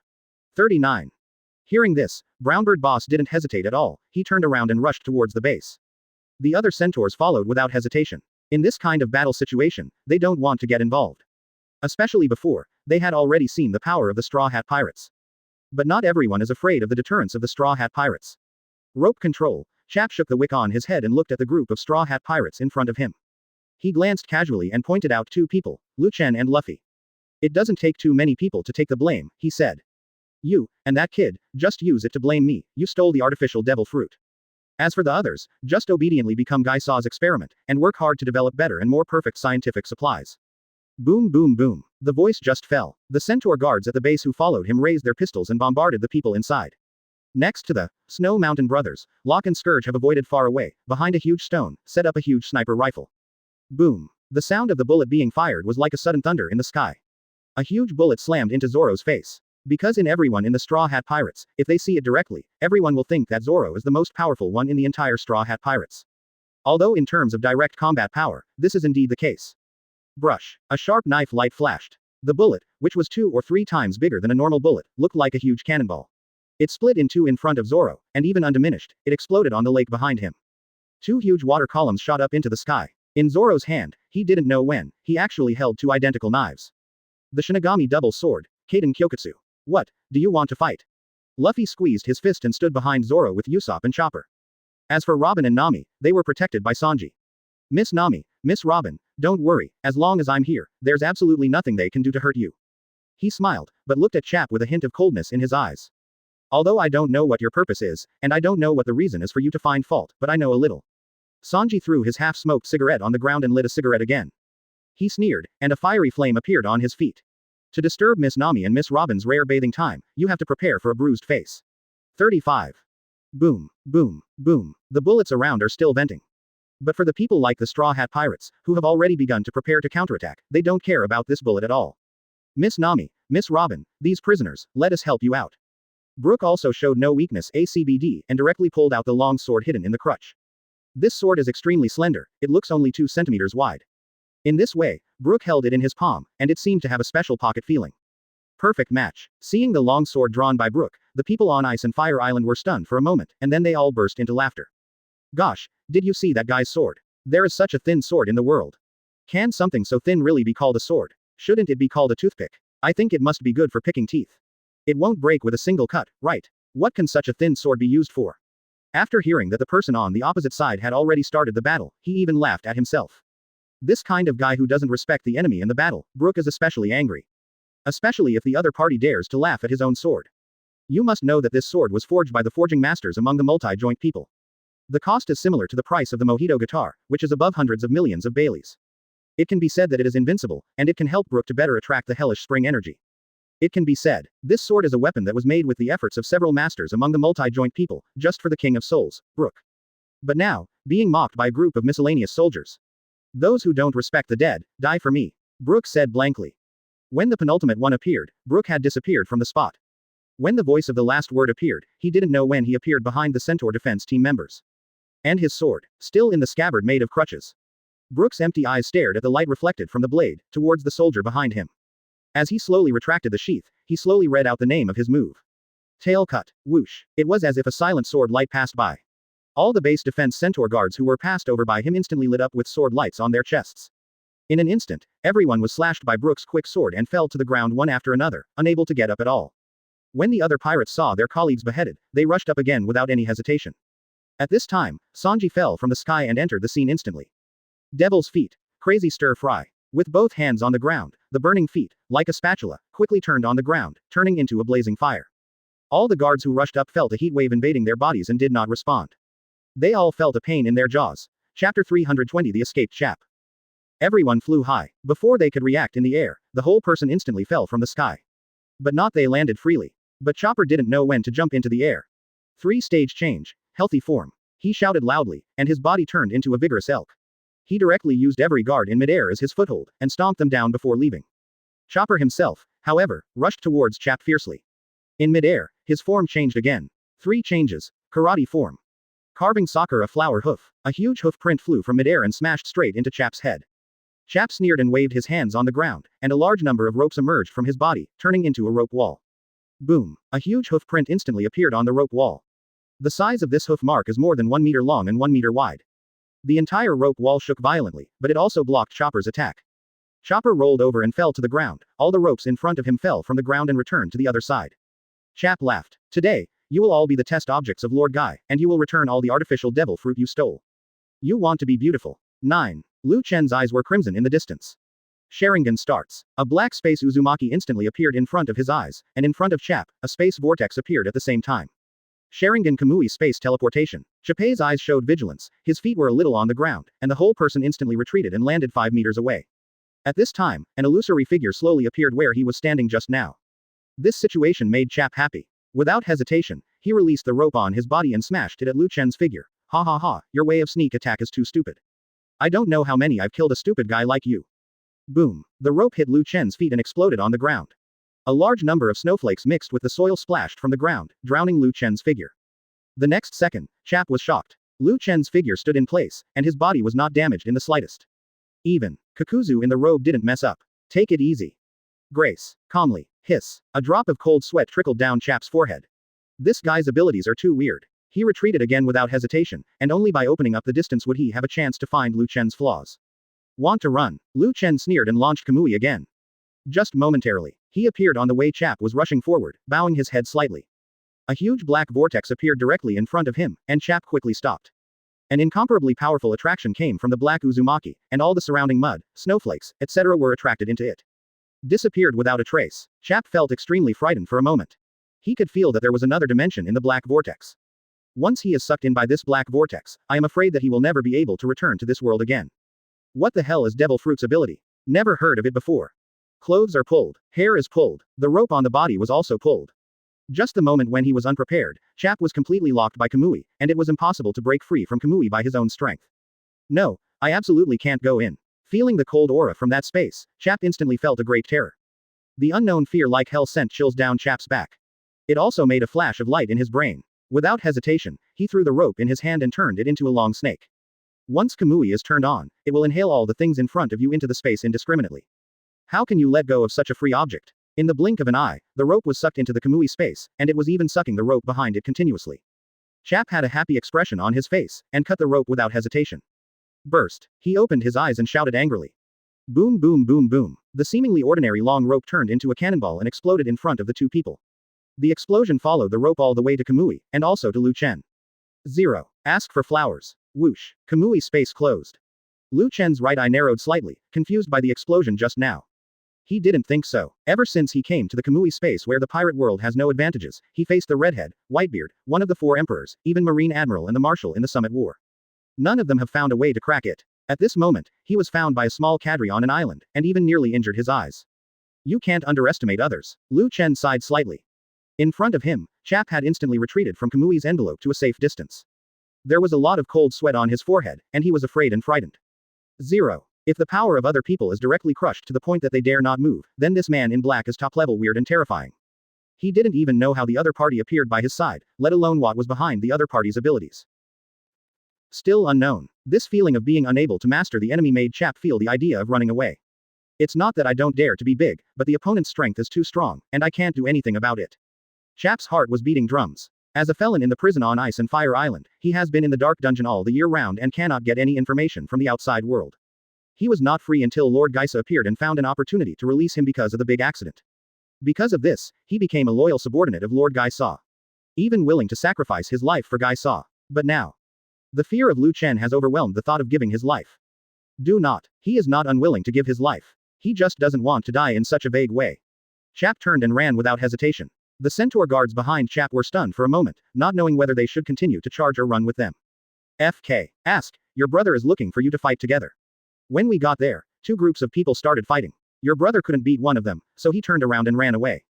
39. Hearing this, Brownbird Boss didn't hesitate at all, he turned around and rushed towards the base. The other centaurs followed without hesitation. In this kind of battle situation, they don't want to get involved. Especially before, they had already seen the power of the Straw Hat Pirates. But not everyone is afraid of the deterrence of the Straw Hat Pirates. Rope control, Chap shook the wick on his head and looked at the group of Straw Hat Pirates in front of him. He glanced casually and pointed out 2 people, Chen and Luffy. It doesn't take too many people to take the blame, he said. You, and that kid, just use it to blame me, you stole the artificial devil fruit. As for the others, just obediently become Guy Saw's experiment, and work hard to develop better and more perfect scientific supplies. Boom boom boom. The voice just fell. The centaur guards at the base who followed him raised their pistols and bombarded the people inside. Next to the Snow Mountain brothers, Locke and Scourge have avoided far away, behind a huge stone, set up a huge sniper rifle. Boom. The sound of the bullet being fired was like a sudden thunder in the sky. A huge bullet slammed into Zoro's face. Because in everyone in the Straw Hat Pirates, if they see it directly, everyone will think that Zoro is the most powerful one in the entire Straw Hat Pirates. Although in terms of direct combat power, this is indeed the case. Brush. A sharp knife light flashed. The bullet, which was 2 or 3 times bigger than a normal bullet, looked like a huge cannonball. It split in 2 in front of Zoro, and even undiminished, it exploded on the lake behind him. 2 huge water columns shot up into the sky. In Zoro's hand, he didn't know when, he actually held two identical knives. The Shinigami double sword, Kaden Kyokutsu. What, do you want to fight? Luffy squeezed his fist and stood behind Zoro with Usopp and Chopper. As for Robin and Nami, they were protected by Sanji. Miss Nami, Miss Robin, don't worry, as long as I'm here, there's absolutely nothing they can do to hurt you. He smiled, but looked at Chap with a hint of coldness in his eyes. Although I don't know what your purpose is, and I don't know what the reason is for you to find fault, but I know a little. Sanji threw his half-smoked cigarette on the ground and lit a cigarette again. He sneered, and a fiery flame appeared on his feet. To disturb Miss Nami and Miss Robin's rare bathing time, you have to prepare for a bruised face. 35. Boom, boom, boom, the bullets around are still venting. But for the people like the Straw Hat Pirates, who have already begun to prepare to counterattack, they don't care about this bullet at all. Miss Nami, Miss Robin, these prisoners, let us help you out. Brook also showed no weakness ACBD and directly pulled out the long sword hidden in the crutch. This sword is extremely slender, it looks only 2 centimeters wide. In this way, Brook held it in his palm, and it seemed to have a special pocket feeling. Perfect match. Seeing the long sword drawn by Brook, the people on Ice and Fire Island were stunned for a moment, and then they all burst into laughter. Gosh, did you see that guy's sword? There is such a thin sword in the world. Can something so thin really be called a sword? Shouldn't it be called a toothpick? I think it must be good for picking teeth. It won't break with a single cut, right? What can such a thin sword be used for? After hearing that the person on the opposite side had already started the battle, he even laughed at himself. This kind of guy who doesn't respect the enemy in the battle, Brook is especially angry. Especially if the other party dares to laugh at his own sword. You must know that this sword was forged by the forging masters among the multi-joint people. The cost is similar to the price of the Mojito guitar, which is above hundreds of millions of Baileys. It can be said that it is invincible, and it can help Brook to better attract the hellish spring energy. It can be said, this sword is a weapon that was made with the efforts of several masters among the multi-joint people, just for the King of Souls, Brook. But now, being mocked by a group of miscellaneous soldiers. Those who don't respect the dead, die for me, Brook said blankly. When the penultimate one appeared, Brook had disappeared from the spot. When the voice of the last word appeared, he didn't know when he appeared behind the Centaur defense team members. And his sword, still in the scabbard made of crutches. Brook's empty eyes stared at the light reflected from the blade, towards the soldier behind him. As he slowly retracted the sheath, he slowly read out the name of his move. Tail cut, whoosh. It was as if a silent sword light passed by. All the base defense Centaur guards who were passed over by him instantly lit up with sword lights on their chests. In an instant, everyone was slashed by Brook's quick sword and fell to the ground one after another, unable to get up at all. When the other pirates saw their colleagues beheaded, they rushed up again without any hesitation. At this time, Sanji fell from the sky and entered the scene instantly. Devil's feet. Crazy stir fry. With both hands on the ground, the burning feet, like a spatula, quickly turned on the ground, turning into a blazing fire. All the guards who rushed up felt a heat wave invading their bodies and did not respond. They all felt a pain in their jaws. Chapter 320 The Escaped Chap. Everyone flew high. Before they could react in the air, the whole person instantly fell from the sky. But not they landed freely. But Chopper didn't know when to jump into the air. 3-stage change. Healthy form. He shouted loudly, and his body turned into a vigorous elk. He directly used every guard in midair as his foothold, and stomped them down before leaving. Chopper himself, however, rushed towards Chap fiercely. In midair, his form changed again. 3 changes. Karate form. Carving Sakura flower hoof. A huge hoof print flew from midair and smashed straight into Chap's head. Chap sneered and waved his hands on the ground, and a large number of ropes emerged from his body, turning into a rope wall. Boom. A huge hoof print instantly appeared on the rope wall. The size of this hoof mark is more than 1 meter long and 1 meter wide. The entire rope wall shook violently, but it also blocked Chopper's attack. Chopper rolled over and fell to the ground. All the ropes in front of him fell from the ground and returned to the other side. Chap laughed. Today, you will all be the test objects of Lord Guy, and you will return all the artificial devil fruit you stole. You want to be beautiful. 9. Lu Chen's eyes were crimson in the distance. Sharingan starts. A black space Uzumaki instantly appeared in front of his eyes, and in front of Chap, a space vortex appeared at the same time. Sharingan Kamui space teleportation. Chappei's eyes showed vigilance, his feet were a little on the ground, and the whole person instantly retreated and landed 5 meters away. At this time, an illusory figure slowly appeared where he was standing just now. This situation made Chap happy. Without hesitation, he released the rope on his body and smashed it at Lu Chen's figure. Ha ha ha, your way of sneak attack is too stupid. I don't know how many I've killed a stupid guy like you. Boom. The rope hit Lu Chen's feet and exploded on the ground. A large number of snowflakes mixed with the soil splashed from the ground, drowning Lu Chen's figure. The next second, Chap was shocked. Lu Chen's figure stood in place, and his body was not damaged in the slightest. Even Kakuzu in the robe didn't mess up. Take it easy. Grace. Calmly. Hiss. A drop of cold sweat trickled down Chap's forehead. This guy's abilities are too weird. He retreated again without hesitation, and only by opening up the distance would he have a chance to find Lu Chen's flaws. Want to run? Chen sneered and launched Kamui again. Just momentarily, he appeared on the way Chap was rushing forward, bowing his head slightly. A huge black vortex appeared directly in front of him, and Chap quickly stopped. An incomparably powerful attraction came from the black Uzumaki, and all the surrounding mud, snowflakes, etc. were attracted into it. Disappeared without a trace. Chap felt extremely frightened for a moment. He could feel that there was another dimension in the black vortex. Once he is sucked in by this black vortex, I am afraid that he will never be able to return to this world again. What the hell is Devil Fruit's ability? Never heard of it before. Clothes are pulled. Hair is pulled. The rope on the body was also pulled. Just the moment when he was unprepared, Chap was completely locked by Kamui, and it was impossible to break free from Kamui by his own strength. No, I absolutely can't go in. Feeling the cold aura from that space, Chap instantly felt a great terror. The unknown fear like hell sent chills down Chap's back. It also made a flash of light in his brain. Without hesitation, he threw the rope in his hand and turned it into a long snake. Once Kamui is turned on, it will inhale all the things in front of you into the space indiscriminately. How can you let go of such a free object? In the blink of an eye, the rope was sucked into the Kamui space, and it was even sucking the rope behind it continuously. Chap had a happy expression on his face, and cut the rope without hesitation. Burst. He opened his eyes and shouted angrily. Boom boom boom boom. The seemingly ordinary long rope turned into a cannonball and exploded in front of the two people. The explosion followed the rope all the way to Kamui, and also to Chen. Zero. Ask for flowers. Whoosh. Kamui's space closed. Chen's right eye narrowed slightly, confused by the explosion just now. He didn't think so. Ever since he came to the Kamui space where the pirate world has no advantages, he faced the Redhead, Whitebeard, one of the 4 emperors, even Marine Admiral and the Marshal in the Summit War. None of them have found a way to crack it. At this moment, he was found by a small cadre on an island, and even nearly injured his eyes. You can't underestimate others. Chen sighed slightly. In front of him, Chap had instantly retreated from Kamui's envelope to a safe distance. There was a lot of cold sweat on his forehead, and he was afraid and frightened. Zero. If the power of other people is directly crushed to the point that they dare not move, then this man in black is top-level weird and terrifying. He didn't even know how the other party appeared by his side, let alone what was behind the other party's abilities. Still unknown. This feeling of being unable to master the enemy made Chap feel the idea of running away. It's not that I don't dare to be big, but the opponent's strength is too strong, and I can't do anything about it. Chap's heart was beating drums. As a felon in the prison on Ice and Fire Island, he has been in the dark dungeon all the year round and cannot get any information from the outside world. He was not free until Lord Geisa appeared and found an opportunity to release him because of the big accident. Because of this, he became a loyal subordinate of Lord Geisa. Even willing to sacrifice his life for Geisa. But now, the fear of Chen has overwhelmed the thought of giving his life. Do not. He is not unwilling to give his life. He just doesn't want to die in such a vague way. Chap turned and ran without hesitation. The centaur guards behind Chap were stunned for a moment, not knowing whether they should continue to charge or run with them. FK. Ask. Your brother is looking for you to fight together. When we got there, 2 groups of people started fighting. Your brother couldn't beat one of them, so he turned around and ran away.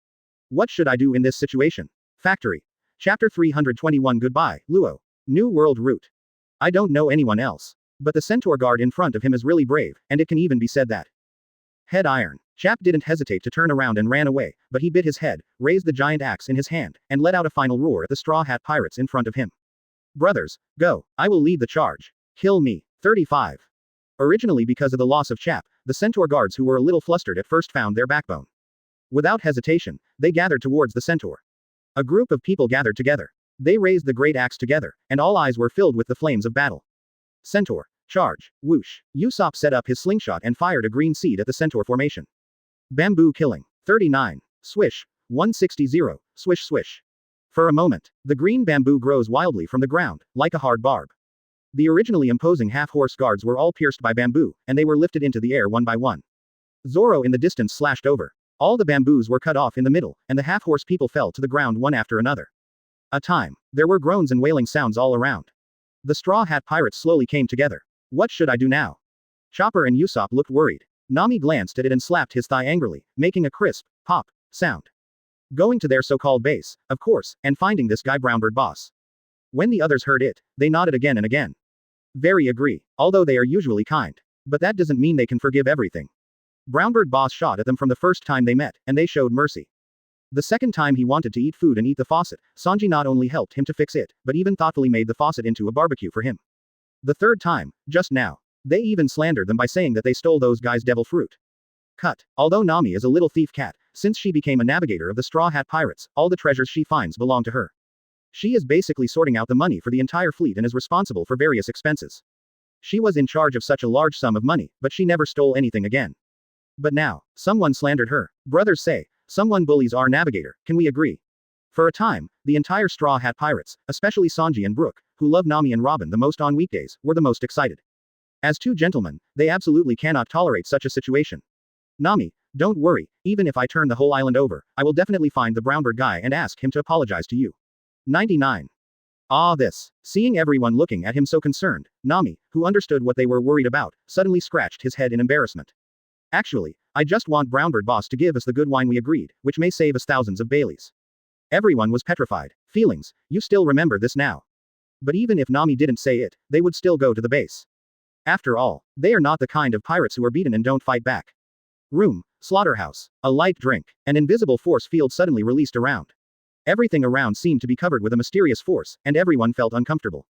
What should I do in this situation? Factory. Chapter 321 Goodbye, Luo. New World Route. I don't know anyone else. But the centaur guard in front of him is really brave, and it can even be said that. Head iron. Chap didn't hesitate to turn around and ran away, but he bit his head, raised the giant axe in his hand, and let out a final roar at the Straw Hat Pirates in front of him. Brothers, go. I will lead the charge. Kill me. 35. Originally because of the loss of Chap, the centaur guards who were a little flustered at first found their backbone. Without hesitation, they gathered towards the centaur. A group of people gathered together. They raised the great axe together, and all eyes were filled with the flames of battle. Centaur. Charge. Whoosh. Usopp set up his slingshot and fired a green seed at the centaur formation. Bamboo killing. 39. Swish. 160. Swish swish. For a moment, the green bamboo grows wildly from the ground, like a hard barb. The originally imposing half-horse guards were all pierced by bamboo, and they were lifted into the air one by one. Zoro in the distance slashed over. All the bamboos were cut off in the middle, and the half-horse people fell to the ground one after another. A time. There were groans and wailing sounds all around. The Straw Hat Pirates slowly came together. What should I do now? Chopper and Usopp looked worried. Nami glanced at it and slapped his thigh angrily, making a crisp, pop, sound. Going to their so-called base, of course, and finding this guy Brownbird boss. When the others heard it, they nodded again and again. Very agree, although they are usually kind. But that doesn't mean they can forgive everything. Brownbird boss shot at them from the first time they met, and they showed mercy. The second time he wanted to eat food and eat the faucet, Sanji not only helped him to fix it, but even thoughtfully made the faucet into a barbecue for him. The third time, just now, they even slandered them by saying that they stole those guys' devil fruit. Cut. Although Nami is a little thief cat, since she became a navigator of the Straw Hat Pirates, all the treasures she finds belong to her. She is basically sorting out the money for the entire fleet and is responsible for various expenses. She was in charge of such a large sum of money, but she never stole anything again. But now, someone slandered her. Brothers say, someone bullies our navigator, can we agree? For a time, the entire Straw Hat Pirates, especially Sanji and Brook, who love Nami and Robin the most on weekdays, were the most excited. As two gentlemen, they absolutely cannot tolerate such a situation. Nami, don't worry, even if I turn the whole island over, I will definitely find the brownbird guy and ask him to apologize to you. 99. Ah, this. Seeing everyone looking at him so concerned, Nami, who understood what they were worried about, suddenly scratched his head in embarrassment. Actually, I just want Brownbird boss to give us the good wine we agreed, which may save us thousands of Baileys. Everyone was petrified. Feelings, you still remember this now. But even if Nami didn't say it, they would still go to the base. After all, they are not the kind of pirates who are beaten and don't fight back. Room, slaughterhouse, a light drink, an invisible force field suddenly released around. Everything around seemed to be covered with a mysterious force, and everyone felt uncomfortable.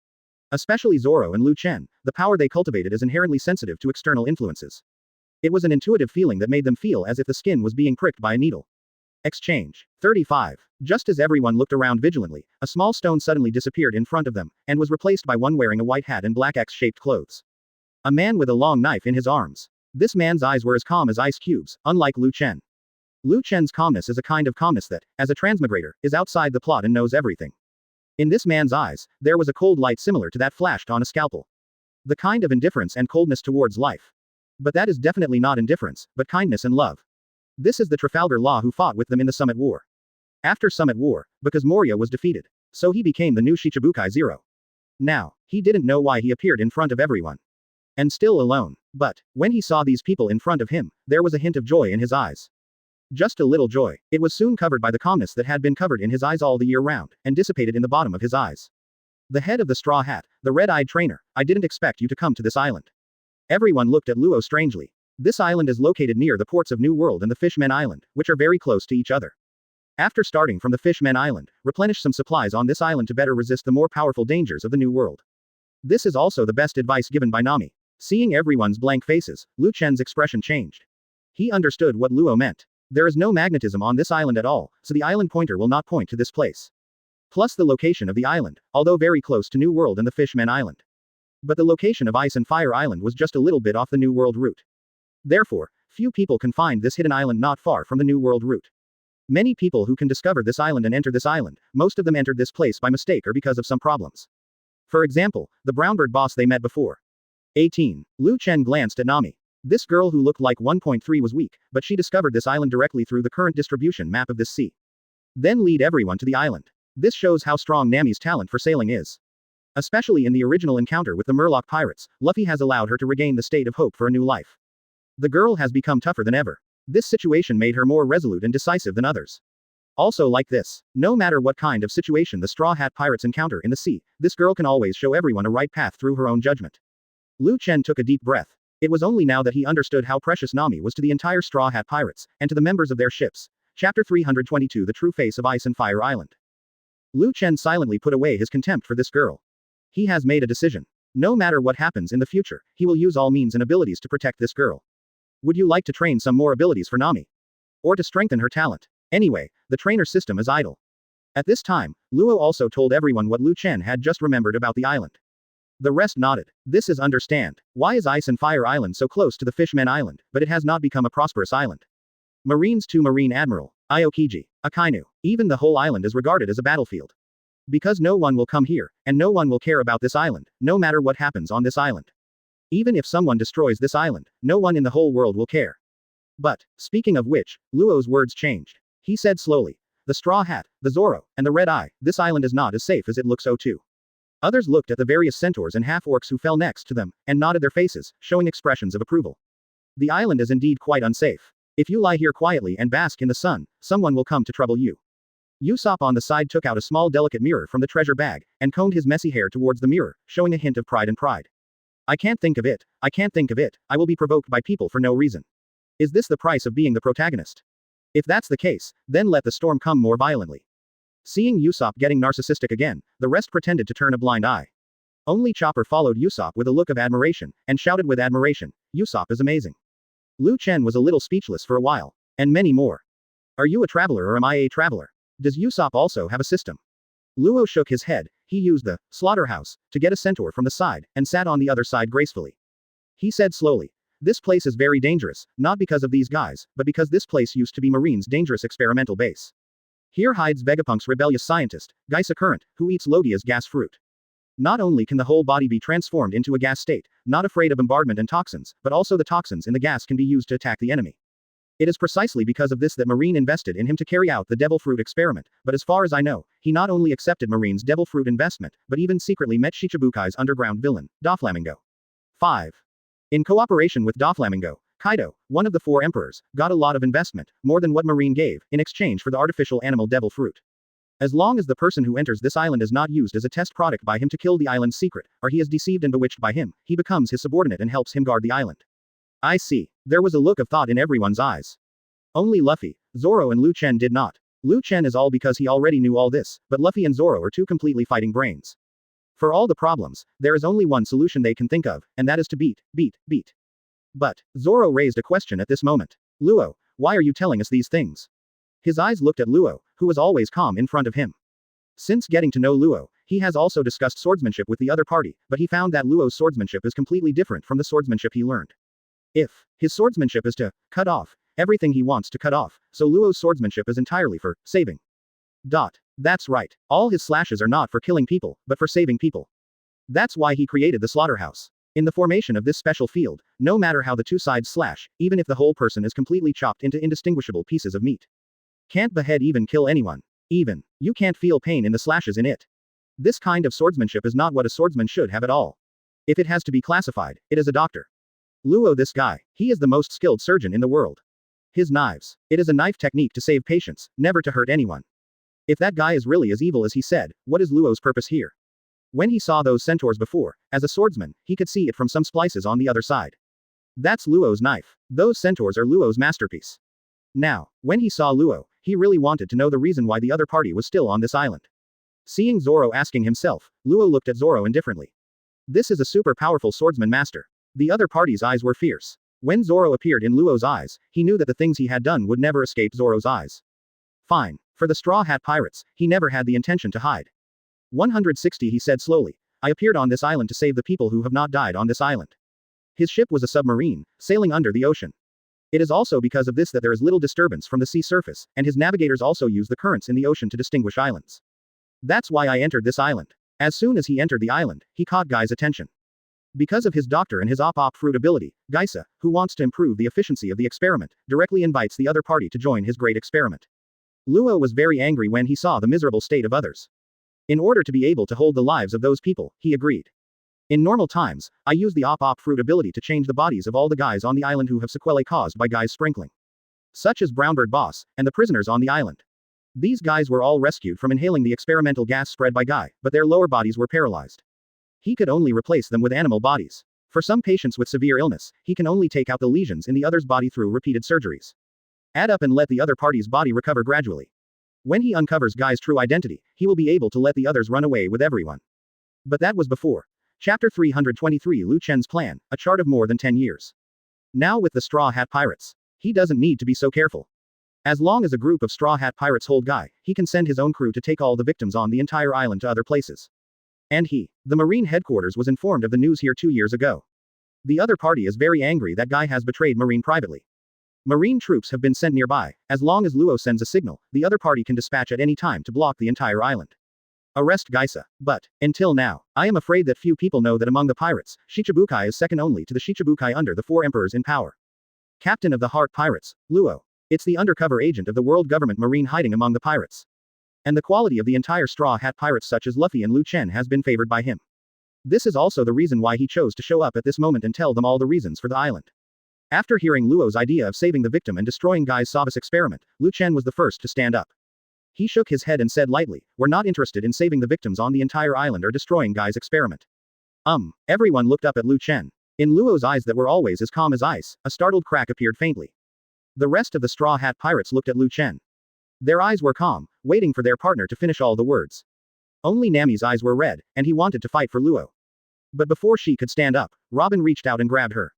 Especially Zoro and Chen, the power they cultivated is inherently sensitive to external influences. It was an intuitive feeling that made them feel as if the skin was being pricked by a needle. Exchange. 35. Just as everyone looked around vigilantly, a small stone suddenly disappeared in front of them, and was replaced by one wearing a white hat and black X-shaped clothes. A man with a long knife in his arms. This man's eyes were as calm as ice cubes, unlike Chen. Chen's calmness is a kind of calmness that, as a transmigrator, is outside the plot and knows everything. In this man's eyes, there was a cold light similar to that flashed on a scalpel. The kind of indifference and coldness towards life. But that is definitely not indifference, but kindness and love. This is the Trafalgar Law who fought with them in the Summit War. After Summit War, because Moria was defeated, so he became the new Shichibukai Zero. Now, he didn't know why he appeared in front of everyone. And still alone. But, when he saw these people in front of him, there was a hint of joy in his eyes. Just a little joy. It was soon covered by the calmness that had been covered in his eyes all the year round, and dissipated in the bottom of his eyes. The head of the straw hat, the red-eyed trainer, I didn't expect you to come to this island. Everyone looked at Luo strangely. This island is located near the ports of New World and the Fishmen Island, which are very close to each other. After starting from the Fishmen Island, replenish some supplies on this island to better resist the more powerful dangers of the New World. This is also the best advice given by Nami. Seeing everyone's blank faces, Chen's expression changed. He understood what Luo meant. There is no magnetism on this island at all, so the island pointer will not point to this place. Plus the location of the island, although very close to New World and the Fishmen Island. But the location of Ice and Fire Island was just a little bit off the New World route. Therefore, few people can find this hidden island not far from the New World route. Many people who can discover this island and enter this island, most of them entered this place by mistake or because of some problems. For example, the Brownbird boss they met before. 18. Chen glanced at Nami. This girl who looked like 1.3 was weak, but she discovered this island directly through the current distribution map of this sea. Then lead everyone to the island. This shows how strong Nami's talent for sailing is. Especially in the original encounter with the Murloc pirates, Luffy has allowed her to regain the state of hope for a new life. The girl has become tougher than ever. This situation made her more resolute and decisive than others. Also like this, no matter what kind of situation the Straw Hat Pirates encounter in the sea, this girl can always show everyone a right path through her own judgment. Chen took a deep breath. It was only now that he understood how precious Nami was to the entire Straw Hat Pirates, and to the members of their ships. Chapter 322 The True Face of Ice and Fire Island. Chen silently put away his contempt for this girl. He has made a decision. No matter what happens in the future, he will use all means and abilities to protect this girl. Would you like to train some more abilities for Nami? Or to strengthen her talent? Anyway, the trainer system is idle. At this time, Luo also told everyone what Chen had just remembered about the island. The rest nodded. This is understand. Why is Ice and Fire Island so close to the Fishmen Island, but it has not become a prosperous island? Marines to Marine Admiral. Aokiji. Akainu. Even the whole island is regarded as a battlefield. Because no one will come here, and no one will care about this island, no matter what happens on this island. Even if someone destroys this island, no one in the whole world will care. But, speaking of which, Luo's words changed. He said slowly. The Straw Hat, the Zoro, and the Red Eye, this island is not as safe as it looks too. Others looked at the various centaurs and half-orcs who fell next to them, and nodded their faces, showing expressions of approval. The island is indeed quite unsafe. If you lie here quietly and bask in the sun, someone will come to trouble you. Usopp on the side took out a small delicate mirror from the treasure bag, and combed his messy hair towards the mirror, showing a hint of pride and pride. I can't think of it, I will be provoked by people for no reason. Is this the price of being the protagonist? If that's the case, then let the storm come more violently. Seeing Usopp getting narcissistic again, the rest pretended to turn a blind eye. Only Chopper followed Usopp with a look of admiration, and shouted with admiration, Usopp is amazing. Chen was a little speechless for a while. And many more. Are you a traveler or am I a traveler? Does Usopp also have a system? Luo shook his head. he used the slaughterhouse to get a centaur from the side, and sat on the other side gracefully. He said slowly, "This place is very dangerous, not because of these guys, but because this place used to be Marine's dangerous experimental base. Here hides Vegapunk's rebellious scientist, Geisa Current, who eats Lodia's gas fruit. Not only can the whole body be transformed into a gas state, not afraid of bombardment and toxins, but also the toxins in the gas can be used to attack the enemy. It is precisely because of this that Marine invested in him to carry out the devil fruit experiment, but as far as I know, he not only accepted Marine's devil fruit investment, but even secretly met Shichibukai's underground villain, Doflamingo. 5. In cooperation with Doflamingo, Kaido, one of the 4 emperors, got a lot of investment, more than what Marine gave, in exchange for the artificial animal devil fruit. As long as the person who enters this island is not used as a test product by him to kill the island's secret, or he is deceived and bewitched by him, he becomes his subordinate and helps him guard the island. I see. There was a look of thought in everyone's eyes. Only Luffy, Zoro and Chen did not. Chen is all because he already knew all this, but Luffy and Zoro are 2 completely fighting brains. For all the problems, there is only one solution they can think of, and that is to beat. But, Zoro raised a question at this moment. Luo, why are you telling us these things? His eyes looked at Luo, who was always calm in front of him. Since getting to know Luo, he has also discussed swordsmanship with the other party, but he found that Luo's swordsmanship is completely different from the swordsmanship he learned. If his swordsmanship is to cut off everything he wants to cut off, so Luo's swordsmanship is entirely for saving. That's right. All his slashes are not for killing people, but for saving people. That's why he created the slaughterhouse. In the formation of this special field, no matter how the 2 sides slash, even if the whole person is completely chopped into indistinguishable pieces of meat. Can't behead even kill anyone. Even, you can't feel pain in the slashes in it. This kind of swordsmanship is not what a swordsman should have at all. If it has to be classified, it is a doctor. Luo, this guy, he is the most skilled surgeon in the world. His knives. It is a knife technique to save patients, never to hurt anyone. If that guy is really as evil as he said, what is Luo's purpose here? When he saw those centaurs before, as a swordsman, he could see it from some splices on the other side. That's Luo's knife. Those centaurs are Luo's masterpiece. Now, when he saw Luo, he really wanted to know the reason why the other party was still on this island. Seeing Zoro asking himself, Luo looked at Zoro indifferently. This is a super powerful swordsman master. The other party's eyes were fierce. When Zoro appeared in Luo's eyes, he knew that the things he had done would never escape Zoro's eyes. Fine. For the Straw Hat Pirates, he never had the intention to hide. 160 he said slowly. I appeared on this island to save the people who have not died on this island. His ship was a submarine, sailing under the ocean. It is also because of this that there is little disturbance from the sea surface, and his navigators also use the currents in the ocean to distinguish islands. That's why I entered this island. As soon as he entered the island, he caught Guy's attention. Because of his doctor and his op fruit ability, Geisa, who wants to improve the efficiency of the experiment, directly invites the other party to join his great experiment. Luo was very angry when he saw the miserable state of others. In order to be able to hold the lives of those people, he agreed. In normal times, I use the op fruit ability to change the bodies of all the guys on the island who have sequelae caused by Guy's sprinkling. Such as Brownbird Boss, and the prisoners on the island. These guys were all rescued from inhaling the experimental gas spread by Guy, but their lower bodies were paralyzed. He could only replace them with animal bodies. For some patients with severe illness, he can only take out the lesions in the other's body through repeated surgeries. Add up and let the other party's body recover gradually. When he uncovers Guy's true identity, he will be able to let the others run away with everyone. But that was before. Chapter 323 Lu Chen's plan, a chart of more than 10 years. Now with the Straw Hat Pirates. He doesn't need to be so careful. As long as a group of Straw Hat Pirates hold Guy, he can send his own crew to take all the victims on the entire island to other places. And the Marine headquarters was informed of the news here 2 years ago. The other party is very angry that Guy has betrayed Marine privately. Marine troops have been sent nearby. As long as Luo sends a signal, the other party can dispatch at any time to block the entire island. Arrest Geisa. But, until now, I am afraid that few people know that among the pirates, Shichibukai is second only to the Shichibukai under the 4 emperors in power. Captain of the Heart Pirates, Luo. It's the undercover agent of the world government Marine hiding among the pirates. And the quality of the entire Straw Hat Pirates such as Luffy and Chen has been favored by him. This is also the reason why he chose to show up at this moment and tell them all the reasons for the island. After hearing Luo's idea of saving the victim and destroying Guy's Savas experiment, Chen was the first to stand up. He shook his head and said lightly, we're not interested in saving the victims on the entire island or destroying Guy's experiment. Everyone looked up at Chen. In Luo's eyes that were always as calm as ice, a startled crack appeared faintly. The rest of the Straw Hat Pirates looked at Chen. Their eyes were calm, waiting for their partner to finish all the words. Only Nami's eyes were red, and he wanted to fight for Luo. But before she could stand up, Robin reached out and grabbed her.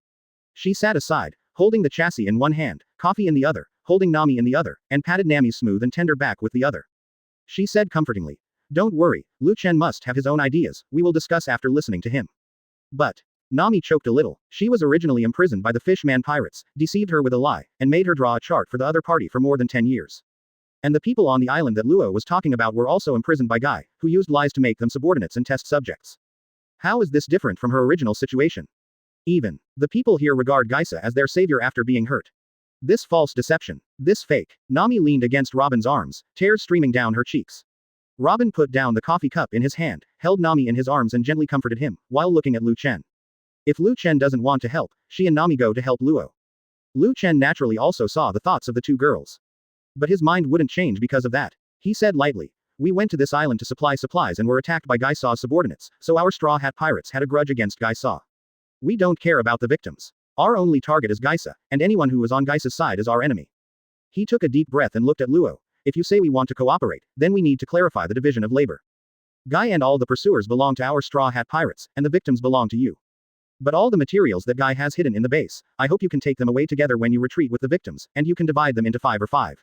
She sat aside, holding the chassis in one hand, coffee in the other, holding Nami in the other, and patted Nami's smooth and tender back with the other. She said comfortingly, Don't worry, Lu Chen must have his own ideas, we will discuss after listening to him. But, Nami choked a little. She was originally imprisoned by the Fishman pirates, deceived her with a lie, and made her draw a chart for the other party for more than 10 years. And the people on the island that Luo was talking about were also imprisoned by Guy, who used lies to make them subordinates and test subjects. How is this different from her original situation? Even, the people here regard Gaisa as their savior after being hurt. This false deception. This fake. Nami leaned against Robin's arms, tears streaming down her cheeks. Robin put down the coffee cup in his hand, held Nami in his arms and gently comforted him, while looking at Lu Chen. If Lu Chen doesn't want to help, she and Nami go to help Luo. Lu Chen naturally also saw the thoughts of the two girls. But his mind wouldn't change because of that. He said lightly, "We went to this island to supply supplies and were attacked by Gaisa's subordinates, so our Straw Hat Pirates had a grudge against Gaisa. We don't care about the victims. Our only target is Gaisa, and anyone who is on Gaisa's side is our enemy." He took a deep breath and looked at Luo. "If you say we want to cooperate, then we need to clarify the division of labor. Guy and all the pursuers belong to our Straw Hat Pirates, and the victims belong to you. But all the materials that Guy has hidden in the base, I hope you can take them away together when you retreat with the victims, and you can divide them into 5 or 5.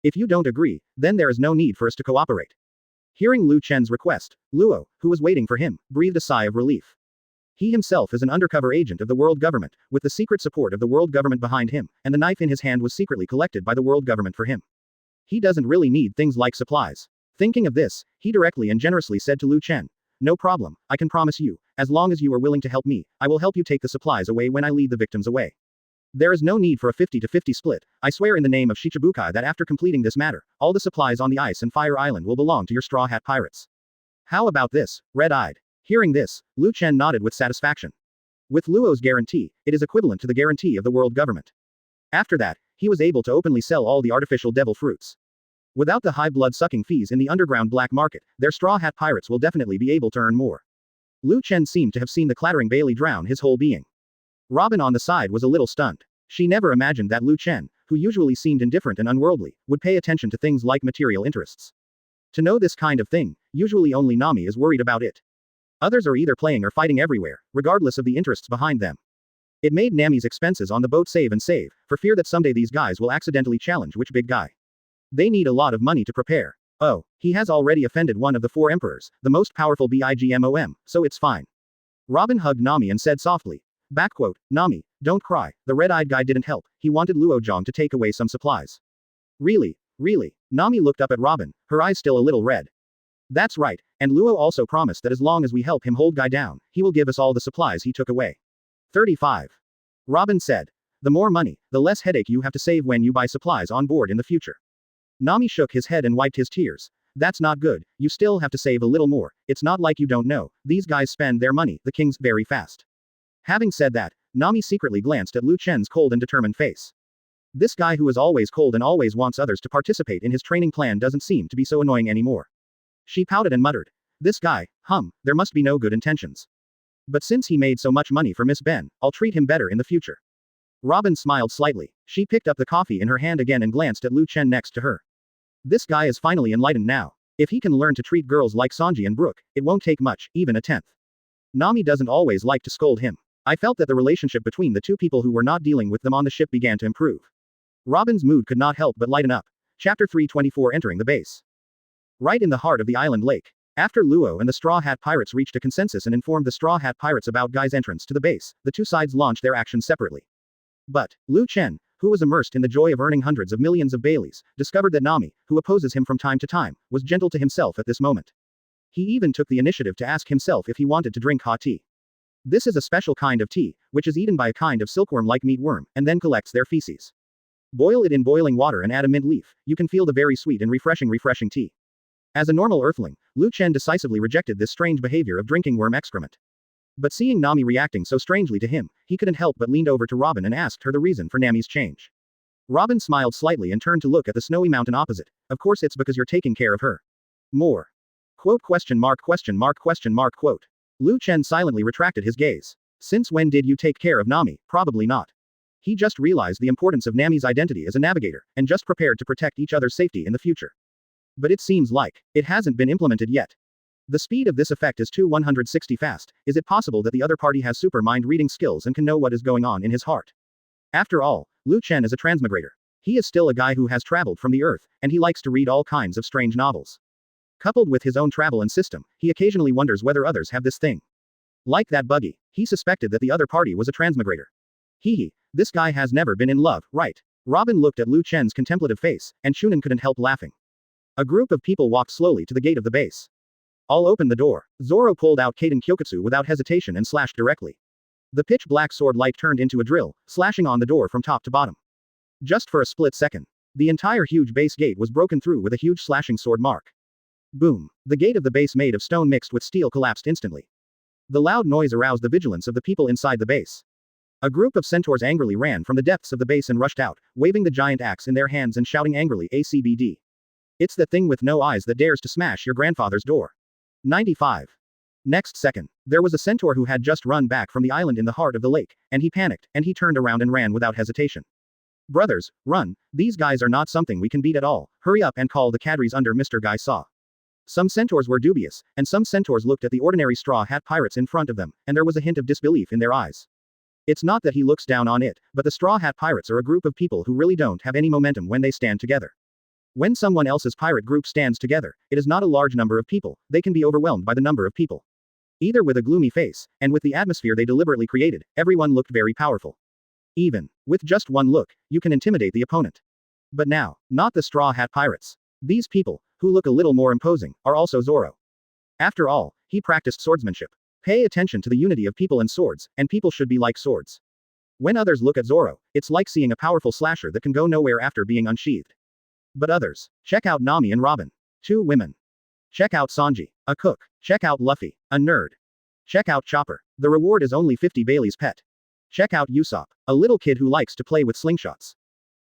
If you don't agree, then there is no need for us to cooperate." Hearing Lu Chen's request, Luo, who was waiting for him, breathed a sigh of relief. He himself is an undercover agent of the world government, with the secret support of the world government behind him, and the knife in his hand was secretly collected by the world government for him. He doesn't really need things like supplies. Thinking of this, he directly and generously said to Lu Chen, "No problem, I can promise you, as long as you are willing to help me, I will help you take the supplies away when I lead the victims away. There is no need for a 50-50 split. I swear in the name of Shichibukai that after completing this matter, all the supplies on the Ice and Fire Island will belong to your Straw Hat Pirates. How about this, red-eyed?" Hearing this, Lu Chen nodded with satisfaction. With Luo's guarantee, it is equivalent to the guarantee of the world government. After that, he was able to openly sell all the artificial devil fruits. Without the high blood-sucking fees in the underground black market, their Straw Hat Pirates will definitely be able to earn more. Lu Chen seemed to have seen the clattering Bailey drown his whole being. Robin on the side was a little stunned. She never imagined that Lu Chen, who usually seemed indifferent and unworldly, would pay attention to things like material interests. To know this kind of thing, usually only Nami is worried about it. Others are either playing or fighting everywhere, regardless of the interests behind them. It made Nami's expenses on the boat save, for fear that someday these guys will accidentally challenge which big guy. They need a lot of money to prepare. Oh, he has already offended one of the 4 emperors, the most powerful BIGMOM, so it's fine. Robin hugged Nami and said softly, "Nami, don't cry, the red-eyed guy didn't help, he wanted Luojong to take away some supplies." "Really? Really?" Nami looked up at Robin, her eyes still a little red. "That's right, and Luo also promised that as long as we help him hold Guy down, he will give us all the supplies he took away." 35. Robin said, "The more money, the less headache you have to save when you buy supplies on board in the future." Nami shook his head and wiped his tears. "That's not good, you still have to save a little more, it's not like you don't know, these guys spend their money, the kings, very fast." Having said that, Nami secretly glanced at Lu Chen's cold and determined face. This guy who is always cold and always wants others to participate in his training plan doesn't seem to be so annoying anymore. She pouted and muttered, "This guy, there must be no good intentions. But since he made so much money for Miss Ben, I'll treat him better in the future." Robin smiled slightly. She picked up the coffee in her hand again and glanced at Lu Chen next to her. This guy is finally enlightened now. If he can learn to treat girls like Sanji and Brook, it won't take much, even a 10th. Nami doesn't always like to scold him. I felt that the relationship between the two people who were not dealing with them on the ship began to improve. Robin's mood could not help but lighten up. Chapter 324 Entering the Base. Right in the heart of the island lake. After Luo and the Straw Hat Pirates reached a consensus and informed the Straw Hat Pirates about Guy's entrance to the base, the two sides launched their actions separately. But, Lu Chen, who was immersed in the joy of earning hundreds of millions of Baileys, discovered that Nami, who opposes him from time to time, was gentle to himself at this moment. He even took the initiative to ask himself if he wanted to drink hot tea. This is a special kind of tea, which is eaten by a kind of silkworm-like meatworm, and then collects their feces. Boil it in boiling water and add a mint leaf, you can feel the very sweet and refreshing tea. As a normal earthling, Lu Chen decisively rejected this strange behavior of drinking worm excrement. But seeing Nami reacting so strangely to him, he couldn't help but leaned over to Robin and asked her the reason for Nami's change. Robin smiled slightly and turned to look at the snowy mountain opposite. "Of course it's because you're taking care of her. More." Quote. Lu Chen silently retracted his gaze. "Since when did you take care of Nami? Probably not." He just realized the importance of Nami's identity as a navigator, and just prepared to protect each other's safety in the future. But it seems like it hasn't been implemented yet. The speed of this effect is too 160 fast. Is it possible that the other party has super mind reading skills and can know what is going on in his heart? After all, Lu Chen is a transmigrator. He is still a guy who has traveled from the earth, and he likes to read all kinds of strange novels. Coupled with his own travel and system, he occasionally wonders whether others have this thing. Like that buggy, he suspected that the other party was a transmigrator. This guy has never been in love, right? Robin looked at Lu Chen's contemplative face, and Shunan couldn't help laughing. A group of people walked slowly to the gate of the base. All opened the door. Zoro pulled out Kaden Kyokutsu without hesitation and slashed directly. The pitch-black sword light turned into a drill, slashing on the door from top to bottom. Just for a split second, the entire huge base gate was broken through with a huge slashing sword mark. Boom! The gate of the base made of stone mixed with steel collapsed instantly. The loud noise aroused the vigilance of the people inside the base. A group of centaurs angrily ran from the depths of the base and rushed out, waving the giant axe in their hands and shouting angrily ACBD. It's the thing with no eyes that dares to smash your grandfather's door. 95. Next second, there was a centaur who had just run back from the island in the heart of the lake, and he panicked, and he turned around and ran without hesitation. Brothers, run, these guys are not something we can beat at all, hurry up and call the cadres under Mr. Guy Saw. Some centaurs were dubious, and some centaurs looked at the ordinary straw hat pirates in front of them, and there was a hint of disbelief in their eyes. It's not that he looks down on it, but the straw hat pirates are a group of people who really don't have any momentum when they stand together. When someone else's pirate group stands together, it is not a large number of people, they can be overwhelmed by the number of people. Either with a gloomy face, and with the atmosphere they deliberately created, everyone looked very powerful. Even with just one look, you can intimidate the opponent. But now, not the straw hat pirates. These people, who look a little more imposing, are also Zoro. After all, he practiced swordsmanship. Pay attention to the unity of people and swords, and people should be like swords. When others look at Zoro, it's like seeing a powerful slasher that can go nowhere after being unsheathed. But others, check out Nami and Robin. 2 women. Check out Sanji, a cook. Check out Luffy, a nerd. Check out Chopper. The reward is only 50 Bailey's pet. Check out Usopp, a little kid who likes to play with slingshots.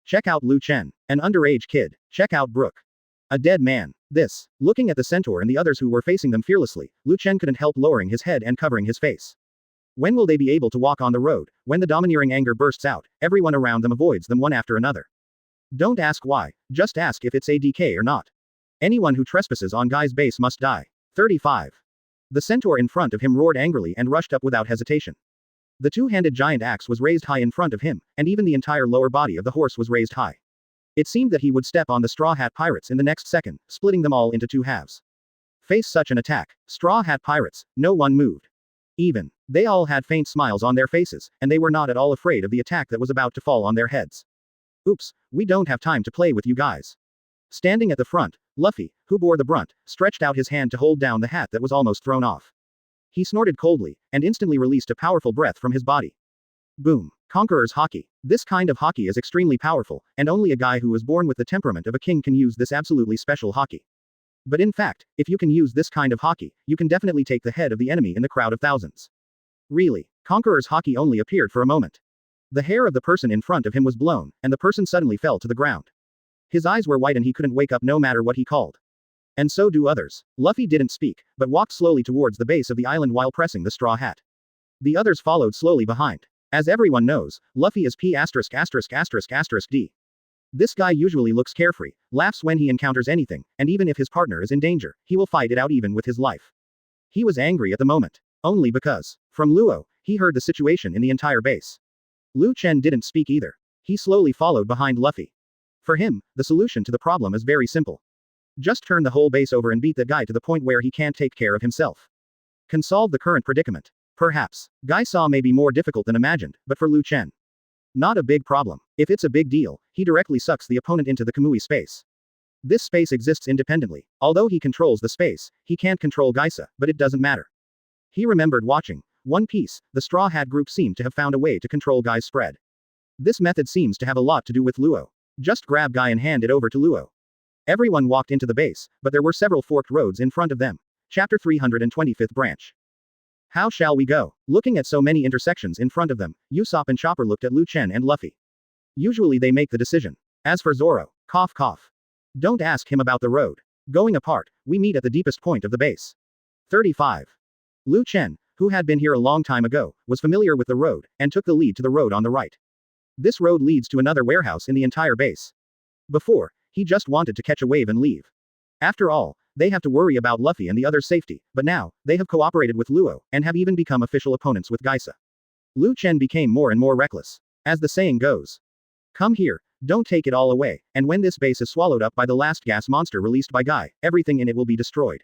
Check out Lu Chen, an underage kid. Check out Brook, a dead man. Looking at the centaur and the others who were facing them fearlessly, Lu Chen couldn't help lowering his head and covering his face. When will they be able to walk on the road? When the domineering anger bursts out, everyone around them avoids them one after another. Don't ask why, just ask if it's a DK or not. Anyone who trespasses on Guy's base must die. 35. The centaur in front of him roared angrily and rushed up without hesitation. The two-handed giant axe was raised high in front of him, and even the entire lower body of the horse was raised high. It seemed that he would step on the Straw Hat Pirates in the next second, splitting them all into 2 halves. Face such an attack, Straw Hat Pirates, no one moved. Even, they all had faint smiles on their faces, and they were not at all afraid of the attack that was about to fall on their heads. Oops, we don't have time to play with you guys. Standing at the front, Luffy, who bore the brunt, stretched out his hand to hold down the hat that was almost thrown off. He snorted coldly, and instantly released a powerful breath from his body. Boom. Conqueror's Haki. This kind of Haki is extremely powerful, and only a guy who was born with the temperament of a king can use this absolutely special Haki. But in fact, if you can use this kind of Haki, you can definitely take the head of the enemy in the crowd of thousands. Really, Conqueror's Haki only appeared for a moment. The hair of the person in front of him was blown, and the person suddenly fell to the ground. His eyes were white and he couldn't wake up no matter what he called. And so do others. Luffy didn't speak, but walked slowly towards the base of the island while pressing the straw hat. The others followed slowly behind. As everyone knows, Luffy is P***********. This guy usually looks carefree, laughs when he encounters anything, and even if his partner is in danger, he will fight it out even with his life. He was angry at the moment. Only because, from Luo, he heard the situation in the entire base. Lu Chen didn't speak either. He slowly followed behind Luffy. For him, the solution to the problem is very simple. Just turn the whole base over and beat that guy to the point where he can't take care of himself. Can solve the current predicament. Perhaps, Guy Saw may be more difficult than imagined, but for Lu Chen, not a big problem. If it's a big deal, he directly sucks the opponent into the Kamui space. This space exists independently. Although he controls the space, he can't control Gaisa, but it doesn't matter. He remembered watching One Piece, the Straw Hat group seemed to have found a way to control Guy's spread. This method seems to have a lot to do with Luo. Just grab Guy and hand it over to Luo. Everyone walked into the base, but there were several forked roads in front of them. Chapter 325th Branch. How shall we go? Looking at so many intersections in front of them, Usopp and Chopper looked at Lu Chen and Luffy. Usually they make the decision. As for Zoro, cough cough. Don't ask him about the road. Going apart, we meet at the deepest point of the base. 35. Lu Chen, who had been here a long time ago, was familiar with the road, and took the lead to the road on the right. This road leads to another warehouse in the entire base. Before, he just wanted to catch a wave and leave. After all, they have to worry about Luffy and the others' safety, but now, they have cooperated with Luo, and have even become official opponents with Gaisa. Lu Chen became more and more reckless. As the saying goes. Come here, Don't take it all away, and when this base is swallowed up by the last gas monster released by Guy, everything in it will be destroyed.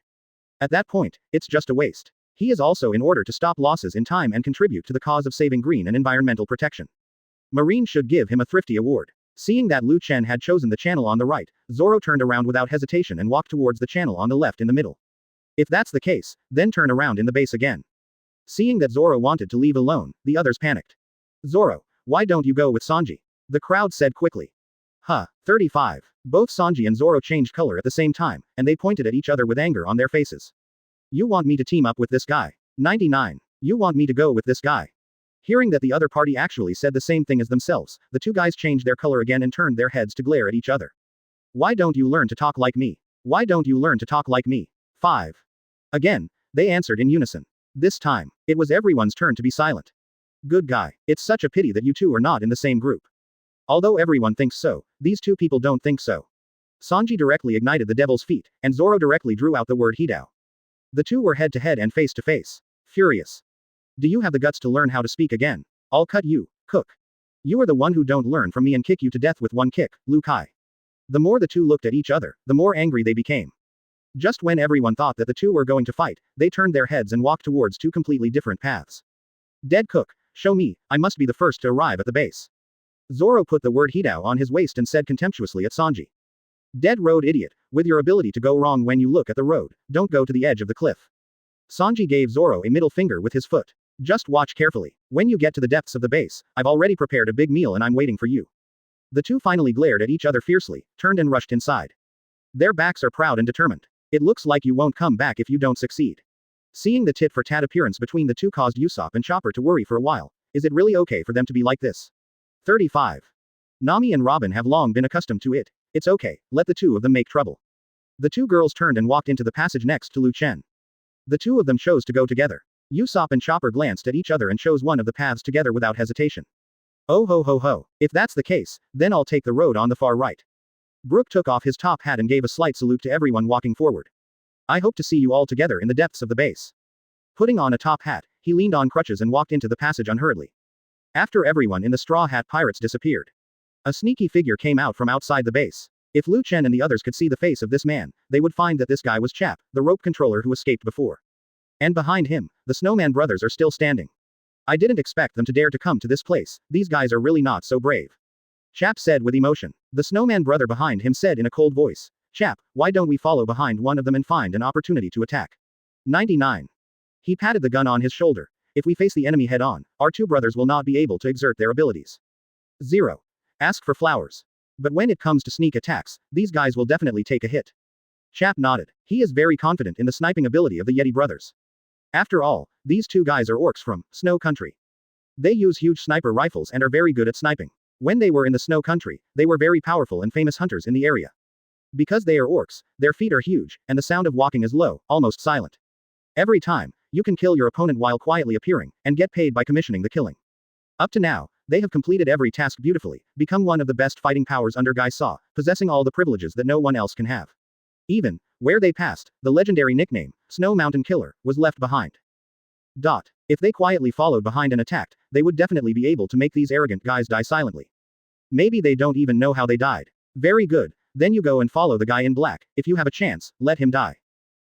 At that point, it's just a waste. He is also in order to stop losses in time and contribute to the cause of saving green and environmental protection. Marine should give him a thrifty award. Seeing that Lu Chen had chosen the channel on the right, Zoro turned around without hesitation and walked towards the channel on the left in the middle. If that's the case, then turn around in the base again. Seeing that Zoro wanted to leave alone, the others panicked. Zoro, why don't you go with Sanji? The crowd said quickly. 35. Both Sanji and Zoro changed color at the same time, and they pointed at each other with anger on their faces. You want me to team up with this guy? 99. You want me to go with this guy? Hearing that the other party actually said the same thing as themselves, the two guys changed their color again and turned their heads to glare at each other. Why don't you learn to talk like me? Why don't you learn to talk like me? 5. Again, they answered in unison. This time, it was everyone's turn to be silent. Good guy, it's such a pity that you two are not in the same group. Although everyone thinks so, these two people don't think so. Sanji directly ignited the devil's feet, and Zoro directly drew out the word Hidao. The two were head to head and face to face. Furious. Do you have the guts to learn how to speak again? I'll cut you, cook. You are the one who don't learn from me and kick you to death with one kick, Lu Kai. The more the two looked at each other, the more angry they became. Just when everyone thought that the two were going to fight, they turned their heads and walked towards two completely different paths. Dead cook, show me, I must be the first to arrive at the base. Zoro put the word Hidao on his waist and said contemptuously at Sanji. Dead road idiot, with your ability to go wrong when you look at the road, don't go to the edge of the cliff. Sanji gave Zoro a middle finger with his foot. Just watch carefully. When you get to the depths of the base, I've already prepared a big meal and I'm waiting for you. The two finally glared at each other fiercely, turned and rushed inside. Their backs are proud and determined. It looks like you won't come back if you don't succeed. Seeing the tit-for-tat appearance between the two caused Usopp and Chopper to worry for a while. Is it really okay for them to be like this? 35. Nami and Robin have long been accustomed to it. It's okay, let the two of them make trouble. The two girls turned and walked into the passage next to Lu Chen. The two of them chose to go together. Usopp and Chopper glanced at each other and chose one of the paths together without hesitation. Oh ho ho ho, if that's the case, then I'll take the road on the far right. Brook took off his top hat and gave a slight salute to everyone walking forward. I hope to see you all together in the depths of the base. Putting on a top hat, he leaned on crutches and walked into the passage unhurriedly. After everyone in the Straw Hat Pirates disappeared, a sneaky figure came out from outside the base. If Lu Chen and the others could see the face of this man, they would find that this guy was Chap, the rope controller who escaped before. And behind him, the Snowman brothers are still standing. I didn't expect them to dare to come to this place, these guys are really not so brave. Chap said with emotion. The Snowman brother behind him said in a cold voice. Chap, why don't we follow behind one of them and find an opportunity to attack? 99. He patted the gun on his shoulder. If we face the enemy head on, our two brothers will not be able to exert their abilities. 0. Ask for flowers. But when it comes to sneak attacks, these guys will definitely take a hit. Chap nodded. He is very confident in the sniping ability of the Yeti brothers. After all, these two guys are orcs from Snow Country. They use huge sniper rifles and are very good at sniping. When they were in the Snow Country, they were very powerful and famous hunters in the area. Because they are orcs, their feet are huge, and the sound of walking is low, almost silent. Every time, you can kill your opponent while quietly appearing, and get paid by commissioning the killing. Up to now, they have completed every task beautifully, become one of the best fighting powers under Guy Saw, possessing all the privileges that no one else can have. Even, where they passed, the legendary nickname, Snow Mountain Killer, was left behind. If they quietly followed behind and attacked, they would definitely be able to make these arrogant guys die silently. Maybe they don't even know how they died. Very good, then you go and follow the guy in black, if you have a chance, let him die.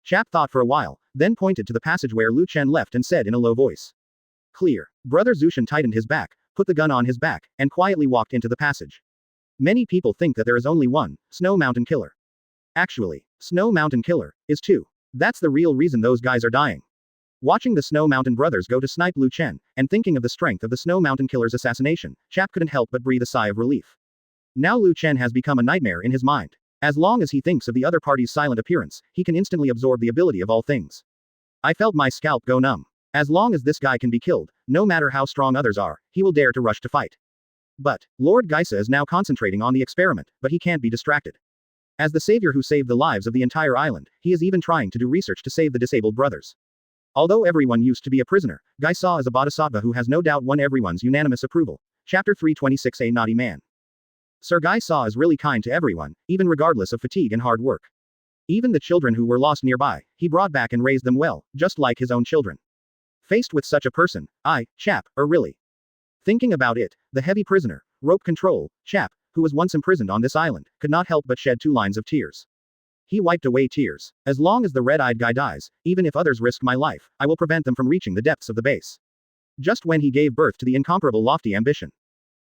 Chap thought for a while, then pointed to the passage where Lu Chen left and said in a low voice. Clear. Brother Zushin tightened his back, put the gun on his back, and quietly walked into the passage. Many people think that there is only one, Snow Mountain Killer. Actually, Snow Mountain Killer, is two. That's the real reason those guys are dying. Watching the Snow Mountain brothers go to snipe Lu Chen, and thinking of the strength of the Snow Mountain Killer's assassination, Chap couldn't help but breathe a sigh of relief. Now Lu Chen has become a nightmare in his mind. As long as he thinks of the other party's silent appearance, he can instantly absorb the ability of all things. I felt my scalp go numb. As long as this guy can be killed, no matter how strong others are, he will dare to rush to fight. But, Lord Geisa is now concentrating on the experiment, but he can't be distracted. As the savior who saved the lives of the entire island, he is even trying to do research to save the disabled brothers. Although everyone used to be a prisoner, Geisa is a bodhisattva who has no doubt won everyone's unanimous approval. Chapter 326. A Naughty Man. Sir Geisa is really kind to everyone, even regardless of fatigue and hard work. Even the children who were lost nearby, he brought back and raised them well, just like his own children. Faced with such a person, Chap, really. Thinking about it, the heavy prisoner, rope control, Chap, who was once imprisoned on this island, could not help but shed 2 lines of tears. He wiped away tears. As long as the red-eyed guy dies, even if others risk my life, I will prevent them from reaching the depths of the base. Just when he gave birth to the incomparable lofty ambition.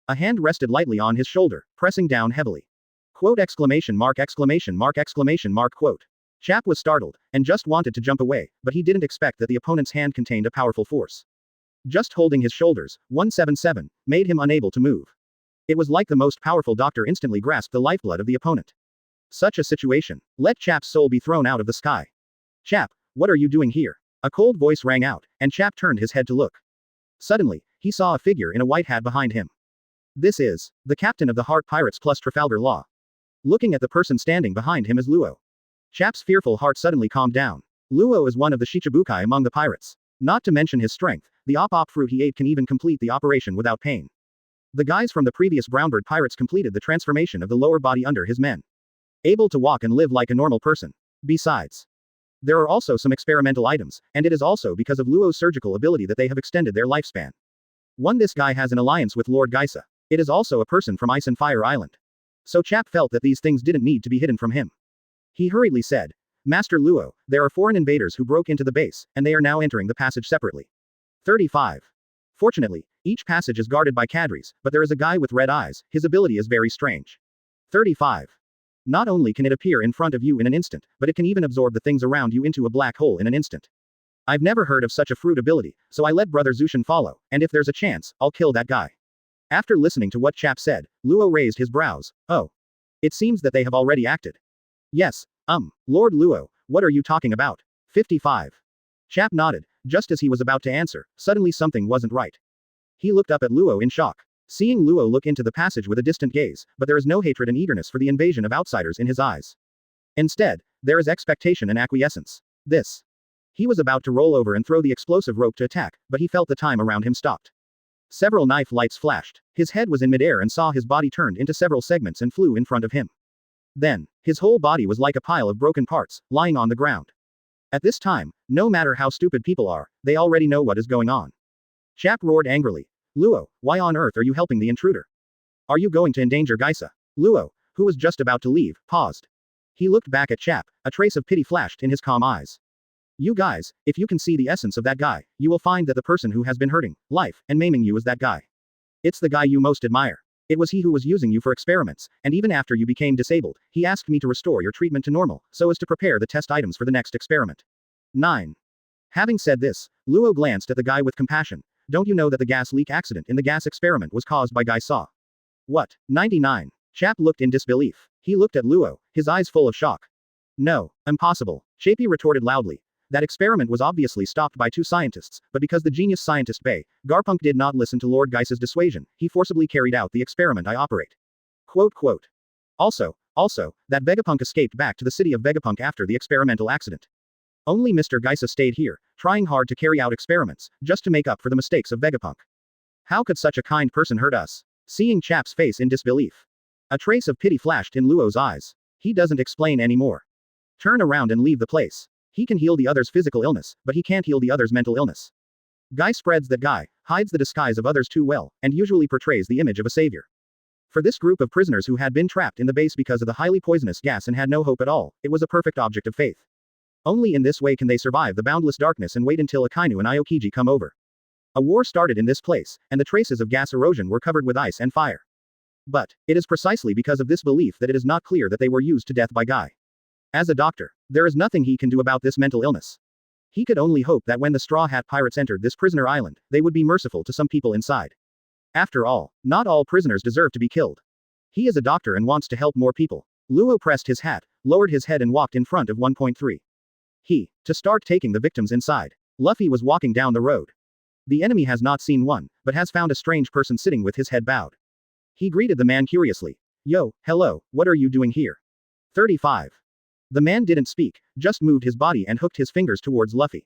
A hand rested lightly on his shoulder, pressing down heavily. Quote exclamation mark exclamation mark exclamation mark quote. Chap was startled, and just wanted to jump away, but he didn't expect that the opponent's hand contained a powerful force. Just holding his shoulders, 177, made him unable to move. It was like the most powerful doctor instantly grasped the lifeblood of the opponent. Such a situation. Let Chap's soul be thrown out of the sky. Chap, what are you doing here? A cold voice rang out, and Chap turned his head to look. Suddenly, he saw a figure in a white hat behind him. This is the captain of the Heart Pirates plus Trafalgar Law. Looking at the person standing behind him is Luo. Chap's fearful heart suddenly calmed down. Luo is one of the Shichibukai among the pirates. Not to mention his strength, the op fruit he ate can even complete the operation without pain. The guys from the previous Brownbird pirates completed the transformation of the lower body under his men. Able to walk and live like a normal person. Besides, there are also some experimental items, and it is also because of Luo's surgical ability that they have extended their lifespan. This guy has an alliance with Lord Geisa. It is also a person from Ice and Fire Island. So Chap felt that these things didn't need to be hidden from him. He hurriedly said, Master Luo, there are foreign invaders who broke into the base, and they are now entering the passage separately. 35. Fortunately, each passage is guarded by cadres, but there is a guy with red eyes, his ability is very strange. 35. Not only can it appear in front of you in an instant, but it can even absorb the things around you into a black hole in an instant. I've never heard of such a fruit ability, so I let Brother Zushin follow, and if there's a chance, I'll kill that guy. After listening to what Chap said, Luo raised his brows. Oh. It seems that they have already acted. Yes, Lord Luo, what are you talking about? 55. Chap nodded, just as he was about to answer, suddenly something wasn't right. He looked up at Luo in shock. Seeing Luo look into the passage with a distant gaze, but there is no hatred and eagerness for the invasion of outsiders in his eyes. Instead, there is expectation and acquiescence. This. He was about to roll over and throw the explosive rope to attack, but he felt the time around him stopped. Several knife lights flashed. His head was in midair and saw his body turned into several segments and flew in front of him. Then, his whole body was like a pile of broken parts, lying on the ground. At this time, no matter how stupid people are, they already know what is going on. Chap roared angrily. Luo, why on earth are you helping the intruder? Are you going to endanger Geisa? Luo, who was just about to leave, paused. He looked back at Chap, a trace of pity flashed in his calm eyes. You guys, if you can see the essence of that guy, you will find that the person who has been hurting, life, and maiming you is that guy. It's the guy you most admire. It was he who was using you for experiments, and even after you became disabled, he asked me to restore your treatment to normal, so as to prepare the test items for the next experiment. 9. Having said this, Luo glanced at the guy with compassion. Don't you know that the gas leak accident in the gas experiment was caused by Geisa? What? 99. Chap looked in disbelief. He looked at Luo, his eyes full of shock. No, impossible. Chappie retorted loudly. That experiment was obviously stopped by 2 scientists, but because the genius scientist Bei, Garpunk did not listen to Lord Geisa's dissuasion, he forcibly carried out the experiment I operate. Quote. Also, that Vegapunk escaped back to the city of Vegapunk after the experimental accident. Only Mr. Geisa stayed here, trying hard to carry out experiments, just to make up for the mistakes of Vegapunk. How could such a kind person hurt us? Seeing Chap's face in disbelief. A trace of pity flashed in Luo's eyes. He doesn't explain anymore. Turn around and leave the place. He can heal the other's physical illness, but he can't heal the other's mental illness. Guy spreads that guy, hides the disguise of others too well, and usually portrays the image of a savior. For this group of prisoners who had been trapped in the base because of the highly poisonous gas and had no hope at all, it was a perfect object of faith. Only in this way can they survive the boundless darkness and wait until Akainu and Aokiji come over. A war started in this place, and the traces of gas erosion were covered with ice and fire. But, it is precisely because of this belief that it is not clear that they were used to death by Guy. As a doctor, there is nothing he can do about this mental illness. He could only hope that when the Straw Hat Pirates entered this prisoner island, they would be merciful to some people inside. After all, not all prisoners deserve to be killed. He is a doctor and wants to help more people. Luo pressed his hat, lowered his head and walked in front of 1.3. To start taking the victims inside. Luffy was walking down the road. The enemy has not seen one, but has found a strange person sitting with his head bowed. He greeted the man curiously. Yo, hello, what are you doing here? 35. The man didn't speak, just moved his body and hooked his fingers towards Luffy.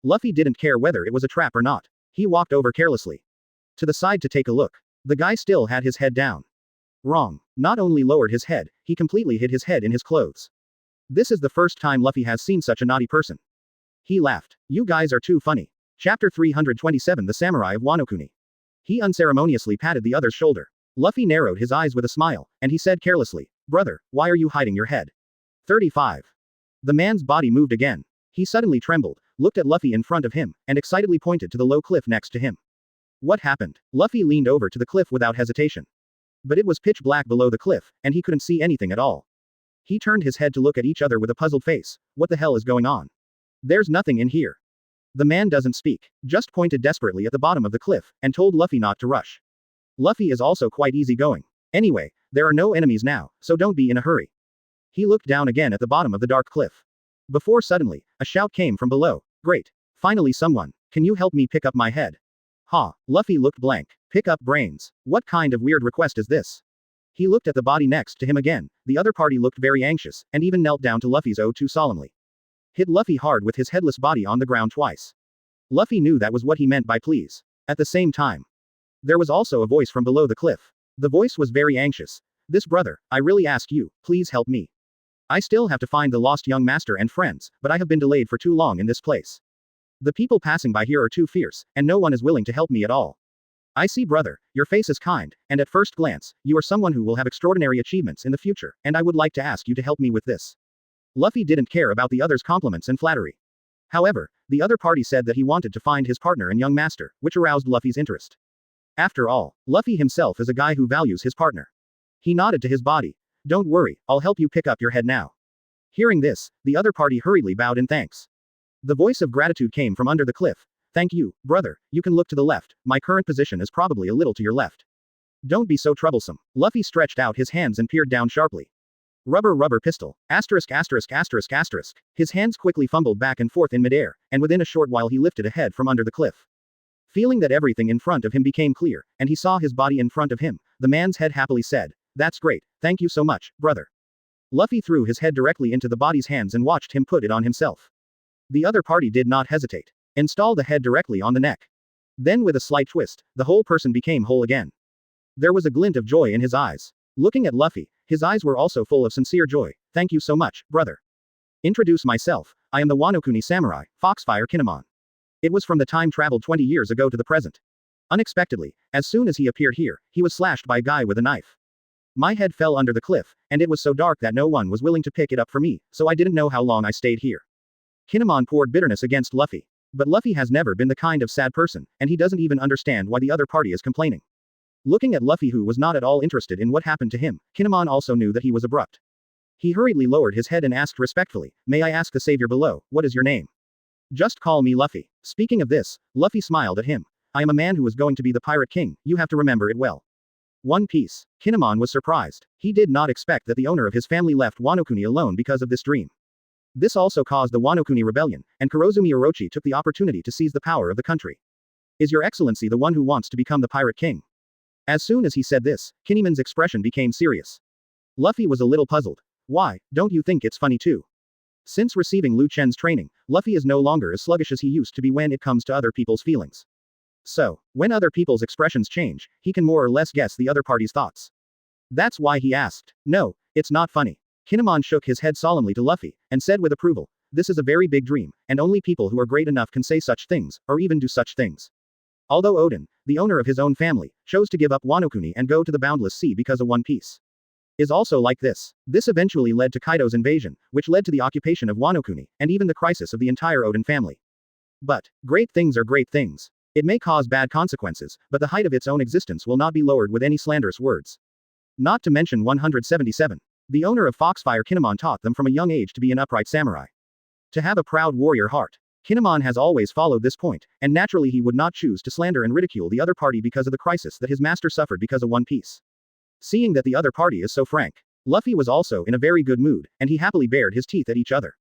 Luffy didn't care whether it was a trap or not. He walked over carelessly to the side to take a look. The guy still had his head down. Wrong. Not only lowered his head, he completely hid his head in his clothes. This is the first time Luffy has seen such a naughty person. He laughed. You guys are too funny. Chapter 327 The Samurai of Wano Kuni. He unceremoniously patted the other's shoulder. Luffy narrowed his eyes with a smile, and he said carelessly, "Brother, why are you hiding your head?" 35. The man's body moved again. He suddenly trembled, looked at Luffy in front of him, and excitedly pointed to the low cliff next to him. What happened? Luffy leaned over to the cliff without hesitation. But it was pitch black below the cliff, and he couldn't see anything at all. He turned his head to look at each other with a puzzled face. What the hell is going on? There's nothing in here. The man doesn't speak, just pointed desperately at the bottom of the cliff, and told Luffy not to rush. Luffy is also quite easygoing. Anyway, there are no enemies now, so don't be in a hurry. He looked down again at the bottom of the dark cliff. Before suddenly, a shout came from below. Great. Finally someone. Can you help me pick up my head? Ha. Luffy looked blank. Pick up brains. What kind of weird request is this? He looked at the body next to him again. The other party looked very anxious, and even knelt down to Luffy's O2 solemnly. Hit Luffy hard with his headless body on the ground twice. Luffy knew that was what he meant by please. At the same time, there was also a voice from below the cliff. The voice was very anxious. This brother, I really ask you, please help me. I still have to find the lost young master and friends, but I have been delayed for too long in this place. The people passing by here are too fierce, and no one is willing to help me at all. I see brother, your face is kind, and at first glance, you are someone who will have extraordinary achievements in the future, and I would like to ask you to help me with this. Luffy didn't care about the other's compliments and flattery. However, the other party said that he wanted to find his partner and young master, which aroused Luffy's interest. After all, Luffy himself is a guy who values his partner. He nodded to his body. Don't worry, I'll help you pick up your head now. Hearing this, the other party hurriedly bowed in thanks. The voice of gratitude came from under the cliff. Thank you, brother, you can look to the left, my current position is probably a little to your left. Don't be so troublesome. Luffy stretched out his hands and peered down sharply. Rubber pistol. Asterisk. His hands quickly fumbled back and forth in midair, and within a short while he lifted a head from under the cliff. Feeling that everything in front of him became clear, and he saw his body in front of him, the man's head happily said, "That's great, thank you so much, brother." Luffy threw his head directly into the body's hands and watched him put it on himself. The other party did not hesitate. Install the head directly on the neck. Then with a slight twist, the whole person became whole again. There was a glint of joy in his eyes. Looking at Luffy, his eyes were also full of sincere joy. Thank you so much, brother. Introduce myself, I am the Wano-kuni samurai, Foxfire Kinemon. It was from the time traveled 20 years ago to the present. Unexpectedly, as soon as he appeared here, he was slashed by a guy with a knife. My head fell under the cliff, and it was so dark that no one was willing to pick it up for me, so I didn't know how long I stayed here. Kinemon poured bitterness against Luffy. But Luffy has never been the kind of sad person, and he doesn't even understand why the other party is complaining. Looking at Luffy, who was not at all interested in what happened to him, Kinemon also knew that he was abrupt. He hurriedly lowered his head and asked respectfully, "May I ask the savior below, what is your name?" "Just call me Luffy." Speaking of this, Luffy smiled at him. "I am a man who is going to be the pirate king, you have to remember it well." One Piece. Kinemon was surprised. He did not expect that the owner of his family left Wano-kuni alone because of this dream. This also caused the Wano-kuni rebellion, and Kurozumi Orochi took the opportunity to seize the power of the country. "Is your excellency the one who wants to become the pirate king?" As soon as he said this, Kinemon's expression became serious. Luffy was a little puzzled. Why, don't you think it's funny too? Since receiving Lu Chen's training, Luffy is no longer as sluggish as he used to be when it comes to other people's feelings. So, when other people's expressions change, he can more or less guess the other party's thoughts. That's why he asked. "No, it's not funny." Kinemon shook his head solemnly to Luffy, and said with approval, "This is a very big dream, and only people who are great enough can say such things, or even do such things." Although Odin, the owner of his own family, chose to give up Wano-kuni and go to the Boundless Sea because of One Piece, is also like this. This eventually led to Kaido's invasion, which led to the occupation of Wano-kuni, and even the crisis of the entire Odin family. But, great things are great things. It may cause bad consequences, but the height of its own existence will not be lowered with any slanderous words. Not to mention 177. The owner of Foxfire Kinemon taught them from a young age to be an upright samurai. To have a proud warrior heart. Kinemon has always followed this point, and naturally he would not choose to slander and ridicule the other party because of the crisis that his master suffered because of One Piece. Seeing that the other party is so frank, Luffy was also in a very good mood, and he happily bared his teeth at each other.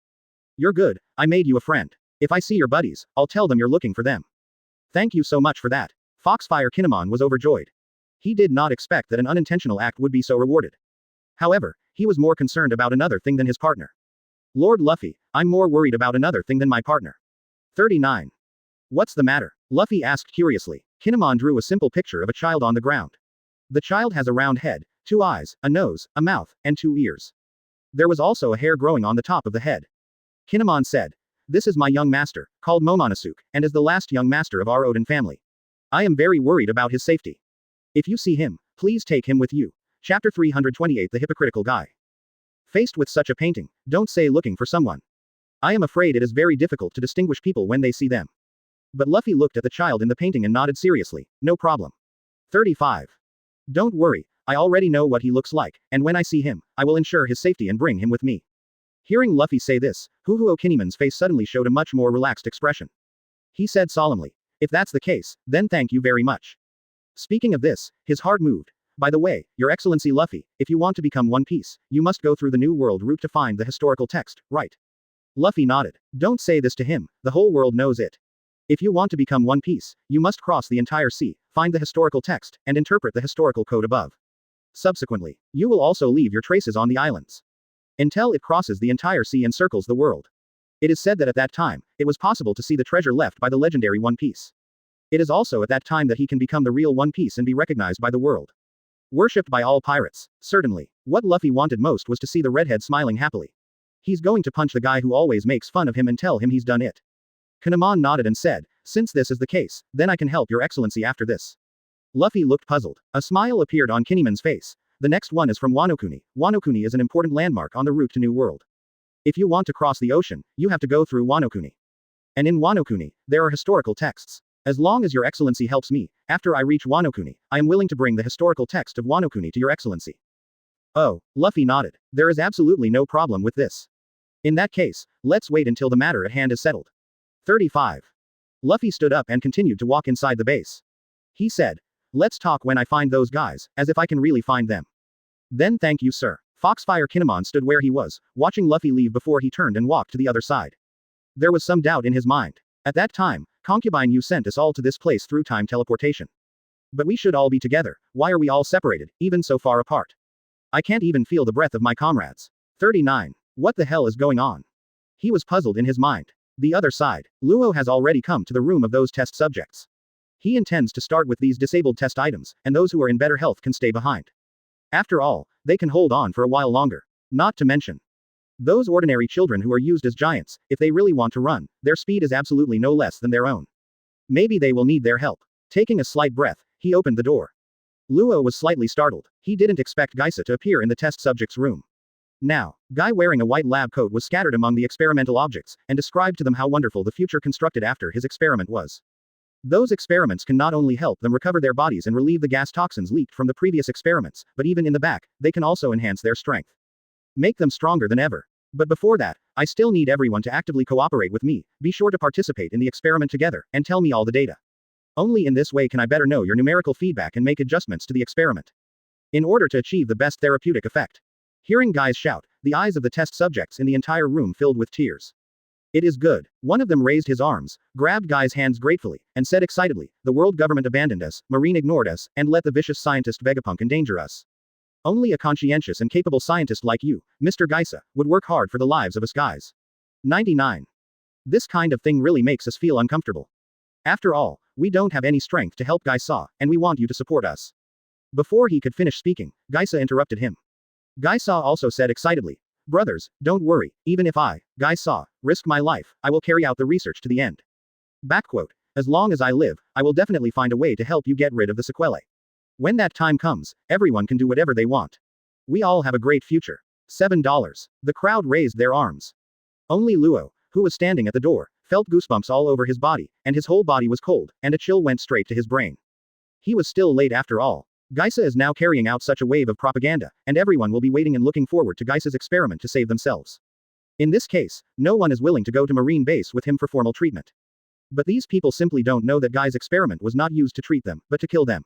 "You're good, I made you a friend. If I see your buddies, I'll tell them you're looking for them." "Thank you so much for that." Foxfire Kinemon was overjoyed. He did not expect that an unintentional act would be so rewarded. However, he was more concerned about another thing than his partner. "Lord Luffy, I'm more worried about another thing than my partner." 39. What's the matter? Luffy asked curiously. Kinemon drew a simple picture of a child on the ground. The child has a round head, 2 eyes, a nose, a mouth, and 2 ears. There was also a hair growing on the top of the head. Kinemon said, "This is my young master, called Momonosuke, and is the last young master of our Odin family. I am very worried about his safety. If you see him, Please take him with you. Chapter 328 The Hypocritical Guy. Faced with such a painting, don't say looking for someone. I am afraid it is very difficult to distinguish people when they see them. But Luffy looked at the child in the painting and nodded seriously, no problem. 35. Don't worry, I already know what he looks like, and when I see him, I will ensure his safety and bring him with me. Hearing Luffy say this, Huhuo Kinemon's face suddenly showed a much more relaxed expression. He said solemnly, if that's the case, then thank you very much. Speaking of this, his heart moved. By the way, Your Excellency Luffy, if you want to become One Piece, you must go through the New World route to find the historical text, right? Luffy nodded. Don't say this to him, the whole world knows it. If you want to become One Piece, you must cross the entire sea, find the historical text, and interpret the historical code above. Subsequently, you will also leave your traces on the islands. Until it crosses the entire sea and circles the world. It is said that at that time, it was possible to see the treasure left by the legendary One Piece. It is also at that time that he can become the real One Piece and be recognized by the world. Worshipped by all pirates, certainly. What Luffy wanted most was to see the redhead smiling happily. He's going to punch the guy who always makes fun of him and tell him he's done it. Kinemon nodded and said, since this is the case, then I can help Your Excellency after this. Luffy looked puzzled. A smile appeared on Kinemon's face. The next one is from Wano-Kuni. Wano-Kuni is an important landmark on the route to New World. If you want to cross the ocean, you have to go through Wano-Kuni. And in Wano-Kuni, there are historical texts. As long as Your Excellency helps me, after I reach Wano-Kuni, I am willing to bring the historical text of Wano-Kuni to Your Excellency. Oh, Luffy nodded. There is absolutely no problem with this. In that case, let's wait until the matter at hand is settled. 35. Luffy stood up and continued to walk inside the base. He said, let's talk when I find those guys, as if I can really find them. Then thank you, sir. Foxfire Kinemon stood where he was, watching Luffy leave before he turned and walked to the other side. There was some doubt in his mind. At that time, Concubine you sent us all to this place through time teleportation. But we should all be together, why are we all separated, even so far apart? I can't even feel the breath of my comrades. 39. What the hell is going on? He was puzzled in his mind. The other side, Luo has already come to the room of those test subjects. He intends to start with these disabled test items, and those who are in better health can stay behind. After all, they can hold on for a while longer. Not to mention those ordinary children who are used as giants, if they really want to run, their speed is absolutely no less than their own. Maybe they will need their help. Taking a slight breath, he opened the door. Luo was slightly startled. He didn't expect Geisa to appear in the test subject's room. Now, Guy wearing a white lab coat was scattered among the experimental objects, and described to them how wonderful the future constructed after his experiment was. Those experiments can not only help them recover their bodies and relieve the gas toxins leaked from the previous experiments, but even in the back, they can also enhance their strength. Make them stronger than ever. But before that, I still need everyone to actively cooperate with me, be sure to participate in the experiment together, and tell me all the data. Only in this way can I better know your numerical feedback and make adjustments to the experiment. In order to achieve the best therapeutic effect. Hearing Guy's shout, the eyes of the test subjects in the entire room filled with tears. It is good. One of them raised his arms, grabbed Guy's hands gratefully, and said excitedly, the world government abandoned us, Marine ignored us, and let the vicious scientist Vegapunk endanger us. Only a conscientious and capable scientist like you, Mr. Geisa, would work hard for the lives of us guys. 99. This kind of thing really makes us feel uncomfortable. After all, we don't have any strength to help Geisa, and we want you to support us. Before he could finish speaking, Geisa interrupted him. Geisa also said excitedly, brothers, don't worry, even if I, Geisa, risk my life, I will carry out the research to the end. Backquote. As long as I live, I will definitely find a way to help you get rid of the sequelae. When that time comes, everyone can do whatever they want. We all have a great future. $7. The crowd raised their arms. Only Luo, who was standing at the door, felt goosebumps all over his body, and his whole body was cold, and a chill went straight to his brain. He was still late after all. Geisa is now carrying out such a wave of propaganda, and everyone will be waiting and looking forward to Geisa's experiment to save themselves. In this case, no one is willing to go to Marine base with him for formal treatment. But these people simply don't know that Guy's experiment was not used to treat them, but to kill them.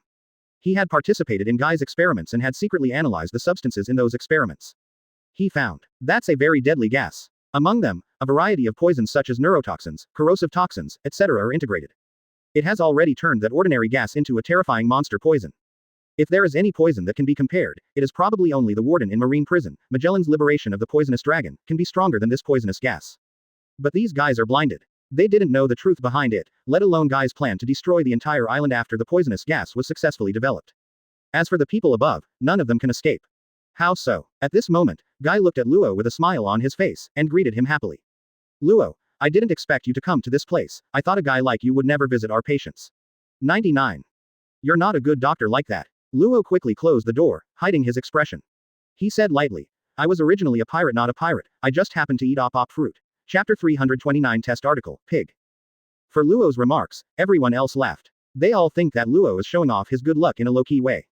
He had participated in Guy's experiments and had secretly analyzed the substances in those experiments. He found that's a very deadly gas. Among them, a variety of poisons such as neurotoxins, corrosive toxins, etc. are integrated. It has already turned that ordinary gas into a terrifying monster poison. If there is any poison that can be compared, it is probably only the warden in Marine prison. Magellan's liberation of the poisonous dragon can be stronger than this poisonous gas. But these guys are blinded. They didn't know the truth behind it, let alone Guy's plan to destroy the entire island after the poisonous gas was successfully developed. As for the people above, none of them can escape. How so? At this moment, Guy looked at Luo with a smile on his face, and greeted him happily. Luo, I didn't expect you to come to this place, I thought a guy like you would never visit our patients. 99. You're not a good doctor like that. Luo quickly closed the door, hiding his expression. He said lightly, I was originally a pirate, not a pirate, I just happened to eat op fruit. Chapter 329 Test Article, Pig. For Luo's remarks, everyone else laughed. They all think that Luo is showing off his good luck in a low-key way.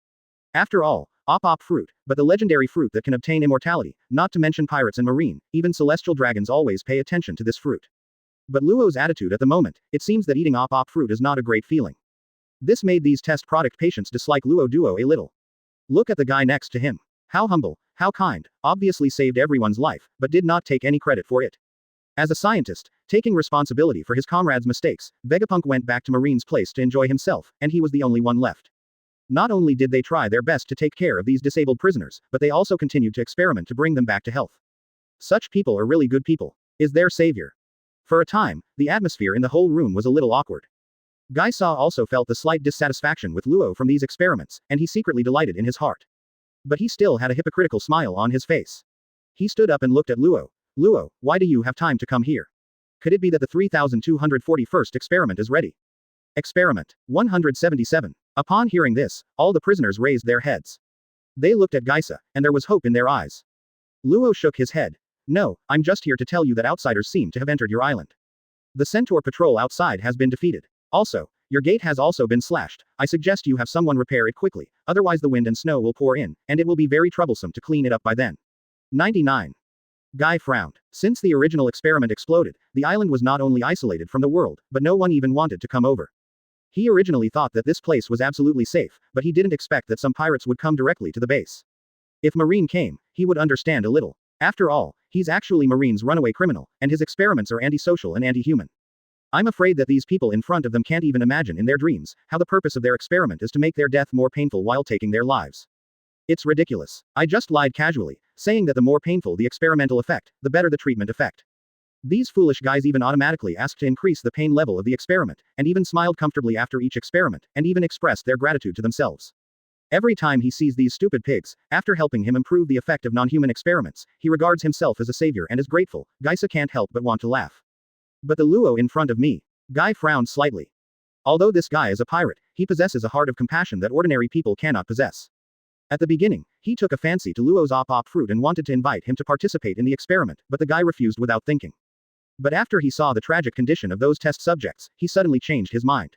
After all, op fruit, but the legendary fruit that can obtain immortality, not to mention pirates and marine, even celestial dragons always pay attention to this fruit. But Luo's attitude at the moment, it seems that eating op fruit is not a great feeling. This made these test product patients dislike Luo Duo a little. Look at the guy next to him. How humble, how kind, obviously saved everyone's life, but did not take any credit for it. As a scientist, taking responsibility for his comrades' mistakes, Vegapunk went back to Marine's place to enjoy himself, and he was the only one left. Not only did they try their best to take care of these disabled prisoners, but they also continued to experiment to bring them back to health. Such people are really good people. Is their savior. For a time, the atmosphere in the whole room was a little awkward. Gaisa also felt the slight dissatisfaction with Luo from these experiments, and he secretly delighted in his heart. But he still had a hypocritical smile on his face. He stood up and looked at Luo. Luo, why do you have time to come here? Could it be that the 3241st experiment is ready? Experiment 177. Upon hearing this, all the prisoners raised their heads. They looked at Gaisa, and there was hope in their eyes. Luo shook his head. No, I'm just here to tell you that outsiders seem to have entered your island. The Centaur patrol outside has been defeated. Also, your gate has also been slashed. I suggest you have someone repair it quickly, otherwise the wind and snow will pour in, and it will be very troublesome to clean it up by then. 99. Guy frowned. Since the original experiment exploded, the island was not only isolated from the world, but no one even wanted to come over. He originally thought that this place was absolutely safe, but he didn't expect that some pirates would come directly to the base. If Marine came, he would understand a little. After all, he's actually Marine's runaway criminal, and his experiments are antisocial and anti-human. I'm afraid that these people in front of them can't even imagine in their dreams how the purpose of their experiment is to make their death more painful while taking their lives. It's ridiculous. I just lied casually, saying that the more painful the experimental effect, the better the treatment effect. These foolish guys even automatically asked to increase the pain level of the experiment, and even smiled comfortably after each experiment, and even expressed their gratitude to themselves. Every time he sees these stupid pigs, after helping him improve the effect of non-human experiments, he regards himself as a savior and is grateful. Gaisa can't help but want to laugh. But the Luo in front of me. Guy frowned slightly. Although this guy is a pirate, he possesses a heart of compassion that ordinary people cannot possess. At the beginning, he took a fancy to Luo's op fruit and wanted to invite him to participate in the experiment, but the guy refused without thinking. But after he saw the tragic condition of those test subjects, he suddenly changed his mind.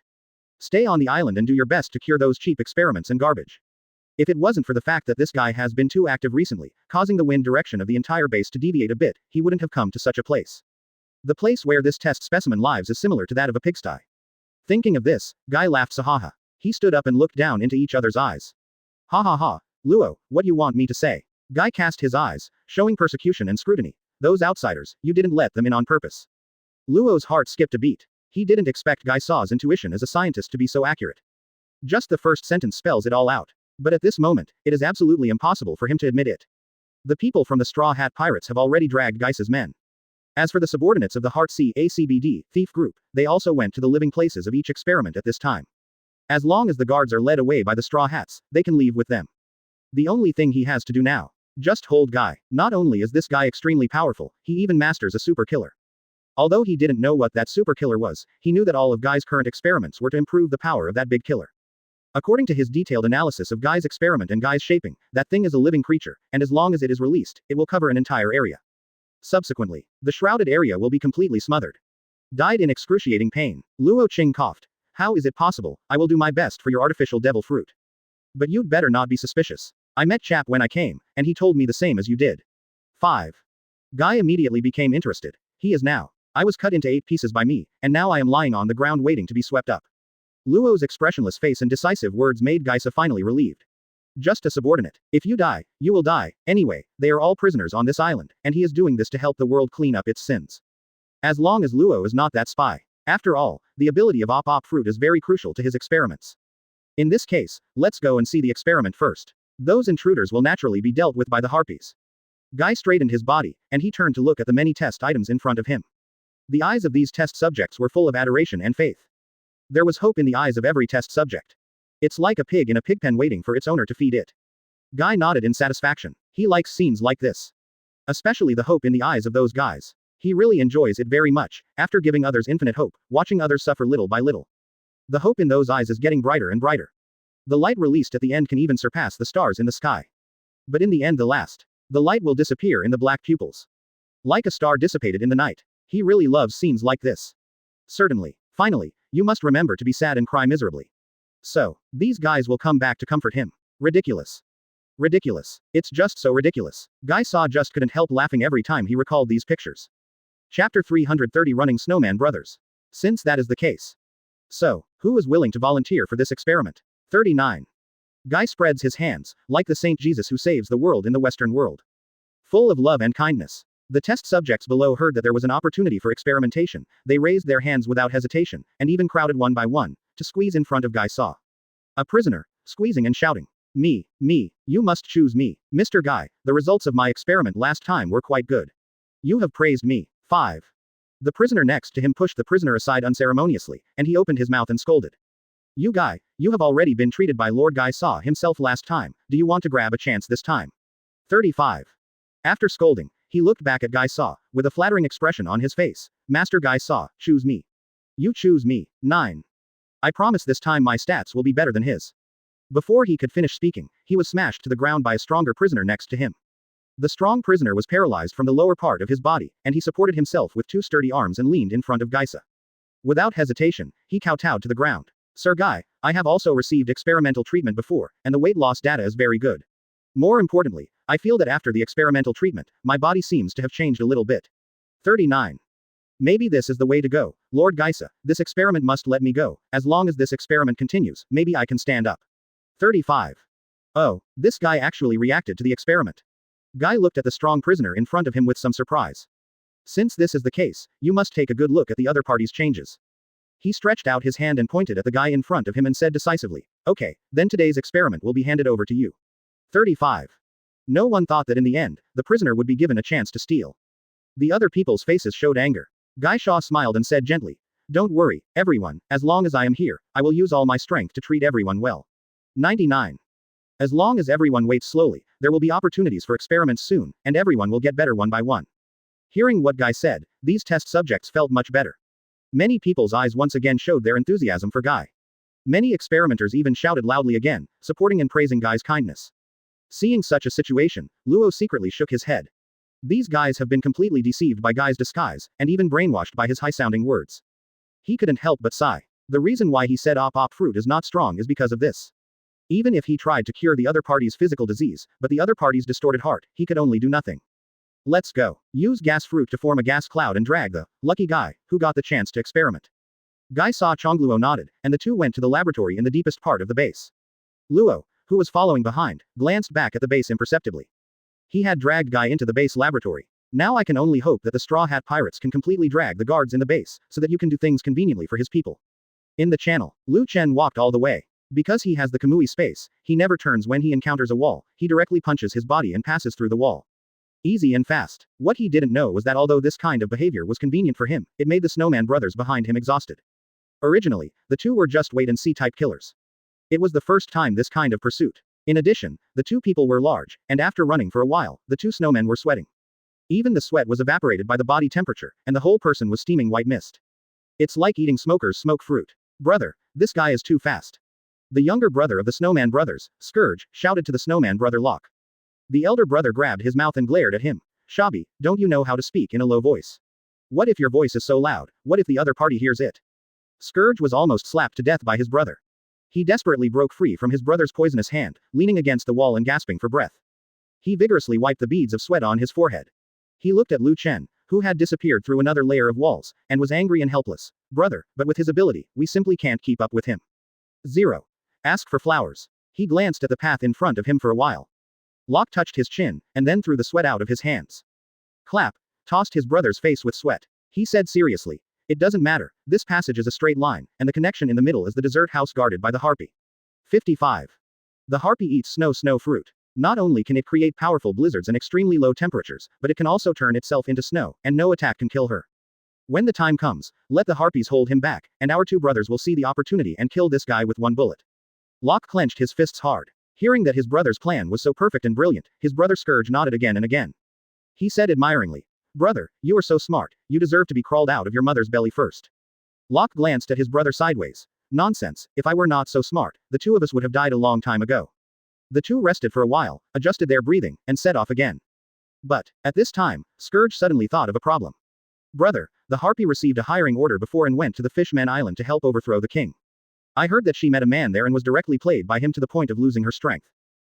Stay on the island and do your best to cure those cheap experiments and garbage. If it wasn't for the fact that this guy has been too active recently, causing the wind direction of the entire base to deviate a bit, he wouldn't have come to such a place. The place where this test specimen lives is similar to that of a pigsty. Thinking of this, Guy laughed sahaha. He stood up and looked down into each other's eyes. Ha ha ha. Luo, what you want me to say? Guy cast his eyes, showing persecution and scrutiny. Those outsiders, you didn't let them in on purpose. Luo's heart skipped a beat. He didn't expect Guy Saw's intuition as a scientist to be so accurate. Just the first sentence spells it all out. But at this moment, it is absolutely impossible for him to admit it. The people from the Straw Hat Pirates have already dragged Gaisa's men. As for the subordinates of the Heart Sea ACBD thief group, they also went to the living places of each experiment at this time. As long as the guards are led away by the Straw Hats, they can leave with them. The only thing he has to do now. Just hold Guy. Not only is this guy extremely powerful, he even masters a super killer. Although he didn't know what that super killer was, he knew that all of Guy's current experiments were to improve the power of that big killer. According to his detailed analysis of Guy's experiment and Guy's shaping, that thing is a living creature, and as long as it is released, it will cover an entire area. Subsequently, the shrouded area will be completely smothered. Died in excruciating pain. Luo Qing coughed. How is it possible? I will do my best for your artificial devil fruit. But you'd better not be suspicious. I met Chap when I came, and he told me the same as you did. 5. Guy immediately became interested. He is now. I was cut into 8 pieces by me, and now I am lying on the ground waiting to be swept up. Luo's expressionless face and decisive words made Gaisa finally relieved. Just a subordinate. If you die, you will die. Anyway, they are all prisoners on this island, and he is doing this to help the world clean up its sins. As long as Luo is not that spy. After all, the ability of op fruit is very crucial to his experiments. In this case, let's go and see the experiment first. Those intruders will naturally be dealt with by the harpies. Guy straightened his body, and he turned to look at the many test items in front of him. The eyes of these test subjects were full of adoration and faith. There was hope in the eyes of every test subject. It's like a pig in a pigpen waiting for its owner to feed it. Guy nodded in satisfaction. He likes scenes like this. Especially the hope in the eyes of those guys. He really enjoys it very much, after giving others infinite hope, watching others suffer little by little. The hope in those eyes is getting brighter and brighter. The light released at the end can even surpass the stars in the sky. But in the end the light will disappear in the black pupils. Like a star dissipated in the night. He really loves scenes like this. Certainly. Finally, you must remember to be sad and cry miserably. So, these guys will come back to comfort him. Ridiculous. Ridiculous. It's just so ridiculous. Guy Saw just couldn't help laughing every time he recalled these pictures. Chapter 330 Running Snowman Brothers. Since that is the case. So, who is willing to volunteer for this experiment? 39. Guy spreads his hands, like the Saint Jesus who saves the world in the Western world. Full of love and kindness. The test subjects below heard that there was an opportunity for experimentation. They raised their hands without hesitation, and even crowded one by one, to squeeze in front of Guy Saw. A prisoner, squeezing and shouting. Me, you must choose me, Mr. Guy, the results of my experiment last time were quite good. You have praised me. 5. The prisoner next to him pushed the prisoner aside unceremoniously, and he opened his mouth and scolded. You Guy, you have already been treated by Lord Guy Saw himself last time, do you want to grab a chance this time? 35. After scolding, he looked back at Guy Saw, with a flattering expression on his face. Master Guy Saw, choose me. You choose me. 9. I promise this time my stats will be better than his. Before he could finish speaking, he was smashed to the ground by a stronger prisoner next to him. The strong prisoner was paralyzed from the lower part of his body, and he supported himself with 2 sturdy arms and leaned in front of Gaisa. Without hesitation, he kowtowed to the ground. Sir Guy, I have also received experimental treatment before, and the weight loss data is very good. More importantly, I feel that after the experimental treatment, my body seems to have changed a little bit. 39. Maybe this is the way to go, Lord Gaisa, this experiment must let me go, as long as this experiment continues, maybe I can stand up. 35. Oh, this guy actually reacted to the experiment. Guy looked at the strong prisoner in front of him with some surprise. Since this is the case, you must take a good look at the other party's changes. He stretched out his hand and pointed at the guy in front of him and said decisively, okay, then today's experiment will be handed over to you. 35. No one thought that in the end, the prisoner would be given a chance to steal. The other people's faces showed anger. Guy Shaw smiled and said gently, don't worry, everyone, as long as I am here, I will use all my strength to treat everyone well. 99. As long as everyone waits slowly, there will be opportunities for experiments soon, and everyone will get better one by one. Hearing what Guy said, these test subjects felt much better. Many people's eyes once again showed their enthusiasm for Guy. Many experimenters even shouted loudly again, supporting and praising Guy's kindness. Seeing such a situation, Luo secretly shook his head. These guys have been completely deceived by Guy's disguise, and even brainwashed by his high-sounding words. He couldn't help but sigh. The reason why he said op fruit is not strong is because of this. Even if he tried to cure the other party's physical disease, but the other party's distorted heart, he could only do nothing. Let's go. Use gas fruit to form a gas cloud and drag the lucky guy who got the chance to experiment. Guy saw Chongluo nodded, and the two went to the laboratory in the deepest part of the base. Luo, who was following behind, glanced back at the base imperceptibly. He had dragged Guy into the base laboratory. Now I can only hope that the Straw Hat Pirates can completely drag the guards in the base, so that you can do things conveniently for his people. In the channel, Lu Chen walked all the way. Because he has the Kamui space, he never turns when he encounters a wall, he directly punches his body and passes through the wall. Easy and fast. What he didn't know was that although this kind of behavior was convenient for him, it made the Snowman brothers behind him exhausted. Originally, the two were just wait-and-see type killers. It was the first time this kind of pursuit. In addition, the two people were large, and after running for a while, the two snowmen were sweating. Even the sweat was evaporated by the body temperature, and the whole person was steaming white mist. It's like eating smokers' smoke fruit. Brother, this guy is too fast. The younger brother of the Snowman brothers, Scourge, shouted to the Snowman brother Locke. The elder brother grabbed his mouth and glared at him. Shabi, don't you know how to speak in a low voice? What if your voice is so loud? What if the other party hears it? Scourge was almost slapped to death by his brother. He desperately broke free from his brother's poisonous hand, leaning against the wall and gasping for breath. He vigorously wiped the beads of sweat on his forehead. He looked at Lu Chen, who had disappeared through another layer of walls, and was angry and helpless. Brother, but with his ability, we simply can't keep up with him. 0. Ask for flowers. He glanced at the path in front of him for a while. Locke touched his chin, and then threw the sweat out of his hands. Clap. Tossed his brother's face with sweat. He said seriously, it doesn't matter, this passage is a straight line, and the connection in the middle is the desert house guarded by the harpy. 55. The harpy eats snow fruit. Not only can it create powerful blizzards and extremely low temperatures, but it can also turn itself into snow, and no attack can kill her. When the time comes, let the harpies hold him back, and our two brothers will see the opportunity and kill this guy with one bullet. Locke clenched his fists hard. Hearing that his brother's plan was so perfect and brilliant, his brother Scourge nodded again and again. He said admiringly, brother, you are so smart, you deserve to be crawled out of your mother's belly first. Locke glanced at his brother sideways. Nonsense, if I were not so smart, the two of us would have died a long time ago. The two rested for a while, adjusted their breathing, and set off again. But, at this time, Scourge suddenly thought of a problem. Brother, the Harpy received a hiring order before and went to the Fishman Island to help overthrow the king. I heard that she met a man there and was directly played by him to the point of losing her strength.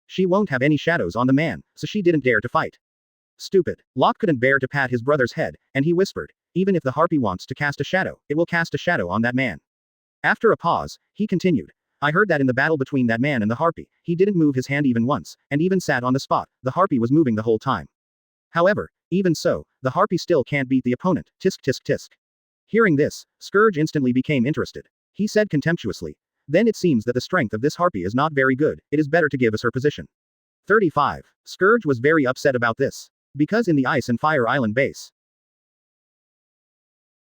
She won't have any shadows on the man, so she didn't dare to fight. Stupid. Locke couldn't bear to pat his brother's head, and he whispered, even if the Harpy wants to cast a shadow, it will cast a shadow on that man. After a pause, he continued. I heard that in the battle between that man and the Harpy, he didn't move his hand even once, and even sat on the spot, the Harpy was moving the whole time. However, even so, the Harpy still can't beat the opponent, tisk tisk tisk. Hearing this, Scourge instantly became interested. He said contemptuously. Then it seems that the strength of this Harpy is not very good, it is better to give us her position. 35. Scourge was very upset about this. Because in the Ice and Fire Island base,